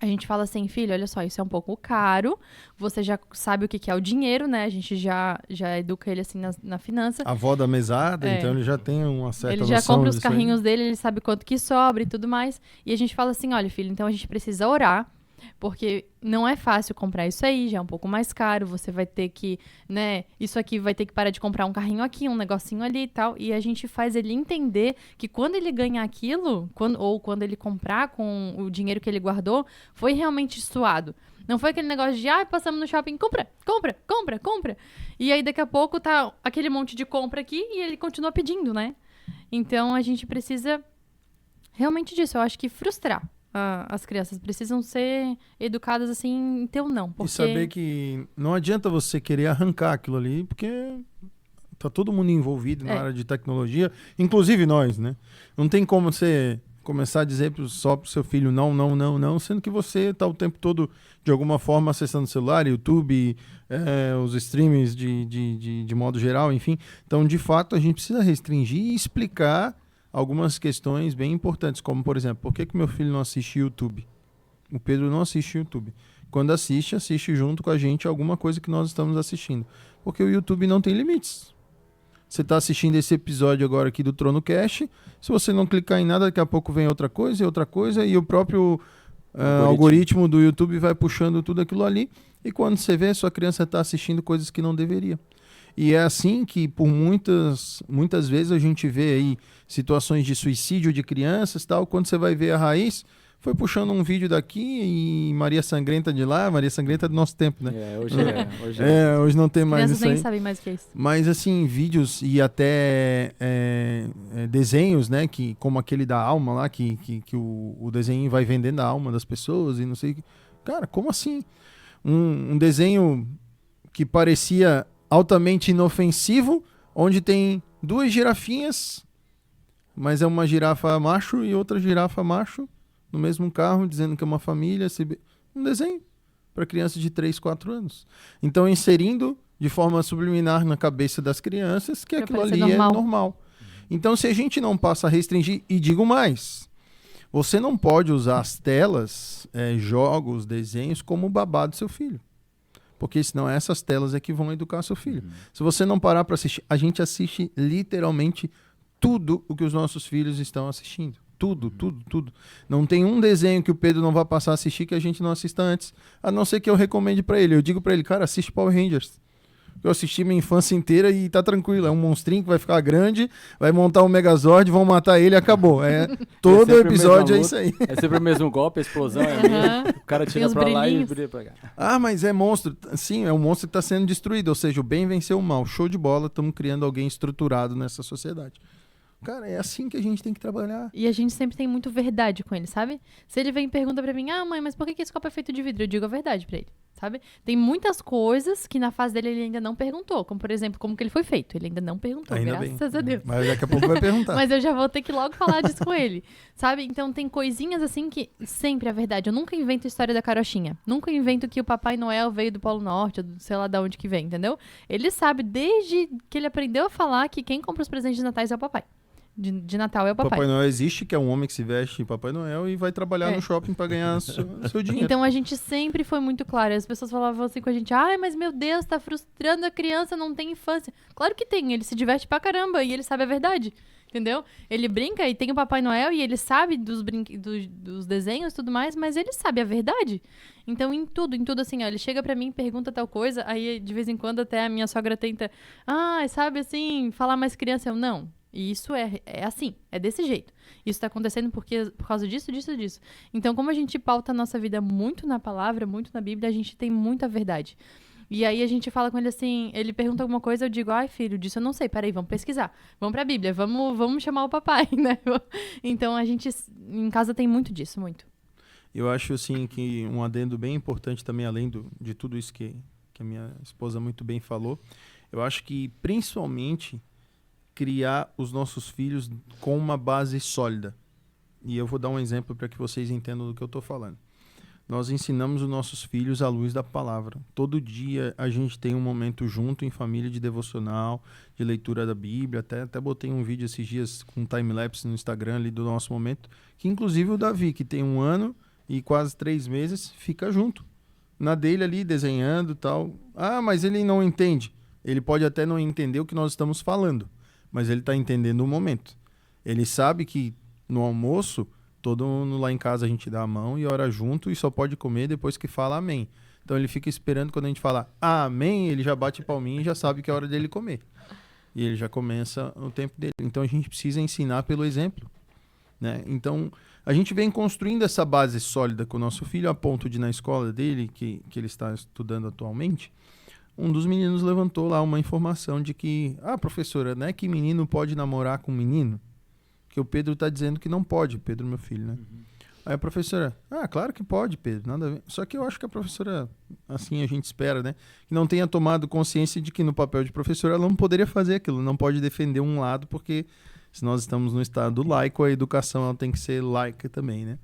A gente fala assim, filho, olha só, isso é um pouco caro, você já sabe o que é o dinheiro, né? A gente já educa ele assim na finança. A avó da mesada, então ele já tem uma certa noção. Ele já compra os carrinhos dele, ele sabe quanto que sobra e tudo mais. E a gente fala assim, olha, filho, então a gente precisa orar, porque não é fácil comprar isso aí, já é um pouco mais caro, você vai ter que, né, isso aqui vai ter que parar de comprar um carrinho aqui, um negocinho ali e tal, e a gente faz ele entender que quando ele ganhar aquilo, quando ele comprar com o dinheiro que ele guardou, foi realmente suado. Não foi aquele negócio de, passamos no shopping, compra. E aí daqui a pouco tá aquele monte de compra aqui e ele continua pedindo, né? Então a gente precisa realmente disso, eu acho que frustrar. As crianças precisam ser educadas assim, então não. Porque... E saber que não adianta você querer arrancar aquilo ali, porque tá todo mundo envolvido na área de tecnologia, inclusive nós, né? Não tem como você começar a dizer só pro seu filho não, sendo que você tá o tempo todo, de alguma forma, acessando o celular, YouTube, os streamings de modo geral, enfim. Então, de fato, a gente precisa restringir e explicar algumas questões bem importantes, como, por exemplo, por que meu filho não assiste YouTube? O Pedro não assiste YouTube. Quando assiste junto com a gente alguma coisa que nós estamos assistindo. Porque o YouTube não tem limites. Você está assistindo esse episódio agora aqui do TronoCast, se você não clicar em nada, daqui a pouco vem outra coisa, e o próprio algoritmo do YouTube vai puxando tudo aquilo ali, e quando você vê, sua criança está assistindo coisas que não deveria. E é assim que, por muitas vezes, a gente vê aí situações de suicídio de crianças, tal. Quando você vai ver a raiz, foi puxando um vídeo daqui e Maria Sangrenta de lá, Maria Sangrenta do nosso tempo, né? Hoje não tem mais isso aí. Crianças nem sabem mais o que é isso. Mas, assim, vídeos e até desenhos, né? Como aquele da alma lá, que o desenho vai vendendo a alma das pessoas e não sei... Cara, como assim? Um desenho que parecia altamente inofensivo, onde tem 2 girafinhas, mas é uma girafa macho e outra girafa macho no mesmo carro, dizendo que é uma família. Um desenho para crianças de 3, 4 anos. Então, inserindo de forma subliminar na cabeça das crianças que aquilo ali é normal. Então, se a gente não passa a restringir, e digo mais, você não pode usar as telas, jogos, desenhos, como babá do seu filho. Porque senão essas telas é que vão educar seu filho. Se você não parar para assistir, a gente assiste literalmente tudo o que os nossos filhos estão assistindo. Tudo. Não tem um desenho que o Pedro não vai passar a assistir que a gente não assista antes. A não ser que eu recomende para ele. Eu digo para ele, cara, assiste Power Rangers. Eu assisti minha infância inteira e tá tranquilo. É um monstrinho que vai ficar grande, vai montar um Megazord, vão matar ele e acabou. Todo episódio é isso aí. É sempre o mesmo golpe, a explosão é a mesma. O cara tira pra lá e brilha pra cá. Ah, mas é monstro. Sim, é um monstro que tá sendo destruído. Ou seja, o bem venceu o mal. Show de bola, estamos criando alguém estruturado nessa sociedade. Cara, é assim que a gente tem que trabalhar. E a gente sempre tem muito verdade com ele, sabe? Se ele vem e pergunta pra mim, mãe, mas por que esse copo é feito de vidro? Eu digo a verdade pra ele, sabe? Tem muitas coisas que na fase dele ele ainda não perguntou. Como, por exemplo, como que ele foi feito. Ele ainda não perguntou, Ainda graças bem. a Deus. Mas daqui a pouco vai perguntar. Mas eu já vou ter que logo falar disso com ele, sabe? Então tem coisinhas assim que sempre é verdade. Eu nunca invento a história da carochinha. Nunca invento que o Papai Noel veio do Polo Norte, ou sei lá de onde que vem, entendeu? Ele sabe desde que ele aprendeu a falar que quem compra os presentes de Natal é o papai. De Natal é o papai. Papai Noel existe, que é um homem que se veste de Papai Noel e vai trabalhar no shopping pra ganhar seu dinheiro. Então a gente sempre foi muito claro. As pessoas falavam assim com a gente, mas meu Deus, tá frustrando a criança, não tem infância. Claro que tem, ele se diverte pra caramba e ele sabe a verdade, entendeu? Ele brinca e tem o Papai Noel e ele sabe dos desenhos e tudo mais, mas ele sabe a verdade. Então em tudo assim, ó, ele chega pra mim e pergunta tal coisa, aí de vez em quando até a minha sogra tenta, sabe assim, falar mais criança. Eu, não. E isso é assim, é desse jeito. Isso tá acontecendo por causa disso. Então, como a gente pauta a nossa vida muito na palavra, muito na Bíblia, a gente tem muita verdade. E aí a gente fala com ele assim, ele pergunta alguma coisa, eu digo, filho, disso eu não sei, peraí, vamos pesquisar. Vamos pra Bíblia, vamos chamar o papai, né? Então, a gente em casa tem muito disso, muito. Eu acho, assim, que um adendo bem importante também, além de tudo isso que a minha esposa muito bem falou, eu acho que, principalmente, criar os nossos filhos com uma base sólida. E eu vou dar um exemplo para que vocês entendam do que eu estou falando. Nós ensinamos os nossos filhos à luz da palavra. Todo dia a gente tem um momento junto em família de devocional, de leitura da Bíblia. Até botei um vídeo esses dias com um time-lapse no Instagram ali do nosso momento, que inclusive o Davi, que tem 1 ano e quase 3 meses, fica junto. Na dele ali, desenhando e tal. Mas ele não entende. Ele pode até não entender o que nós estamos falando, mas ele está entendendo o momento. Ele sabe que no almoço, todo mundo lá em casa a gente dá a mão e ora junto e só pode comer depois que fala amém. Então ele fica esperando quando a gente fala amém, ele já bate palminha e já sabe que é hora dele comer. E ele já começa o tempo dele. Então a gente precisa ensinar pelo exemplo, né? Então a gente vem construindo essa base sólida com o nosso filho, a ponto de na escola dele, que ele está estudando atualmente, um dos meninos levantou lá uma informação de que, professora, não é que menino pode namorar com menino? Que o Pedro está dizendo que não pode, Pedro, meu filho, né? Uhum. Aí a professora, claro que pode, Pedro, nada a ver. Só que eu acho que a professora, assim a gente espera, né? Que não tenha tomado consciência de que no papel de professora ela não poderia fazer aquilo, não pode defender um lado, porque se nós estamos no estado laico, a educação ela tem que ser laica também, né?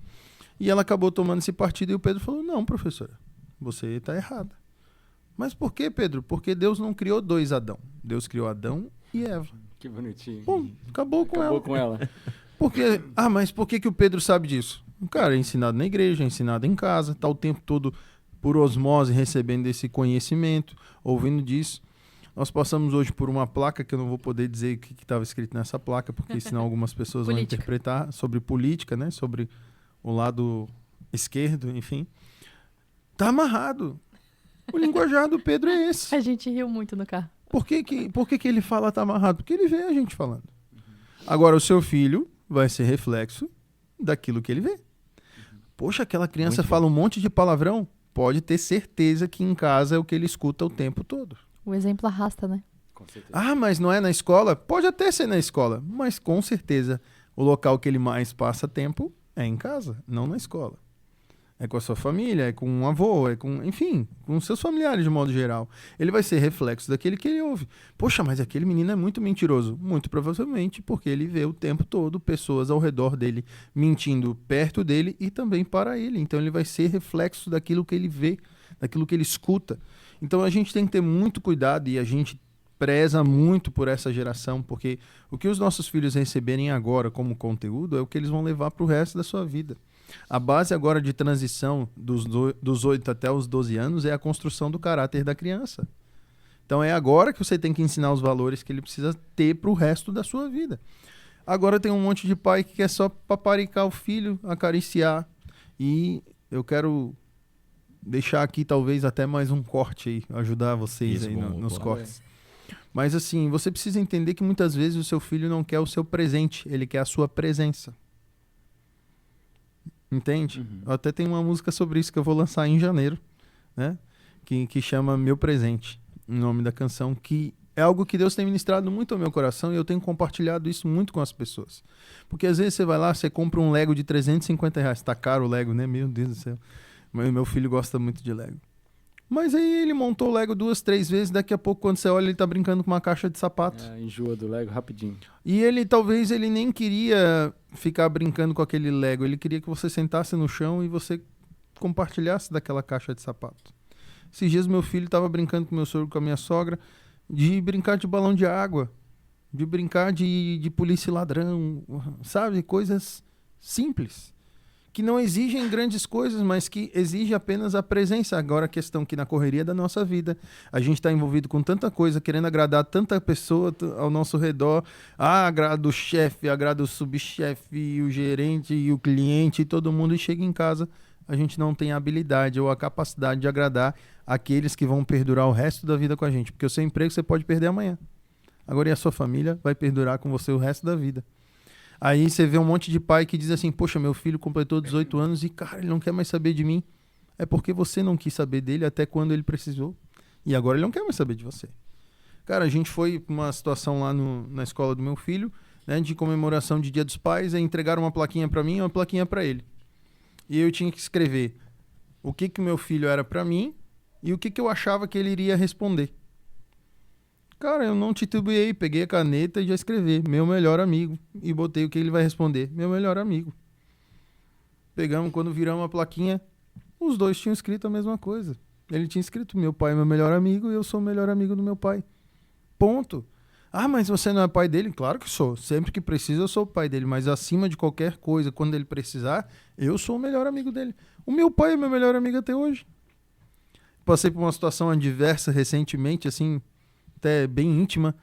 E ela acabou tomando esse partido e o Pedro falou, não, professora, você está errada. Mas por que, Pedro? Porque Deus não criou 2 Adão. Deus criou Adão e Eva. Que bonitinho. Bom, acabou com ela. Porque, mas por que o Pedro sabe disso? Cara, é ensinado na igreja, é ensinado em casa, tá o tempo todo por osmose recebendo esse conhecimento, ouvindo disso. Nós passamos hoje por uma placa que eu não vou poder dizer o que estava escrito nessa placa, porque senão algumas pessoas vão interpretar sobre política, né? Sobre o lado esquerdo, enfim. Tá amarrado. O linguajar do Pedro é esse. A gente riu muito no carro. Por que ele fala tá amarrado? Porque ele vê a gente falando. Agora, o seu filho vai ser reflexo daquilo que ele vê. Poxa, aquela criança fala um monte de palavrão. Pode ter certeza que em casa é o que ele escuta o tempo todo. O exemplo arrasta, né? Com certeza. Mas não é na escola? Pode até ser na escola, mas com certeza o local que ele mais passa tempo é em casa, não na escola. É com a sua família, é com um avô, enfim, com seus familiares de modo geral. Ele vai ser reflexo daquele que ele ouve. Poxa, mas aquele menino é muito mentiroso. Muito provavelmente porque ele vê o tempo todo pessoas ao redor dele mentindo perto dele e também para ele. Então ele vai ser reflexo daquilo que ele vê, daquilo que ele escuta. Então a gente tem que ter muito cuidado e a gente preza muito por essa geração, porque o que os nossos filhos receberem agora como conteúdo é o que eles vão levar para o resto da sua vida. A base agora de transição dos 8 até os 12 anos é a construção do caráter da criança. Então é agora que você tem que ensinar os valores que ele precisa ter para o resto da sua vida. Agora tem um monte de pai que quer só paparicar o filho, acariciar. E eu quero deixar aqui talvez até mais um corte aí, ajudar vocês Isso, aí bom, nos bom. cortes. Mas assim, você precisa entender que muitas vezes o seu filho não quer o seu presente, ele quer a sua presença. Entende? Eu até tenho uma música sobre isso que eu vou lançar em janeiro, né? Que chama Meu Presente, o nome da canção, que é algo que Deus tem ministrado muito ao meu coração e eu tenho compartilhado isso muito com as pessoas. Porque às vezes você vai lá, você compra um Lego de R$350, tá caro o Lego, né? Meu Deus do céu. Mas meu filho gosta muito de Lego. Mas aí ele montou o Lego 2, 3 vezes, daqui a pouco quando você olha ele tá brincando com uma caixa de sapato. Enjoa do Lego rapidinho. E ele talvez ele nem queria ficar brincando com aquele Lego, ele queria que você sentasse no chão e você compartilhasse daquela caixa de sapato. Esses dias meu filho estava brincando com meu sogro, com a minha sogra, de brincar de balão de água, de brincar de polícia e ladrão, sabe? Coisas simples, que não exigem grandes coisas, mas que exigem apenas a presença. Agora a questão que na correria da nossa vida, a gente está envolvido com tanta coisa, querendo agradar tanta pessoa ao nosso redor. Agrada o chefe, agrada o subchefe, o gerente e o cliente e todo mundo, e chega em casa, a gente não tem a habilidade ou a capacidade de agradar aqueles que vão perdurar o resto da vida com a gente. Porque o seu emprego você pode perder amanhã. Agora, e a sua família vai perdurar com você o resto da vida. Aí você vê um monte de pai que diz assim, poxa, meu filho completou 18 anos e, cara, ele não quer mais saber de mim. É porque você não quis saber dele até quando ele precisou. E agora ele não quer mais saber de você. Cara, a gente foi pra uma situação lá na escola do meu filho, né, de comemoração de Dia dos Pais, e entregaram uma plaquinha pra mim e uma plaquinha pra ele. E eu tinha que escrever o que o meu filho era pra mim e o que eu achava que ele iria responder. Cara, eu não titubeei, peguei a caneta e já escrevi, meu melhor amigo. E botei o que ele vai responder, meu melhor amigo. Pegamos, quando viramos a plaquinha, os dois tinham escrito a mesma coisa. Ele tinha escrito, meu pai é meu melhor amigo e eu sou o melhor amigo do meu pai. Ponto. Ah, mas você não é pai dele? Claro que sou. Sempre que precisa eu sou o pai dele. Mas acima de qualquer coisa, quando ele precisar, eu sou o melhor amigo dele. O meu pai é meu melhor amigo até hoje. Passei por uma situação adversa recentemente, assim, até bem íntima.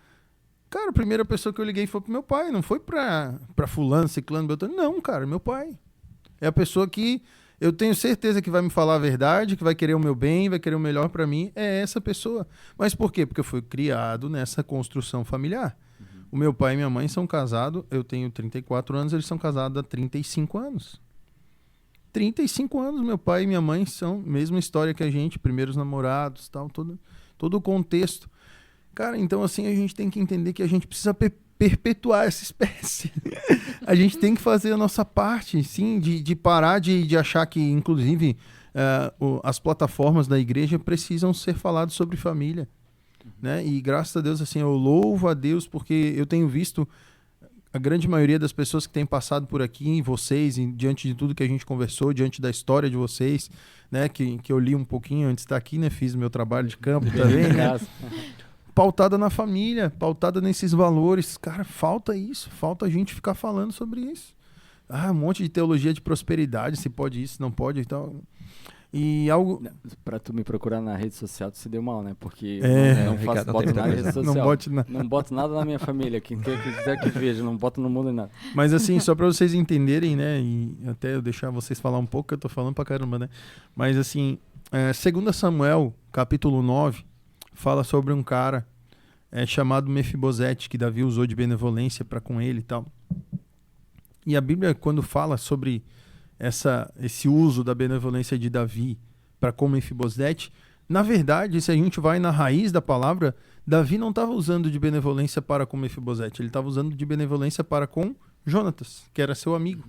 Cara, a primeira pessoa que eu liguei foi pro meu pai. Não foi pra fulano, ciclano, beltrano. Não, cara, meu pai. É a pessoa que eu tenho certeza que vai me falar a verdade, que vai querer o meu bem, vai querer o melhor pra mim. É essa pessoa. Mas por quê? Porque eu fui criado nessa construção familiar. O meu pai e minha mãe são casados, eu tenho 34 anos, eles são casados há 35 anos. 35 anos, meu pai e minha mãe são mesma história que a gente, primeiros namorados, tal, todo o contexto. Cara, então assim, a gente tem que entender que a gente precisa perpetuar essa espécie. A gente tem que fazer a nossa parte, sim, de parar de achar que, inclusive, as plataformas da igreja precisam ser faladas sobre família. Né? E graças a Deus, assim, eu louvo a Deus porque eu tenho visto a grande maioria das pessoas que têm passado por aqui, vocês, diante de tudo que a gente conversou, diante da história de vocês, né? Que eu li um pouquinho antes de estar aqui, né? Fiz meu trabalho de campo também, né? Pautada na família, pautada nesses valores. Cara, falta isso, falta a gente ficar falando sobre isso. Um monte de teologia de prosperidade, se pode isso, não pode e tal. E algo... Pra tu me procurar na rede social, tu se deu mal, né? Porque não boto nada na rede social. Não boto nada na minha família. Quem quiser que veja, não boto no mundo em nada. Mas assim, só pra vocês entenderem, né? E até eu deixar vocês falar um pouco, que eu tô falando pra caramba, né? Mas assim, 2 Samuel, capítulo 9, fala sobre um cara chamado Mefibosete, que Davi usou de benevolência para com ele e tal. E a Bíblia, quando fala sobre esse uso da benevolência de Davi para com Mefibosete, na verdade, se a gente vai na raiz da palavra, Davi não estava usando de benevolência para com Mefibosete, ele estava usando de benevolência para com Jonatas, que era seu amigo,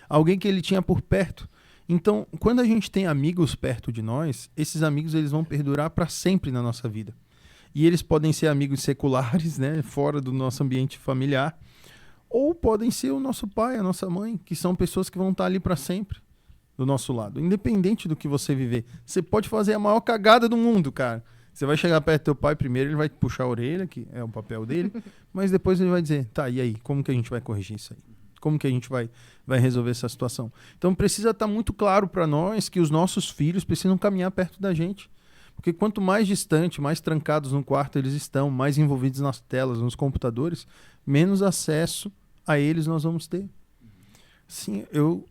alguém que ele tinha por perto. Então, quando a gente tem amigos perto de nós, esses amigos eles vão perdurar para sempre na nossa vida. E eles podem ser amigos seculares, né, fora do nosso ambiente familiar, ou podem ser o nosso pai, a nossa mãe, que são pessoas que vão estar ali para sempre do nosso lado. Independente do que você viver. Você pode fazer a maior cagada do mundo, cara. Você vai chegar perto do teu pai primeiro, ele vai te puxar a orelha, que é o papel dele, mas depois ele vai dizer, tá, e aí? Como que a gente vai corrigir isso aí? Como que a gente vai resolver essa situação? Então precisa estar muito claro para nós que os nossos filhos precisam caminhar perto da gente. Porque quanto mais distante, mais trancados no quarto eles estão, mais envolvidos nas telas, nos computadores, menos acesso a eles nós vamos ter. Sim, eu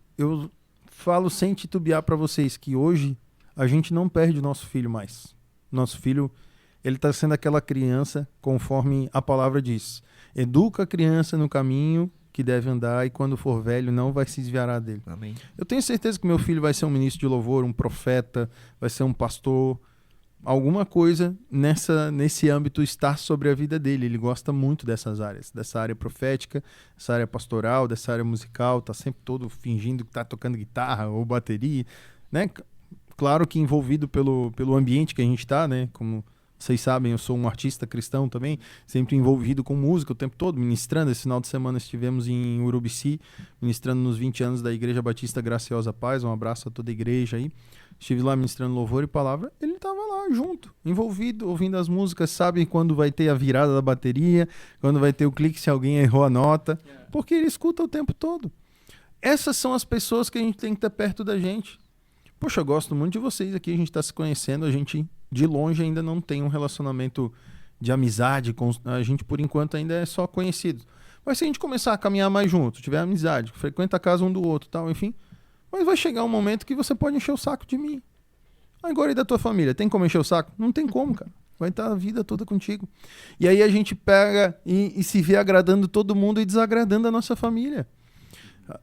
falo sem titubear para vocês que hoje a gente não perde o nosso filho mais. Nosso filho, ele está sendo aquela criança conforme a palavra diz. Educa a criança no caminho que deve andar e quando for velho não vai se desviar dele. Amém. Eu tenho certeza que meu filho vai ser um ministro de louvor, um profeta, vai ser um pastor. Alguma coisa nesse âmbito está sobre a vida dele. Ele gosta muito dessas áreas, dessa área profética, dessa área pastoral, dessa área musical, está sempre todo fingindo que está tocando guitarra ou bateria, né? Claro que envolvido pelo ambiente que a gente está, né? Como vocês sabem, eu sou um artista cristão também, sempre envolvido com música o tempo todo, ministrando. Esse final de semana estivemos em Urubici, ministrando nos 20 anos da Igreja Batista Graciosa Paz. Um abraço a toda a igreja aí. Estive lá ministrando louvor e palavra. Ele estava lá junto, envolvido, ouvindo as músicas, sabe quando vai ter a virada da bateria, quando vai ter o clique se alguém errou a nota, porque ele escuta o tempo todo. Essas são as pessoas que a gente tem que ter perto da gente. Poxa, eu gosto muito de vocês aqui, a gente está se conhecendo, a gente de longe ainda não tem um relacionamento de amizade, a gente por enquanto ainda é só conhecido. Mas se a gente começar a caminhar mais junto, tiver amizade, frequenta a casa um do outro, tal, enfim, mas vai chegar um momento que você pode encher o saco de mim. Agora e da tua família, tem como encher o saco? Não tem como, cara. Vai estar a vida toda contigo. E aí a gente pega e se vê agradando todo mundo e desagradando a nossa família.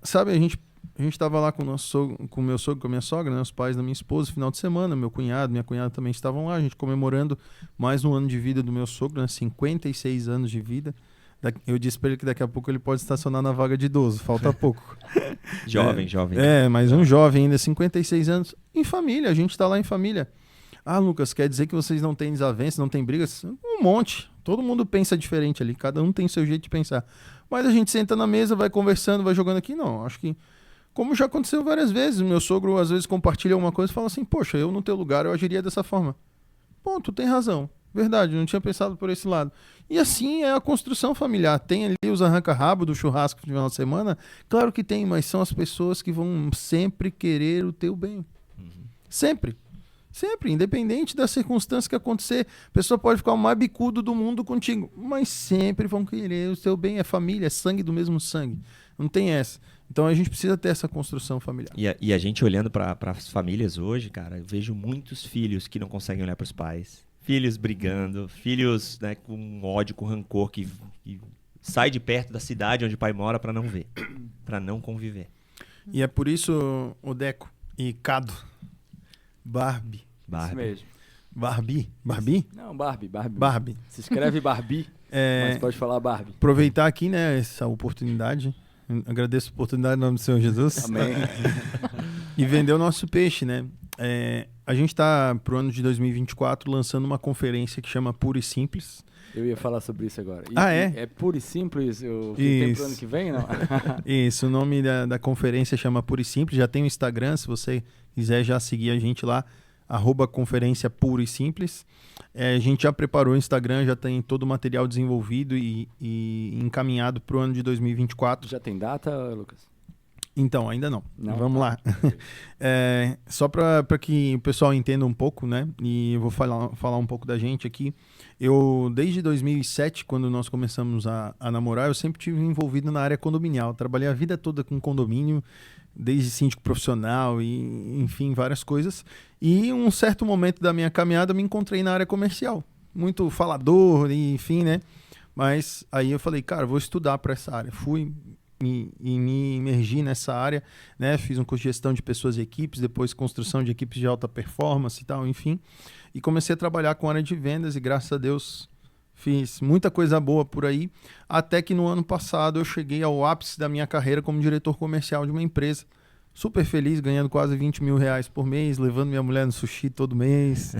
Sabe, a gente estava lá com o meu sogro, com a minha sogra, né, os pais da minha esposa, final de semana, meu cunhado, minha cunhada também estavam lá, a gente comemorando mais um ano de vida do meu sogro, né, 56 anos de vida. Eu disse para ele que daqui a pouco ele pode estacionar na vaga de idoso, falta pouco. Jovem. Mas um jovem ainda, 56 anos, em família, a gente está lá em família. Ah, Lucas, quer dizer que vocês não têm desavenças, não têm brigas? Um monte, todo mundo pensa diferente ali, cada um tem seu jeito de pensar. Mas a gente senta na mesa, vai conversando, vai jogando aqui, não, acho que como já aconteceu várias vezes, o meu sogro às vezes compartilha alguma coisa e fala assim, poxa, eu no teu lugar eu agiria dessa forma. Bom, tu tem razão, verdade, não tinha pensado por esse lado. E assim é a construção familiar. Tem ali os arranca-rabo do churrasco de final de semana? Claro que tem, mas são as pessoas que vão sempre querer o teu bem. Sempre. Sempre, independente da circunstância que acontecer. A pessoa pode ficar o mais bicudo do mundo contigo, mas sempre vão querer o teu bem. É família, é sangue do mesmo sangue. Não tem essa. Então a gente precisa ter essa construção familiar. E a gente olhando para as famílias hoje, cara, eu vejo muitos filhos que não conseguem olhar para os pais. Filhos brigando, filhos, né, com ódio, com rancor, que sai de perto da cidade onde o pai mora para não ver, para não conviver. E é por isso o Deco e Cado, Barbie. Isso mesmo. Barbie? Não, Barbie. Barbie. Se escreve Barbie, mas pode falar Barbie. Aproveitar aqui, né, essa oportunidade. Agradeço a oportunidade em nome do Senhor Jesus. Amém. E vender o nosso peixe, né? A gente está, para o ano de 2024, lançando uma conferência que chama Puro e Simples. Eu ia falar sobre isso agora. É puro e simples? Tem pro ano que vem, não? Isso, o nome da conferência chama Puro e Simples. Já tem o Instagram, se você quiser já seguir a gente lá, @conferência Puro e Simples. A gente já preparou o Instagram, já tem todo o material desenvolvido e encaminhado para o ano de 2024. Já tem data, Lucas? Então, ainda não. Vamos lá. Só para que o pessoal entenda um pouco, né? E eu vou falar um pouco da gente aqui. Eu, desde 2007, quando nós começamos a namorar, eu sempre estive envolvido na área condominial. Trabalhei a vida toda com condomínio, desde síndico profissional e, enfim, várias coisas. E um certo momento da minha caminhada, me encontrei na área comercial. Muito falador, e, enfim, né? Mas aí eu falei, cara, vou estudar para essa área. Fui e me imergi nessa área, né? Fiz um curso de gestão de pessoas e equipes, depois construção de equipes de alta performance e tal, enfim. E comecei a trabalhar com a área de vendas e, graças a Deus, fiz muita coisa boa por aí, até que no ano passado eu cheguei ao ápice da minha carreira como diretor comercial de uma empresa. Super feliz, ganhando quase 20 mil reais por mês, levando minha mulher no sushi todo mês,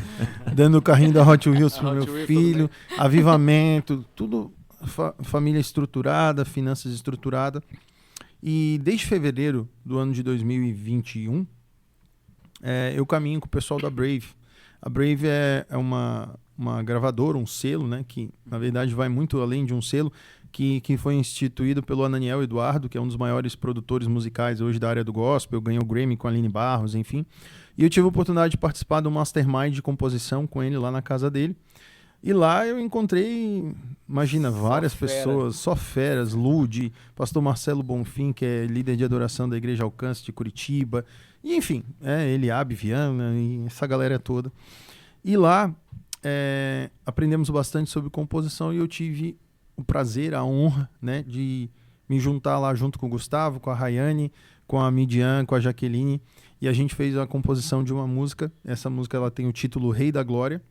dando o carrinho da Hot Wheels pro meu filho, avivamento, tudo... família estruturada, finanças estruturadas. E desde fevereiro do ano de 2021, eu caminho com o pessoal da Brave. A Brave é uma gravadora, um selo, né, que na verdade vai muito além de um selo, que foi instituído pelo Ananiel Eduardo, que é um dos maiores produtores musicais hoje da área do gospel. Eu ganhei o Grammy com a Aline Barros, enfim. E eu tive a oportunidade de participar do Mastermind de composição com ele lá na casa dele. E lá eu encontrei imagina, várias fera. pessoas, só feras, Lude, pastor Marcelo Bonfim, que é líder de adoração da Igreja Alcance de Curitiba, e enfim, Eliabe Viana e essa galera toda. E lá aprendemos bastante sobre composição e eu tive o prazer, a honra, né, de me juntar lá junto com o Gustavo, com a Rayane, com a Midian, com a Jaqueline, e a gente fez a composição de uma música. Essa música ela tem o título Rei da Glória,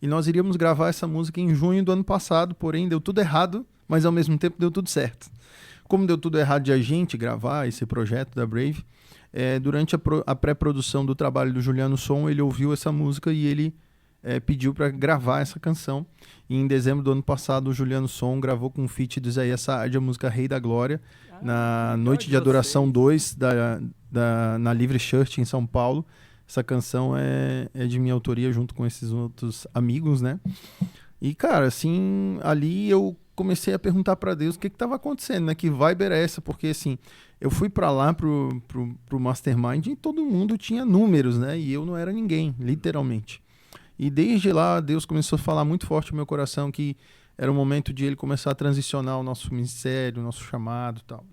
e nós iríamos gravar essa música em junho do ano passado, porém deu tudo errado, mas ao mesmo tempo deu tudo certo. Como deu tudo errado de a gente gravar esse projeto da Brave, durante a pré-produção do trabalho do Juliano Som, ele ouviu essa música e ele pediu para gravar essa canção. E em dezembro do ano passado, o Juliano Som gravou com o feat do Isaías Saad a música Rei da Glória, na Noite de Adoração 2 na Livre Church em São Paulo. Essa canção é de minha autoria junto com esses outros amigos, né? E, cara, assim, ali eu comecei a perguntar para Deus o que estava acontecendo, né? Que vibe era essa? Porque, assim, eu fui para lá pro Mastermind e todo mundo tinha números, né? E eu não era ninguém, literalmente. E desde lá, Deus começou a falar muito forte no meu coração que era o momento de ele começar a transicionar o nosso ministério, o nosso chamado e tal.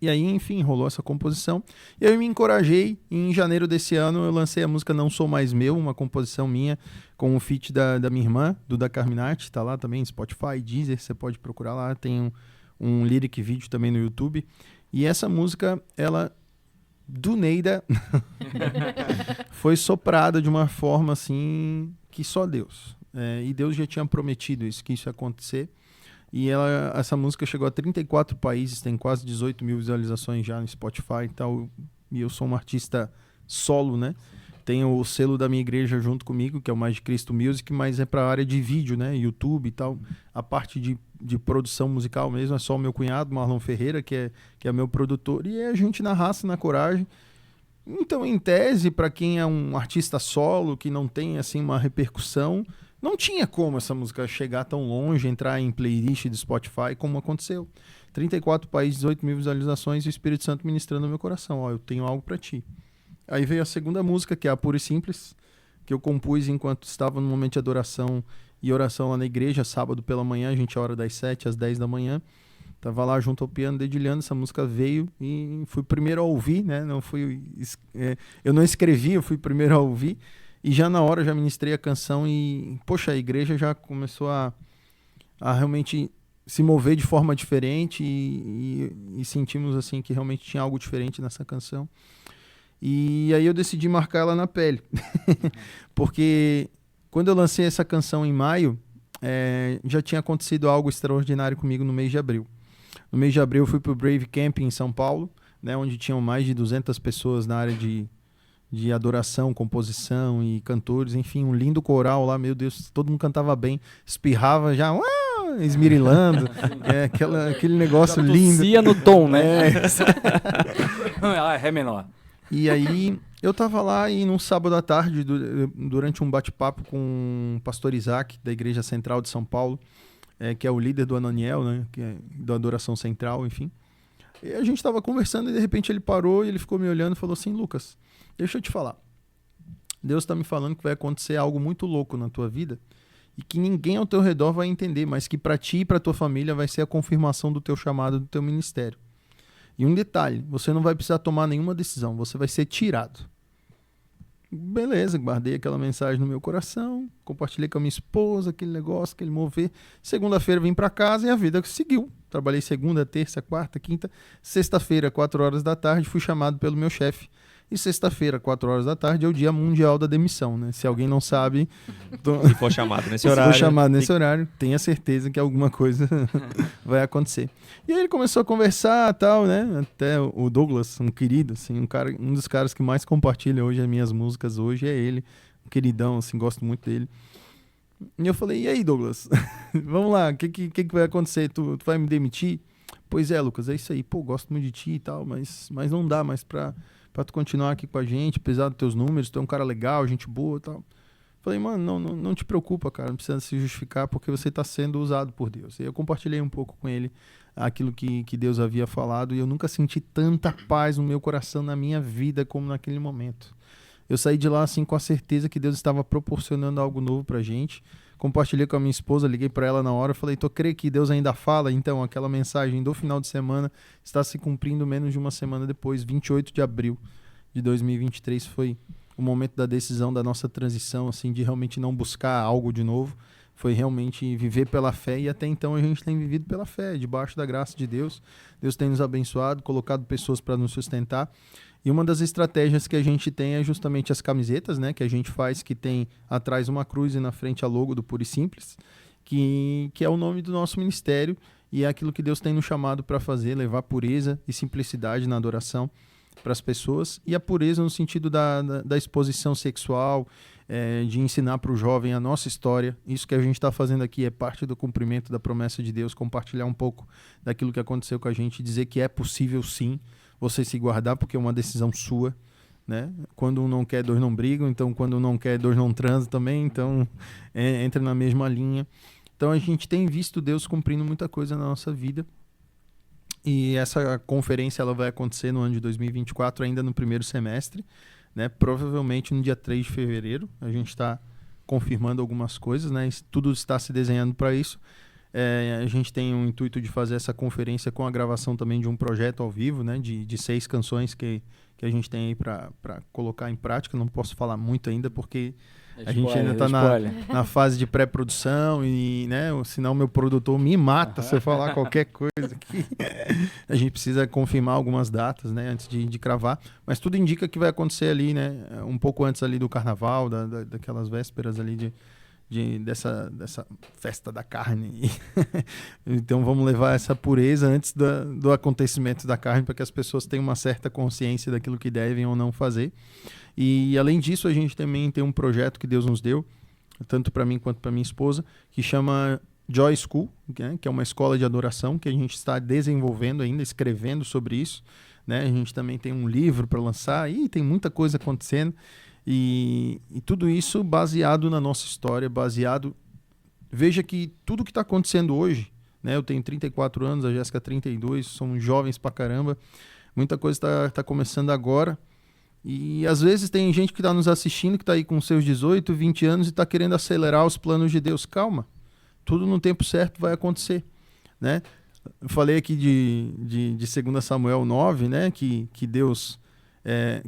E aí, enfim, rolou essa composição. E eu me encorajei. E em janeiro desse ano, eu lancei a música Não Sou Mais Meu, uma composição minha com o feat da minha irmã, Duda Carminati. Tá lá também, Spotify, Deezer, você pode procurar lá. Tem um lyric vídeo também no YouTube. E essa música, ela, do Neida, foi soprada de uma forma assim que só Deus. E Deus já tinha prometido isso, que isso ia acontecer. E essa música chegou a 34 países, tem quase 18 mil visualizações já no Spotify e tal. E eu sou um artista solo, né? Tenho o selo da minha igreja junto comigo, que é o Mais de Cristo Music, mas é para a área de vídeo, né? YouTube e tal. A parte de produção musical mesmo é só o meu cunhado, Marlon Ferreira, que é meu produtor. E a gente na raça e na coragem. Então, em tese, para quem é um artista solo, que não tem assim uma repercussão, não tinha como essa música chegar tão longe, entrar em playlist do Spotify, como aconteceu. 34 países, 18 mil visualizações e o Espírito Santo ministrando no meu coração. Ó, eu tenho algo para ti. Aí veio a segunda música, que é a Pura e Simples, que eu compus enquanto estava no momento de adoração e oração lá na igreja, sábado pela manhã, a gente ora das 7 às 10 da manhã. Tava lá junto ao piano, dedilhando, essa música veio e fui primeiro a ouvir, né? Eu não escrevi, eu fui primeiro a ouvir. E já na hora já ministrei a canção e, poxa, a igreja já começou a realmente se mover de forma diferente e sentimos assim que realmente tinha algo diferente nessa canção. E aí eu decidi marcar ela na pele. Porque quando eu lancei essa canção em maio, já tinha acontecido algo extraordinário comigo no mês de abril. No mês de abril eu fui pro Brave Camp em São Paulo, né, onde tinham mais de 200 pessoas na área de adoração, composição e cantores, enfim, um lindo coral lá, meu Deus, todo mundo cantava bem, espirrava já, esmirilando, aquele negócio lindo. Tossia no tom, né? Ré menor. E aí, eu tava lá e num sábado à tarde, durante um bate-papo com o pastor Isaac, da Igreja Central de São Paulo, que é o líder do Ananiel, né, que é da Adoração Central, enfim. E a gente tava conversando e de repente ele parou e ele ficou me olhando e falou assim, Lucas, deixa eu te falar. Deus está me falando que vai acontecer algo muito louco na tua vida e que ninguém ao teu redor vai entender, mas que para ti e para tua família vai ser a confirmação do teu chamado, do teu ministério. E um detalhe, você não vai precisar tomar nenhuma decisão, você vai ser tirado. Beleza, guardei aquela mensagem no meu coração, compartilhei com a minha esposa, aquele negócio, aquele mover. Segunda-feira vim para casa e a vida seguiu. Trabalhei segunda, terça, quarta, quinta. Sexta-feira, 4 horas da tarde, fui chamado pelo meu chefe. E sexta-feira, 4 horas da tarde, é o Dia Mundial da Demissão, né? Se alguém não sabe... Se for chamado nesse horário... Se for chamado nesse horário, tenha certeza que alguma coisa vai acontecer. E aí ele começou a conversar e tal, né? Até o Douglas, um querido, assim, um dos caras que mais compartilha hoje as minhas músicas hoje é ele. Um queridão, assim, gosto muito dele. E eu falei, e aí, Douglas? Vamos lá, o que vai acontecer? Tu vai me demitir? Pois é, Lucas, é isso aí. Pô, gosto muito de ti e tal, mas não dá mais pra tu continuar aqui com a gente, apesar dos teus números, tu é um cara legal, gente boa e tal. Falei, mano, não te preocupa, cara, não precisa se justificar porque você está sendo usado por Deus. E eu compartilhei um pouco com ele aquilo que Deus havia falado e eu nunca senti tanta paz no meu coração, na minha vida, como naquele momento. Eu saí de lá assim com a certeza que Deus estava proporcionando algo novo pra gente, compartilhei com a minha esposa, liguei para ela na hora, falei, tô crendo que Deus ainda fala, então aquela mensagem do final de semana está se cumprindo menos de uma semana depois, 28 de abril de 2023 foi o momento da decisão da nossa transição, assim, de realmente não buscar algo de novo, foi realmente viver pela fé, e até então a gente tem vivido pela fé, debaixo da graça de Deus. Deus tem nos abençoado, colocado pessoas para nos sustentar, e uma das estratégias que a gente tem é justamente as camisetas, né, que a gente faz, que tem atrás uma cruz e na frente a logo do Puro e Simples, que é o nome do nosso ministério, e é aquilo que Deus tem nos chamado para fazer, levar pureza e simplicidade na adoração para as pessoas, e a pureza no sentido da exposição sexual, de ensinar para o jovem a nossa história. Isso que a gente está fazendo aqui é parte do cumprimento da promessa de Deus, compartilhar um pouco daquilo que aconteceu com a gente, dizer que é possível sim você se guardar, porque é uma decisão sua, né? Quando um não quer, dois não brigam, então quando um não quer, dois não transam também, então entra na mesma linha. Então a gente tem visto Deus cumprindo muita coisa na nossa vida, e essa conferência ela vai acontecer no ano de 2024, ainda no primeiro semestre, né? Provavelmente no dia 3 de fevereiro. A gente está confirmando algumas coisas, né? Tudo está se desenhando para isso. A gente tem o intuito de fazer essa conferência com a gravação também de um projeto ao vivo, né? De 6 canções que a gente tem aí para colocar em prática. Não posso falar muito ainda porque a gente ainda está na fase de pré-produção, e, né, senão meu produtor me mata se eu falar qualquer coisa aqui. A gente precisa confirmar algumas datas, né, antes de cravar, mas tudo indica que vai acontecer ali, né, um pouco antes ali do carnaval, daquelas vésperas ali dessa festa da carne. Então vamos levar essa pureza antes do acontecimento da carne, para que as pessoas tenham uma certa consciência daquilo que devem ou não fazer. E além disso, a gente também tem um projeto que Deus nos deu, tanto para mim quanto para minha esposa, que chama Joy School, né, que é uma escola de adoração que a gente está desenvolvendo ainda, escrevendo sobre isso, né? A gente também tem um livro para lançar, e tem muita coisa acontecendo. E tudo isso baseado na nossa história, baseado... Veja que tudo que está acontecendo hoje, né? Eu tenho 34 anos, a Jéssica 32, somos jovens pra caramba. Muita coisa está começando agora. E às vezes tem gente que está nos assistindo, que está aí com seus 18, 20 anos e está querendo acelerar os planos de Deus. Calma, tudo no tempo certo vai acontecer, né? Eu falei aqui de 2 Samuel 9, né? Que Deus...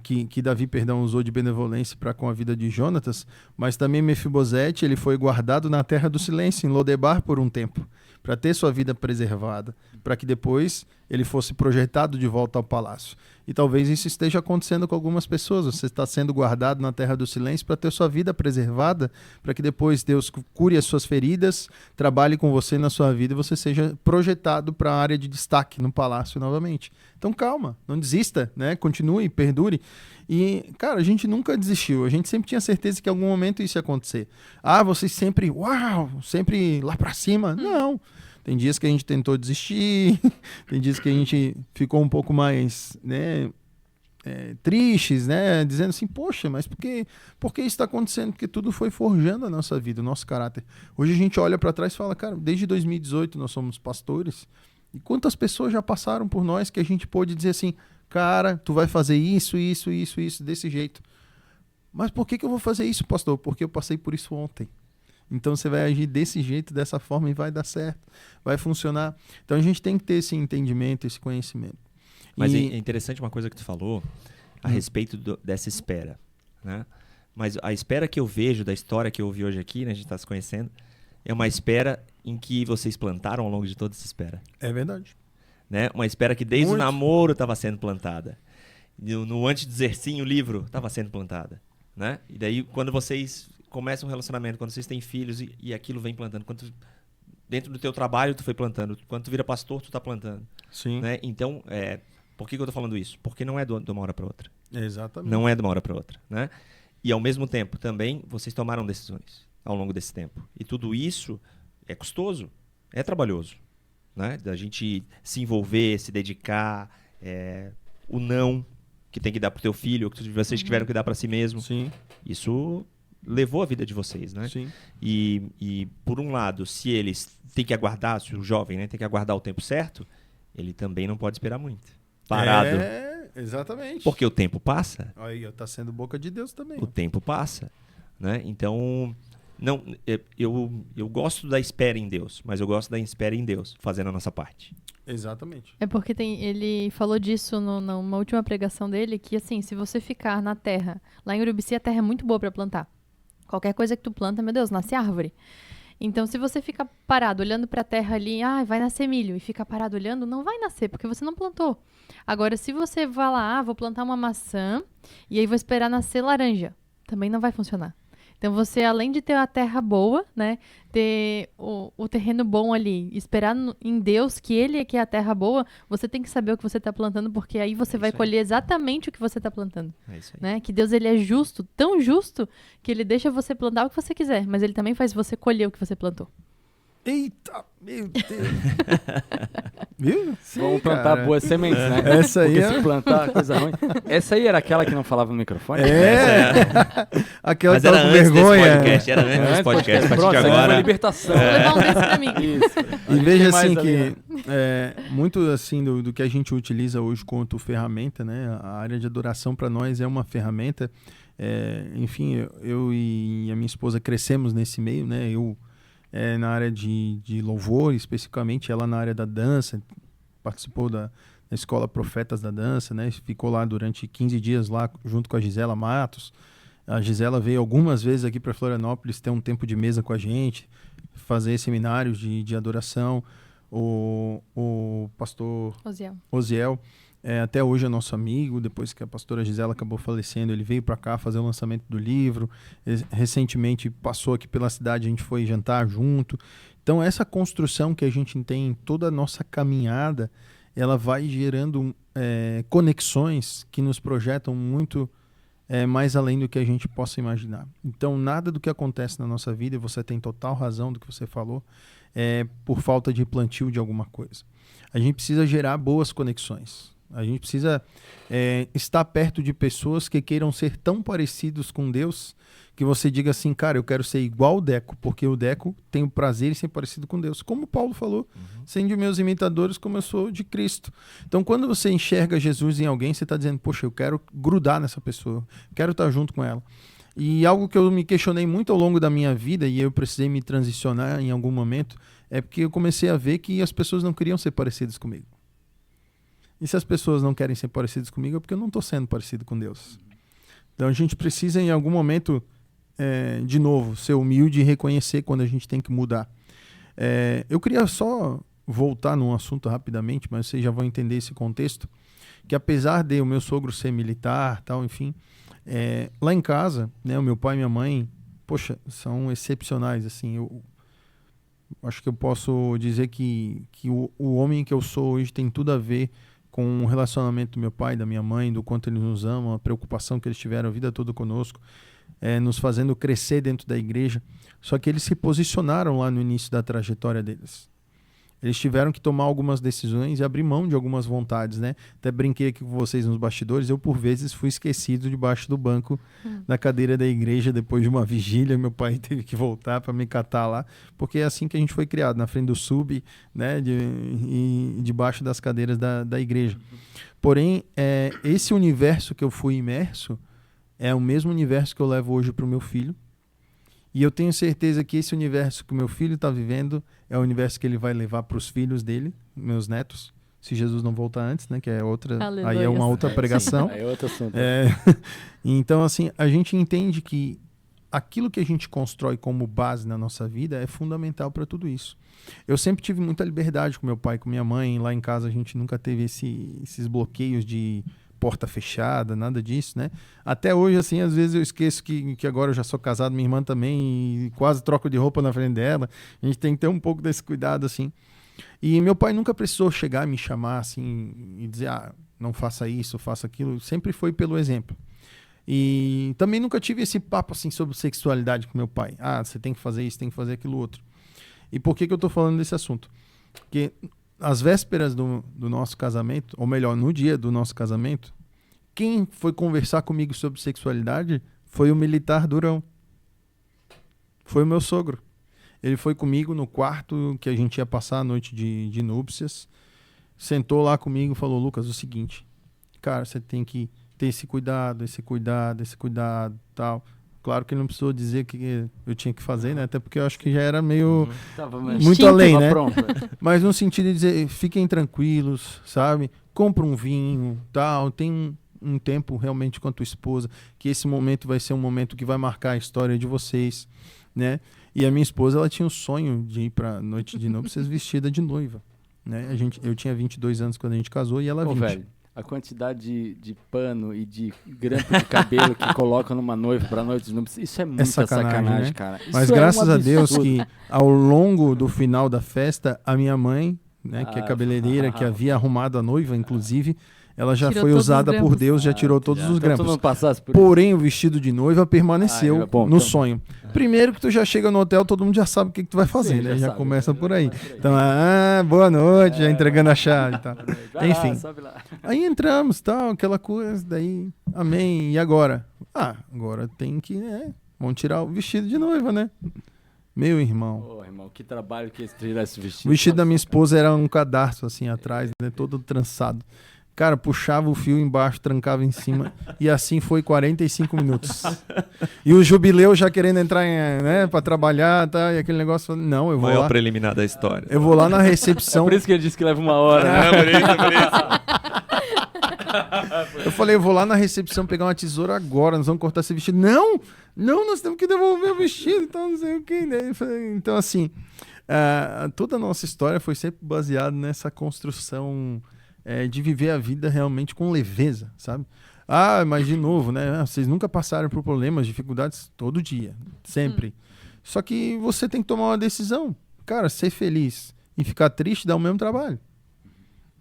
que Davi, usou de benevolência para com a vida de Jonatas, mas também Mefibosete, ele foi guardado na terra do silêncio, em Lodebar, por um tempo, para ter sua vida preservada, para que depois ele fosse projetado de volta ao palácio. E talvez isso esteja acontecendo com algumas pessoas. Você está sendo guardado na terra do silêncio para ter sua vida preservada, para que depois Deus cure as suas feridas, trabalhe com você na sua vida e você seja projetado para a área de destaque no palácio novamente. Então calma, não desista, né? Continue, perdure. E, cara, a gente nunca desistiu. A gente sempre tinha certeza que em algum momento isso ia acontecer. Ah, vocês sempre, sempre lá para cima. Não. Tem dias que a gente tentou desistir, tem dias que a gente ficou um pouco mais, né, tristes, né, dizendo assim, poxa, mas por que isso está acontecendo? Porque tudo foi forjando a nossa vida, o nosso caráter. Hoje a gente olha para trás e fala, cara, desde 2018 nós somos pastores, e quantas pessoas já passaram por nós que a gente pôde dizer assim, cara, tu vai fazer isso, desse jeito. Mas por que eu vou fazer isso, pastor? Porque eu passei por isso ontem. Então você vai agir desse jeito, dessa forma, e vai dar certo, vai funcionar. Então a gente tem que ter esse entendimento, esse conhecimento. Mas é interessante uma coisa que tu falou a respeito dessa espera, né? Mas a espera que eu vejo da história que eu ouvi hoje aqui, né, a gente está se conhecendo, é uma espera em que vocês plantaram ao longo de toda essa espera. É verdade. Né? Uma espera que desde o namoro estava sendo plantada. No Antes de Dizer Sim, o livro estava sendo plantada, né? E daí quando vocês começam um relacionamento, quando vocês têm filhos e aquilo vem plantando, dentro do teu trabalho tu foi plantando, quando tu vira pastor tu tá plantando. Sim. Né? Então, por que eu tô falando isso? Porque não é de uma hora para outra. Exatamente. Não é de uma hora para outra, né? E ao mesmo tempo também vocês tomaram decisões ao longo desse tempo. E tudo isso é custoso, é trabalhoso, né? Da gente se envolver, se dedicar, o não que tem que dar pro teu filho, ou que vocês tiveram que dar para si mesmo. Sim. Isso levou a vida de vocês, né? Sim. E por um lado, se eles têm que aguardar, se o jovem, né, tem que aguardar o tempo certo, ele também não pode esperar muito. Parado. Exatamente. Porque o tempo passa. Aí, tá sendo boca de Deus também. O tempo passa, né? Então, Não, eu gosto da espera em Deus, mas eu gosto da espera em Deus, fazendo a nossa parte. Exatamente. É porque ele falou disso numa última pregação dele, que assim, se você ficar na terra, lá em Urubici a terra é muito boa para plantar. Qualquer coisa que tu planta, meu Deus, nasce árvore. Então, se você ficar parado olhando para a terra ali, vai nascer milho, e ficar parado olhando, não vai nascer, porque você não plantou. Agora, se você vai lá, vou plantar uma maçã, e aí vou esperar nascer laranja, também não vai funcionar. Então, você, além de ter a terra boa, né, ter o terreno bom ali, esperar em Deus, que Ele é que é a terra boa, você tem que saber o que você está plantando, porque aí você vai colher exatamente o que você está plantando. É isso aí. Né? Que Deus, ele é justo, tão justo, que Ele deixa você plantar o que você quiser, mas Ele também faz você colher o que você plantou. Eita, meu Deus. Viu? Sim, Vamos plantar cara. boas sementes, né? Essa aí Porque se plantar coisa ruim... Essa aí era aquela que não falava no microfone? Aquela Mas que era tava com antes desse vergonha. podcast, era antes desse podcast. A partir Pronto, de isso aqui foi agora... libertação. Vou levar um desse pra mim. Isso. E veja Tem mais assim ali, né? que muito assim do que a gente utiliza hoje quanto ferramenta, né? A área de adoração para nós é uma ferramenta. Enfim, eu e a minha esposa crescemos nesse meio, né? Eu na área de louvor, especificamente, ela na área da dança, participou da Escola Profetas da Dança, né? Ficou lá durante 15 dias lá junto com a Gisela Matos. A Gisela veio algumas vezes aqui para Florianópolis ter um tempo de mesa com a gente, fazer seminários de adoração. O pastor Osiel, até hoje é nosso amigo. Depois que a pastora Gisela acabou falecendo, ele veio para cá fazer o lançamento do livro. Recentemente passou aqui pela cidade, a gente foi jantar junto. Então essa construção que a gente tem em toda a nossa caminhada, ela vai gerando conexões que nos projetam muito mais além do que a gente possa imaginar. Então nada do que acontece na nossa vida, e você tem total razão do que você falou, por falta de plantio de alguma coisa. A gente precisa gerar boas conexões. A gente precisa estar perto de pessoas que queiram ser tão parecidos com Deus que você diga assim, cara, eu quero ser igual o Deco, porque o Deco tem o prazer em ser parecido com Deus. Como Paulo falou, sendo meus imitadores como eu sou de Cristo. Então, quando você enxerga Jesus em alguém, você está dizendo, poxa, eu quero grudar nessa pessoa, quero estar junto com ela. E algo que eu me questionei muito ao longo da minha vida, e eu precisei me transicionar em algum momento, é porque eu comecei a ver que as pessoas não queriam ser parecidas comigo. E se as pessoas não querem ser parecidas comigo, é porque eu não estou sendo parecido com Deus. Então a gente precisa, em algum momento, de novo, ser humilde e reconhecer quando a gente tem que mudar. Eu queria só voltar num assunto rapidamente, mas vocês já vão entender esse contexto, que apesar de o meu sogro ser militar, tal, enfim, lá em casa, né, o meu pai e minha mãe, poxa, são excepcionais. Assim, eu acho que eu posso dizer que o homem que eu sou hoje tem tudo a ver com o relacionamento do meu pai, da minha mãe, do quanto eles nos amam, a preocupação que eles tiveram a vida toda conosco, nos fazendo crescer dentro da igreja. Só que eles se posicionaram lá no início da trajetória deles. Eles tiveram que tomar algumas decisões e abrir mão de algumas vontades, né? Até brinquei aqui com vocês nos bastidores, eu por vezes fui esquecido debaixo do banco da cadeira da igreja depois de uma vigília, meu pai teve que voltar para me catar lá, porque é assim que a gente foi criado, na frente do sub, né? E debaixo das cadeiras da igreja. Porém, esse universo que eu fui imerso é o mesmo universo que eu levo hoje para o meu filho. E eu tenho certeza que esse universo que o meu filho está vivendo é o universo que ele vai levar para os filhos dele, meus netos, se Jesus não voltar antes, né? Que é outra, aí é uma outra pregação. Aí é outro assunto. Então, assim, a gente entende que aquilo que a gente constrói como base na nossa vida é fundamental para tudo isso. Eu sempre tive muita liberdade com meu pai, com minha mãe. Lá em casa a gente nunca teve esses bloqueios de porta fechada, nada disso, né? Até hoje, assim, às vezes eu esqueço que agora eu já sou casado, minha irmã também, e quase troco de roupa na frente dela. A gente tem que ter um pouco desse cuidado, assim. E meu pai nunca precisou chegar e me chamar, assim, e dizer, não faça isso, faça aquilo. Sempre foi pelo exemplo. E também nunca tive esse papo, assim, sobre sexualidade com meu pai. Você tem que fazer isso, tem que fazer aquilo outro. E por que eu tô falando desse assunto? Porque às vésperas do nosso casamento, ou melhor, no dia do nosso casamento, quem foi conversar comigo sobre sexualidade foi o militar durão. Foi o meu sogro. Ele foi comigo no quarto que a gente ia passar a noite de núpcias, sentou lá comigo e falou, Lucas, o seguinte, cara, você tem que ter esse cuidado, tal. Claro que ele não precisou dizer o que eu tinha que fazer, né? Até porque eu acho que já era meio... muito Instinto. além, né? Pronto. Mas no sentido de dizer, fiquem tranquilos, sabe? Compra um vinho, tal. Tem um tempo realmente com a tua esposa, que esse momento vai ser um momento que vai marcar a história de vocês, né? E a minha esposa, ela tinha o sonho de ir pra noite de núpcias vestida de noiva, né? Eu tinha 22 anos quando a gente casou e ela 20. Velho, a quantidade de pano e de grampo de cabelo que colocam numa noiva pra noite de núpcias, isso é muita sacanagem, né? cara. Mas Isso graças é um a Deus absurdo. que ao longo do final da festa, a minha mãe, né, que é cabeleireira, que havia arrumado a noiva, inclusive, ela já Tirou foi todos os usada por grampos. Deus, já tirou todos os Então tu grampos. não passasse por isso. Porém, o vestido de noiva permaneceu Bom, no então- sonho. Primeiro que tu já chega no hotel, todo mundo já sabe o que tu vai fazer, Sim, né? Já sabe, começa por aí. começa por aí. Então, boa noite, já entregando a chave e tal. Vai lá, Enfim. sobe lá. Aí entramos, tal, aquela coisa, daí, amém. E agora? Agora tem que, né? Vamos tirar o vestido de noiva, né? Meu irmão. Ô, irmão, que trabalho que é tirar esse vestido. O vestido da minha esposa era um cadarço assim atrás, né? Todo trançado. Cara, puxava o fio embaixo, trancava em cima. E assim foi 45 minutos. E o jubileu já querendo entrar né, pra trabalhar, tá? E aquele negócio. Não, eu vou Maior lá. preliminar da história. Eu vou lá na É recepção. por isso que ele disse que leva 1 hora. né? Por isso. Eu falei, eu vou lá na recepção pegar uma tesoura agora, nós vamos cortar esse vestido. Não, nós temos que devolver o vestido, então não sei o que. Né? Então, assim, toda a nossa história foi sempre baseada nessa construção de viver a vida realmente com leveza, sabe? Mas de novo, né? Vocês nunca passaram por problemas, dificuldades todo dia, sempre. Só que você tem que tomar uma decisão. Cara, ser feliz e ficar triste dá o mesmo trabalho.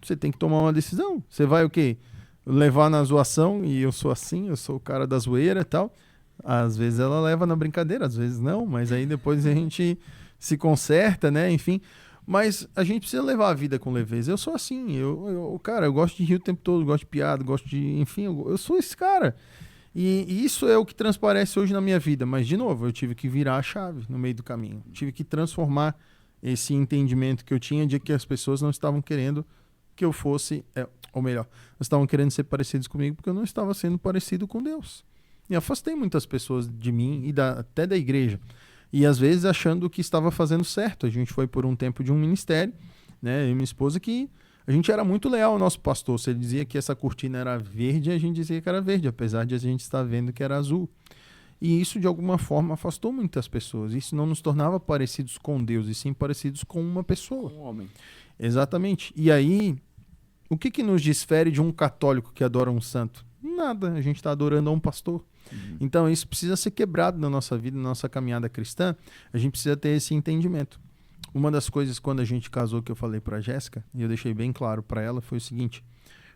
Você tem que tomar uma decisão. Você vai o quê? Levar na zoação, e eu sou assim, eu sou o cara da zoeira e tal. Às vezes ela leva na brincadeira, às vezes não, mas aí depois a gente se conserta, né? Enfim. Mas a gente precisa levar a vida com leveza. Eu sou assim, cara, eu gosto de rir o tempo todo, gosto de piada, gosto de... Enfim, eu sou esse cara. E isso é o que transparece hoje na minha vida. Mas, de novo, eu tive que virar a chave no meio do caminho. Tive que transformar esse entendimento que eu tinha de que as pessoas não estavam querendo que eu fosse... ou melhor, não estavam querendo ser parecidos comigo porque eu não estava sendo parecido com Deus. E afastei muitas pessoas de mim e até da igreja. E às vezes achando que estava fazendo certo. A gente foi por um tempo de um ministério, né? Eu e minha esposa, que a gente era muito leal ao nosso pastor. Se ele dizia que essa cortina era verde, a gente dizia que era verde, apesar de a gente estar vendo que era azul. E isso, de alguma forma, afastou muitas pessoas. Isso não nos tornava parecidos com Deus, e sim parecidos com uma pessoa. Um homem. Exatamente. E aí, o que nos difere de um católico que adora um santo? Nada. A gente está adorando a um pastor. Então, isso precisa ser quebrado na nossa vida, na nossa caminhada cristã. A gente precisa ter esse entendimento. Uma das coisas, quando a gente casou, que eu falei para a Jéssica, e eu deixei bem claro para ela, foi o seguinte: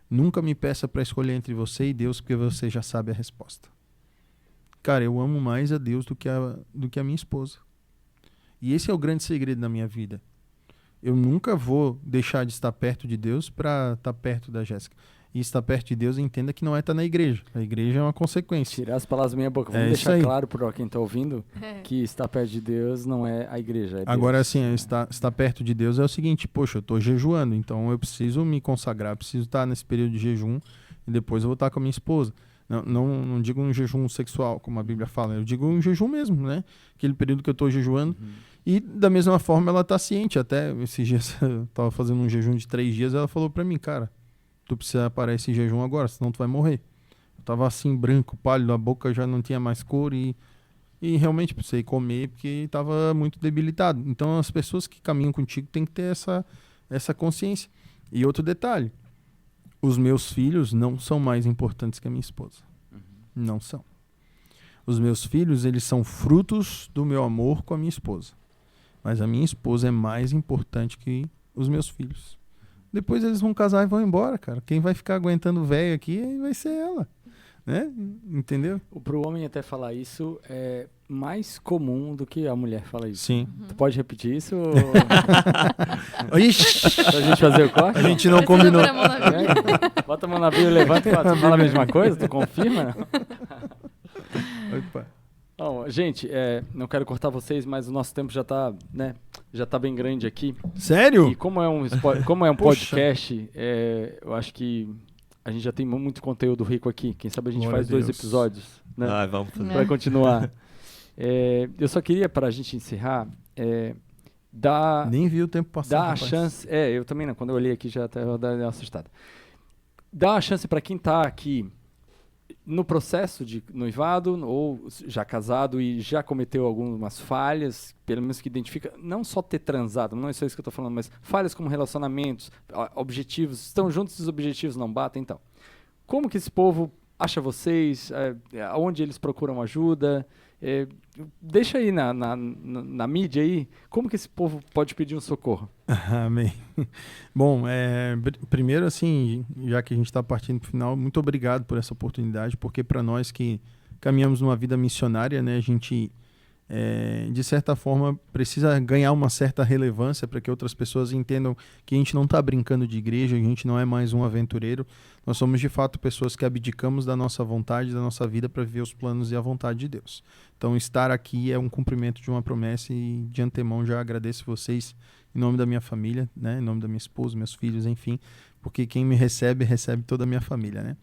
nunca me peça para escolher entre você e Deus, porque você já sabe a resposta. Cara, eu amo mais a Deus do que a minha esposa. E esse é o grande segredo da minha vida. Eu nunca vou deixar de estar perto de Deus para estar perto da Jéssica. E estar perto de Deus, entenda que não é estar na igreja. A igreja é uma consequência. Tirar as palavras da minha boca. É Vamos isso deixar aí. claro para quem está ouvindo que estar perto de Deus não é a igreja. É Deus. Agora, assim, estar perto de Deus é o seguinte: poxa, eu estou jejuando, então eu preciso me consagrar, preciso estar nesse período de jejum e depois eu vou estar com a minha esposa. Não digo um jejum sexual, como a Bíblia fala, eu digo um jejum mesmo, né? Aquele período que eu estou jejuando. E da mesma forma ela está ciente. Até esses dias eu estava fazendo um jejum de 3 dias, ela falou para mim: cara, tu precisa parar esse jejum agora, senão tu vai morrer. Eu tava assim, branco, pálido, a boca já não tinha mais cor e realmente precisei comer porque estava muito debilitado. Então as pessoas que caminham contigo têm que ter essa consciência. E outro detalhe: os meus filhos não são mais importantes que a minha esposa. Não são. Os meus filhos, eles são frutos do meu amor com a minha esposa. Mas a minha esposa é mais importante que os meus filhos. Depois eles vão casar e vão embora, cara. Quem vai ficar aguentando o velho aqui vai ser ela, né? Entendeu? Para o homem até falar isso é mais comum do que a mulher falar isso. Sim. Tu pode repetir isso? Ixi, Pra gente fazer o corte? a gente não Precisa combinou. pôr a mão na Bíblia. Bota a mão na Bíblia, levanta e fala, tu fala a mesma coisa? Tu confirma? Opa. Bom, gente, não quero cortar vocês, mas o nosso tempo já tá bem grande aqui. Sério? E como é um Poxa. podcast, eu acho que a gente já tem muito conteúdo rico aqui. Quem sabe a gente Glória faz a 2 Deus. episódios, né? Vamos fazer. Para continuar. Eu só queria, para a gente encerrar, dar Nem vi o tempo passar. a rapaz. chance. Eu também não. Quando eu olhei aqui já até eu dei uma assustada. Dá a chance para quem está aqui no processo de noivado ou já casado e já cometeu algumas falhas, pelo menos que identifica, não só ter transado, não é só isso que eu estou falando, mas falhas como relacionamentos, objetivos, estão juntos e os objetivos não batem, então. Como que esse povo acha vocês? Aonde eles procuram ajuda? Deixa aí na mídia aí, como que esse povo pode pedir um socorro? Amém. Bom, primeiro, assim, já que a gente está partindo para o final, muito obrigado por essa oportunidade, porque para nós que caminhamos numa vida missionária, né, a gente, de certa forma, precisa ganhar uma certa relevância para que outras pessoas entendam que a gente não está brincando de igreja, a gente não é mais um aventureiro, nós somos, de fato, pessoas que abdicamos da nossa vontade, da nossa vida para viver os planos e a vontade de Deus. Então, estar aqui é um cumprimento de uma promessa e, de antemão, já agradeço vocês em nome da minha família, né? Em nome da minha esposa, meus filhos, enfim, porque quem me recebe, recebe toda a minha família, né?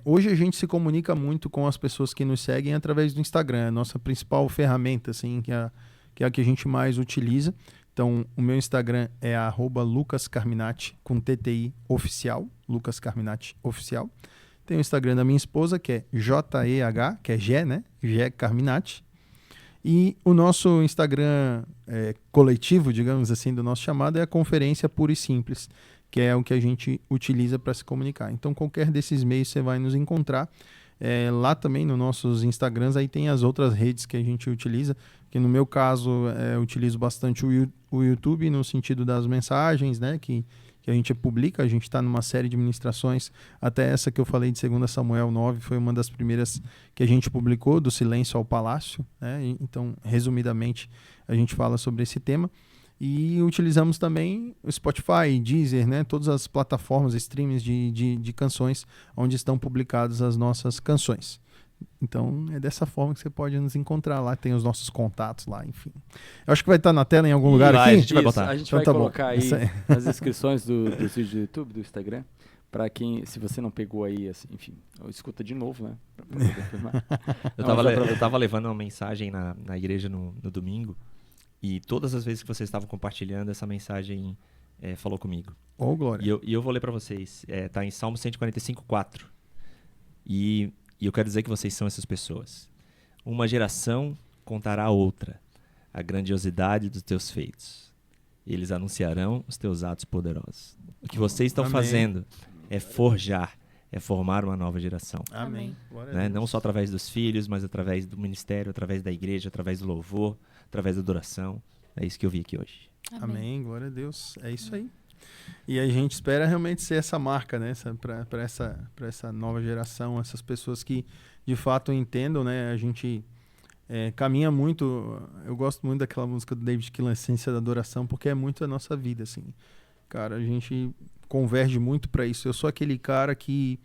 Hoje a gente se comunica muito com as pessoas que nos seguem através do Instagram, a nossa principal ferramenta, assim, que é a que a gente mais utiliza. Então, o meu Instagram é @lucascarminati, com TTI oficial, Lucas Carminati oficial. Tem o Instagram da minha esposa, que é JEH, que é Gé, né? Gé Carminati. E o nosso Instagram coletivo, digamos assim, do nosso chamado é a Conferência Pura e Simples, que é o que a gente utiliza para se comunicar. Então, qualquer desses meios você vai nos encontrar. Lá também nos nossos Instagrams, aí tem as outras redes que a gente utiliza, que no meu caso eu utilizo bastante o YouTube no sentido das mensagens, né, que a gente publica. A gente está numa série de ministrações, até essa que eu falei de 2 Samuel 9, foi uma das primeiras que a gente publicou, do silêncio ao palácio, né? Então, resumidamente, a gente fala sobre esse tema. E utilizamos também o Spotify, Deezer, né? Todas as plataformas, streams de canções onde estão publicadas as nossas canções. Então, é dessa forma que você pode nos encontrar lá, tem os nossos contatos lá, enfim. Eu acho que vai estar na tela em algum lugar aqui. A gente vai botar. A gente Então vai tá bom. colocar aí nas descrições dos vídeos do YouTube, do Instagram, para quem, se você não pegou aí, assim, enfim, escuta de novo, né? Pra poder confirmar. Eu tava levando uma mensagem na igreja no domingo, e todas as vezes que vocês estavam compartilhando, essa mensagem falou comigo. Ô, glória. E eu vou ler para vocês. Tá em Salmo 145:4. E eu quero dizer que vocês são essas pessoas. Uma geração contará a outra a grandiosidade dos teus feitos. Eles anunciarão os teus atos poderosos. O que vocês estão Amém. fazendo é forjar, é formar uma nova geração. Amém. Glória a Né? Deus. Não só através dos filhos, mas através do ministério, através da igreja, através do louvor, através da adoração. É isso que eu vi aqui hoje. Amém, glória a Deus. É isso aí. E a gente espera realmente ser essa marca, né? Para essa nova geração, essas pessoas que de fato entendam, né? A gente caminha muito. Eu gosto muito daquela música do David Keelan, Essência da Adoração, porque é muito a nossa vida, assim. Cara, a gente converge muito para isso. Eu sou aquele cara que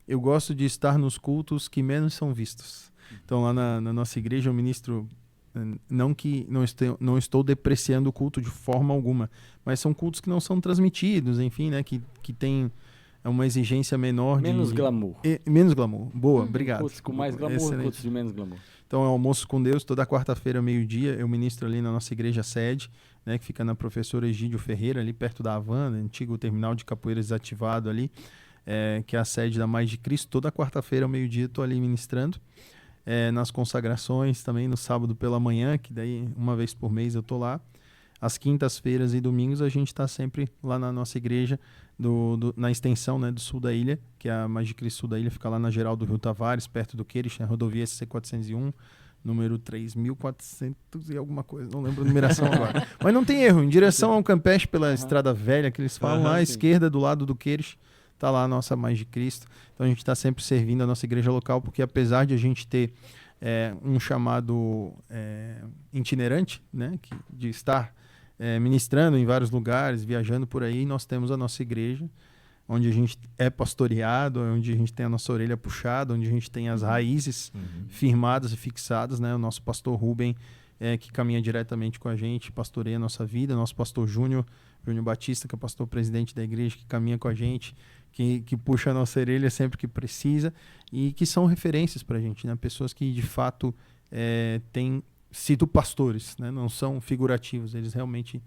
eu gosto de estar nos cultos que menos são vistos. Então, lá na nossa igreja, eu ministro. Não estou depreciando o culto de forma alguma, mas são cultos que não são transmitidos, enfim, né? Que tem uma exigência menor. Menos glamour. Menos glamour. Boa, obrigado. Cultos com mais glamour, Excelente. cultos de menos glamour. Então, é almoço com Deus, toda quarta-feira, meio-dia, eu ministro ali na nossa igreja sede, né? Que fica na Professora Egídio Ferreira, ali perto da Havana, antigo terminal de capoeira desativado ali, que é a sede da Mais de Cristo. Toda quarta-feira, meio-dia, estou ali ministrando. Nas consagrações também, no sábado pela manhã, que daí uma vez por mês eu tô lá. Às quintas-feiras e domingos a gente está sempre lá na nossa igreja, na extensão, né, do sul da ilha, que é a Mais de Cristo Sul da Ilha, fica lá na Geraldo Rio Tavares, perto do Queires, na rodovia SC401, número 3.400 e alguma coisa, não lembro a numeração agora. Mas não tem erro, em direção ao Campeche pela Estrada Velha, que eles falam lá à esquerda, do lado do Queires, está lá a nossa Mais de Cristo. Então a gente está sempre servindo a nossa igreja local, porque apesar de a gente ter um chamado itinerante, né, de estar ministrando em vários lugares, viajando por aí, nós temos a nossa igreja, onde a gente é pastoreado, onde a gente tem a nossa orelha puxada, onde a gente tem as raízes firmadas e fixadas, né? O nosso pastor Rubem que caminha diretamente com a gente, pastoreia a nossa vida, nosso pastor Júnior Batista, que é o pastor presidente da igreja, que caminha com a gente, que puxa a nossa orelha sempre que precisa e que são referências para a gente, né? Pessoas que de fato têm sido pastores, né? Não são figurativos, eles realmente,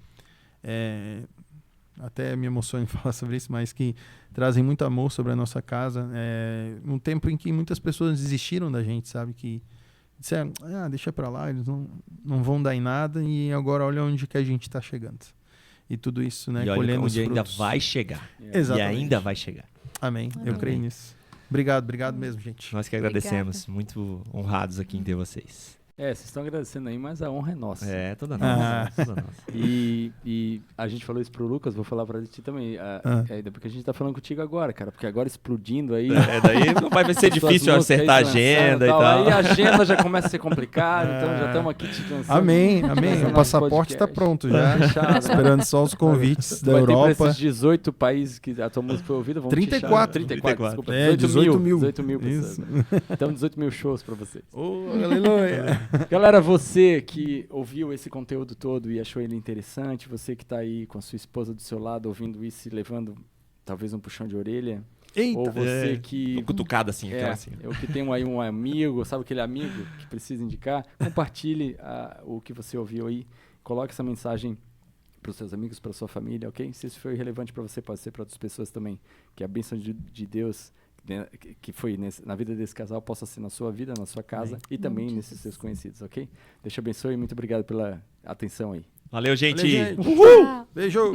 até me emociono em falar sobre isso, mas que trazem muito amor sobre a nossa casa, num tempo em que muitas pessoas desistiram da gente, sabe? Que disseram, deixa para lá, eles não vão dar em nada, e agora olha onde que a gente está chegando. E tudo isso, né? E olha colhendo onde os ainda frutos. vai chegar. Exatamente. E ainda vai chegar. Amém. Eu Amém. creio nisso. Obrigado mesmo, gente. Nós que agradecemos. Muito honrados aqui em ter vocês. Vocês estão agradecendo aí, mas a honra é nossa. Toda nossa. Toda nossa. E a gente falou isso pro Lucas, vou falar pra ti também. Ainda porque a gente tá falando contigo agora, cara. Porque agora explodindo aí. Daí não vai ser difícil acertar a agenda e tal. Aí a agenda já começa a ser complicada, então já estamos aqui te lançando. Amém. Nosso O passaporte está podcast. pronto já. Fechado. Esperando só os convites da Vai ter pra Europa. esses 18 países que a tua música foi ouvida, vamos 34. 34, desculpa. 18 mil. 18 mil pessoas. Isso. Então 18 mil shows pra vocês. Aleluia. Galera, você que ouviu esse conteúdo todo e achou ele interessante, você que tá aí com a sua esposa do seu lado ouvindo isso e levando talvez um puxão de orelha, Eita. ou você que Uma cutucada assim, aquela assim. ou que tem aí um amigo, sabe aquele amigo que precisa indicar, compartilhe o que você ouviu aí, coloque essa mensagem para os seus amigos, para sua família, ok? Se isso foi relevante para você, pode ser para outras pessoas também, que a bênção de Deus que foi na vida desse casal possa ser na sua vida, na sua casa e também nesses seus conhecidos, ok? Deus te abençoe e muito obrigado pela atenção aí. Valeu, gente. Valeu, gente. Tchau. Beijo.